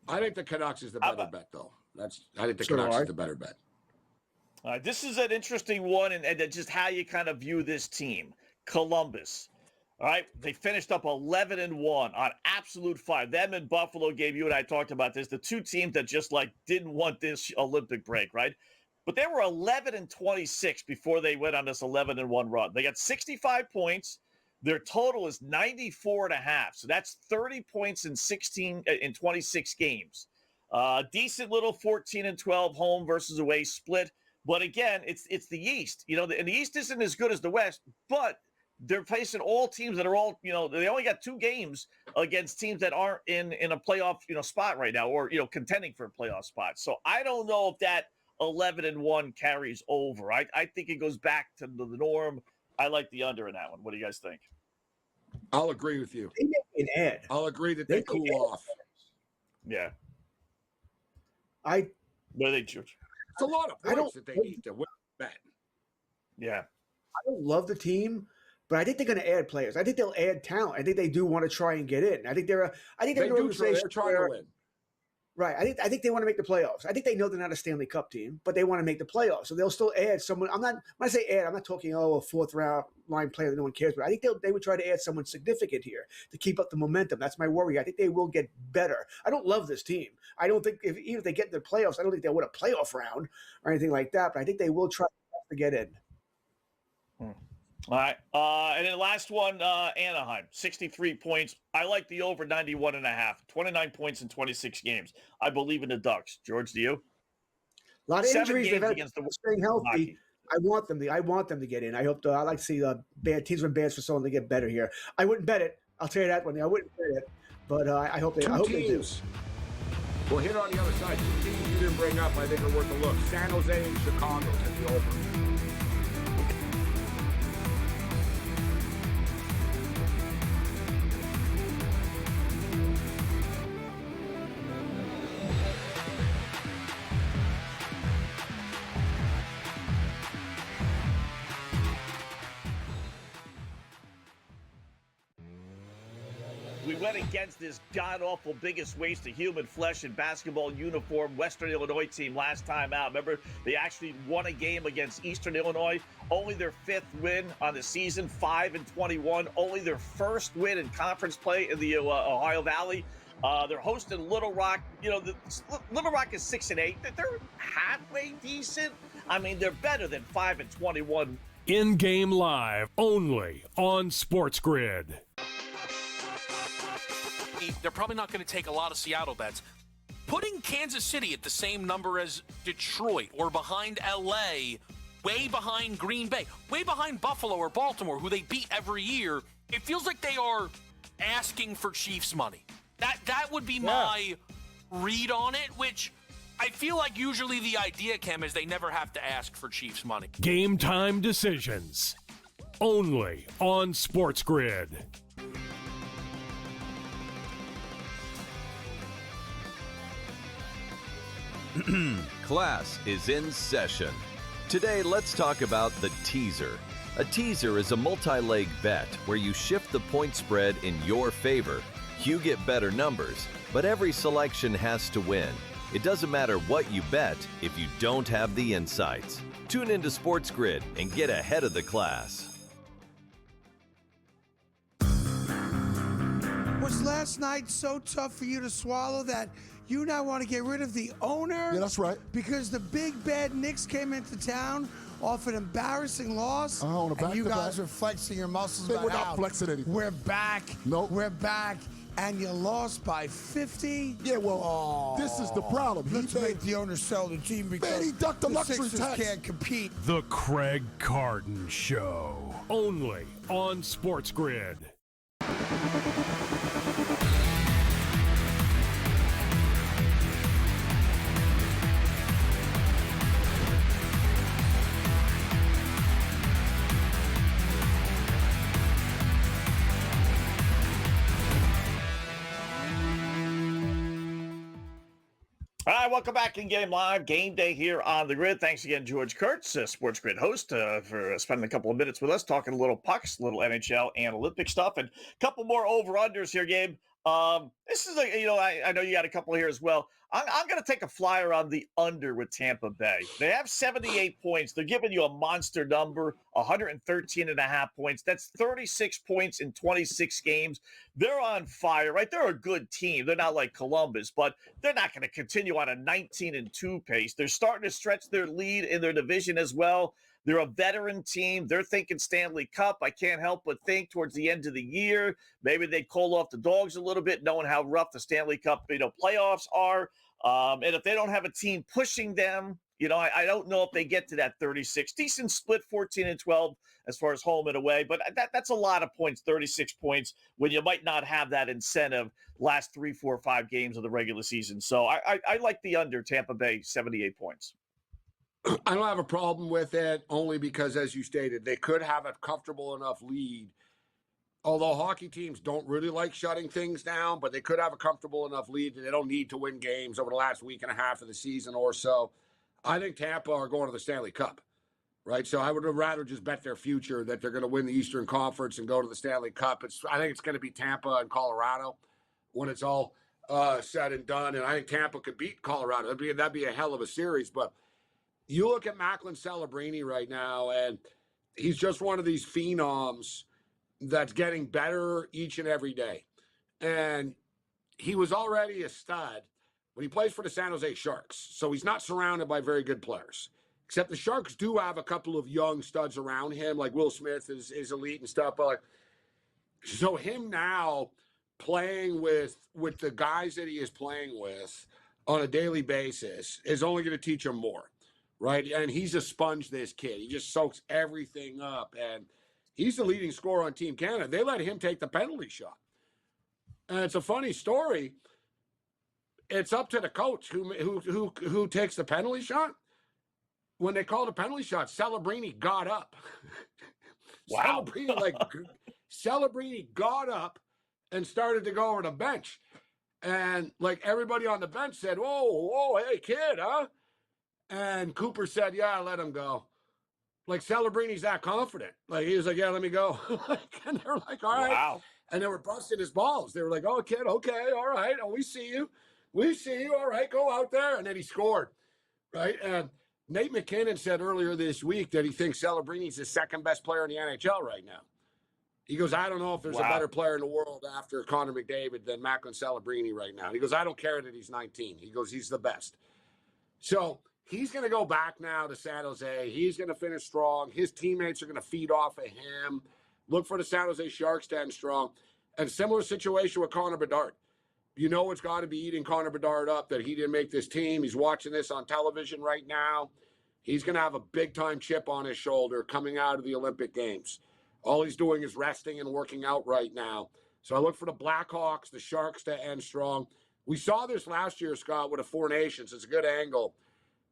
I think the Canucks is the better bet, though. I think the So do Canucks I. is the better bet. All right, this is an interesting one, and just how you kind of view this team. Columbus. All right, they finished up 11-1 on absolute fire. Them and Buffalo, Gabe, you and I talked about this. The two teams that just didn't want this Olympic break, right? But they were 11-26 before they went on this 11-1 run. They got 65 points. Their total is 94.5. So that's 30 points in 26 games. Decent little 14-12 home versus away split. But again, it's the East. You know, and the East isn't as good as the West, but they're facing all teams that are all, they only got 2 games against teams that aren't in a playoff, spot right now, or, contending for a playoff spot. So I don't know if that 11-1 carries over. I think it goes back to the norm. I like the under in that one. What do you guys think? I'll agree with you. They make an ad. I'll agree that they cool off. Yeah. What do they choose? It's a lot of points that they need to win bet. Yeah. I don't love the team, but I think they're going to add players. I think they'll add talent. I think they do want to try and get in. I think they're an organization. They're trying to win. Right. I think they want to make the playoffs. I think they know they're not a Stanley Cup team, but they want to make the playoffs. So they'll still add someone. When I say add, I'm not talking, a fourth round line player that no one cares about. I think they would try to add someone significant here to keep up the momentum. That's my worry. I think they will get better. I don't love this team. I don't think even if they get in the playoffs, I don't think they'll win a playoff round or anything like that, but I think they will try to get in. All right. And then last one, Anaheim, 63 points. I like the over 91.5, 29 points in 26 games. I believe in the Ducks. George, do you? A lot of 7 injuries. games They've had against the staying healthy. hockey. I want them to get in. I hope. I like to see bad teams with bad for someone to get better here. I wouldn't bet it. I'll tell you that one. I wouldn't bet it, but I hope they. I hope they do. We'll hit on the other side. 2 teams you didn't bring up, I think, are worth a look. San Jose and Chicago at the over. We went against this god-awful biggest waste of human flesh in basketball uniform Western Illinois team last time out. Remember, they actually won a game against Eastern Illinois. Only their 5th win on the season, 5-21. Only their 1st win in conference play in the Ohio Valley. They're hosting Little Rock. Little Rock is 6-8. They're halfway decent. I mean, they're better than 5-21. In-game live only on SportsGrid. They're probably not going to take a lot of Seattle bets. Putting Kansas City at the same number as Detroit or behind LA, way behind Green Bay, way behind Buffalo or Baltimore, who they beat every year, it feels like they are asking for Chiefs money. That would be my read on it, which I feel like usually the idea, Cam, is they never have to ask for Chiefs money. Game time decisions only on SportsGrid. Class is in session. Today, let's talk about the teaser. A teaser is a multi-leg bet where you shift the point spread in your favor. You get better numbers, but every selection has to win. It doesn't matter what you bet if you don't have the insights. Tune into SportsGrid and get ahead of the class. Was last night so tough for you to swallow that you now want to get rid of the owner? Yeah, that's right. Because the big bad Knicks came into town off an embarrassing loss. On a and you back-to-back. guys are flexing your muscles. They about were not how flexing anything. We're back. Nope. We're back. And you lost by 50? Yeah, well, this is the problem. Let's make the owner sell the team because Man, he ducked the luxury Sixers tax. can't compete. The Craig Carton Show only on SportsGrid. All right, welcome back in Game Live. Game Day here on the grid. Thanks again, George Kurtz, Sports Grid host, for spending a couple of minutes with us, talking a little pucks, a little NHL and Olympic stuff, and a couple more over-unders here, Gabe. This is I know you got a couple here as well. I'm going to take a flyer on the under with Tampa Bay. They have 78 points. They're giving you a monster number, 113.5 points. That's 36 points in 26 games. They're on fire, right? They're a good team. They're not like Columbus, but they're not going to continue on a 19-2 pace. They're starting to stretch their lead in their division as well. They're a veteran team. They're thinking Stanley Cup. I can't help but think towards the end of the year, maybe they'd call off the dogs a little bit, knowing how rough the Stanley Cup, playoffs are. And if they don't have a team pushing them, I don't know if they get to that 36. Decent split, 14-12 as far as home and away. But that's a lot of points, 36 points, when you might not have that incentive last 3, 4, 5 games of the regular season. So I like the under, Tampa Bay, 78 points. I don't have a problem with it, only because, as you stated, they could have a comfortable enough lead. Although hockey teams don't really like shutting things down, but they could have a comfortable enough lead that they don't need to win games over the last week and a half of the season or so. I think Tampa are going to the Stanley Cup, right? So I would rather just bet their future that they're going to win the Eastern Conference and go to the Stanley Cup. I think it's going to be Tampa and Colorado when it's all said and done. And I think Tampa could beat Colorado. That'd be a hell of a series, but you look at Macklin Celebrini right now, and he's just one of these phenoms that's getting better each and every day. And he was already a stud when he plays for the San Jose Sharks. So he's not surrounded by very good players, except the Sharks do have a couple of young studs around him, like Will Smith is elite and stuff. But so him now playing with the guys that he is playing with on a daily basis is only going to teach him more. Right. And he's a sponge, this kid. He just soaks everything up. And he's the leading scorer on Team Canada. They let him take the penalty shot. And it's a funny story. It's up to the coach who takes the penalty shot. When they called a penalty shot, Celebrini got up. Wow. Celebrini got up and started to go over the bench. And everybody on the bench said, whoa, hey, kid, huh? And Cooper said, yeah, let him go. Celebrini's that confident. He was like, yeah, let me go. And they were like, all right. Wow. And they were busting his balls. They were like, oh, kid, okay, all right. Oh, we see you. We see you. All right, go out there. And then he scored, right? And Nate McKinnon said earlier this week that he thinks Celebrini's the second best player in the NHL right now. He goes, I don't know if there's a better player in the world after Connor McDavid than Macklin Celebrini right now. He goes, I don't care that he's 19. He goes, he's the best. So he's going to go back now to San Jose. He's going to finish strong. His teammates are going to feed off of him. Look for the San Jose Sharks to end strong. And similar situation with Connor Bedard. It's got to be eating Connor Bedard up that he didn't make this team. He's watching this on television right now. He's going to have a big-time chip on his shoulder coming out of the Olympic Games. All he's doing is resting and working out right now. So I look for the Blackhawks, the Sharks to end strong. We saw this last year, Scott, with the Four Nations. It's a good angle.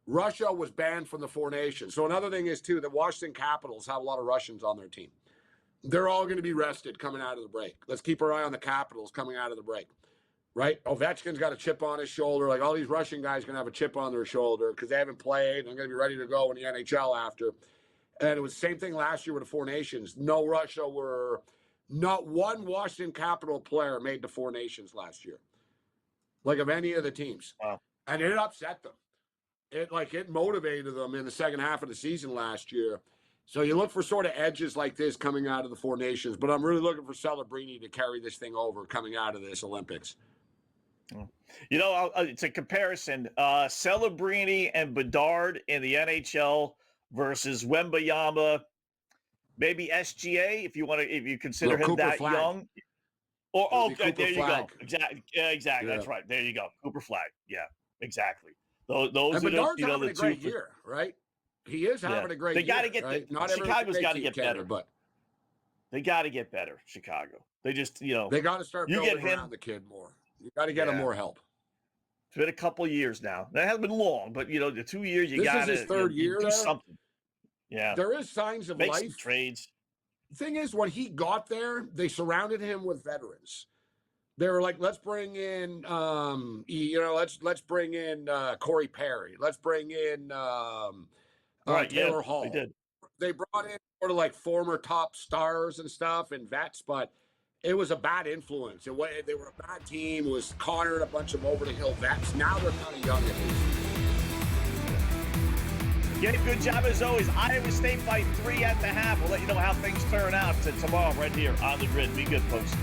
Russia was banned from the Four Nations. So another thing is, too, the Washington Capitals have a lot of Russians on their team. They're all going to be rested coming out of the break. Let's keep our eye on the Capitals coming out of the break, right? Ovechkin's got a chip on his shoulder. All these Russian guys going to have a chip on their shoulder because they haven't played. They're going to be ready to go in the NHL after. And it was the same thing last year with the Four Nations. No Russia not one Washington Capital player made the Four Nations last year, of any of the teams. Wow. And it upset them. It motivated them in the second half of the season last year. So you look for sort of edges like this coming out of the Four Nations, but I'm really looking for Celebrini to carry this thing over coming out of this Olympics. It's a comparison. Celebrini and Bedard in the NHL versus Wembayama, maybe SGA if you consider him Cooper that Flag. young. There you go. Exactly. Yeah. That's right. There you go. Cooper Flag. Yeah, exactly. Those and are Bedard's having the a great two year, right? He is having a great year. They got to get right? Chicago's got to get better, but they got to get better. Chicago. They just they got to start building around the kid more. You got to get him more help. It's been a couple of years now. That hasn't been long, but the 2 years you got to. This is his third year. Do something. Yeah, there is signs of Make life. Some trades. The thing is, when he got there, they surrounded him with veterans. They were like, let's bring in, let's bring in Corey Perry. Let's bring in Taylor Hall. They did. They brought in sort of like former top stars and stuff and vets, but it was a bad influence. They were a bad team. It was Connor and a bunch of over-the-hill vets. Now they're kind of young at least. Gabe, good job as always. Iowa State by 3 at the half. We'll let you know how things turn out tomorrow right here on the grid. Be good, folks.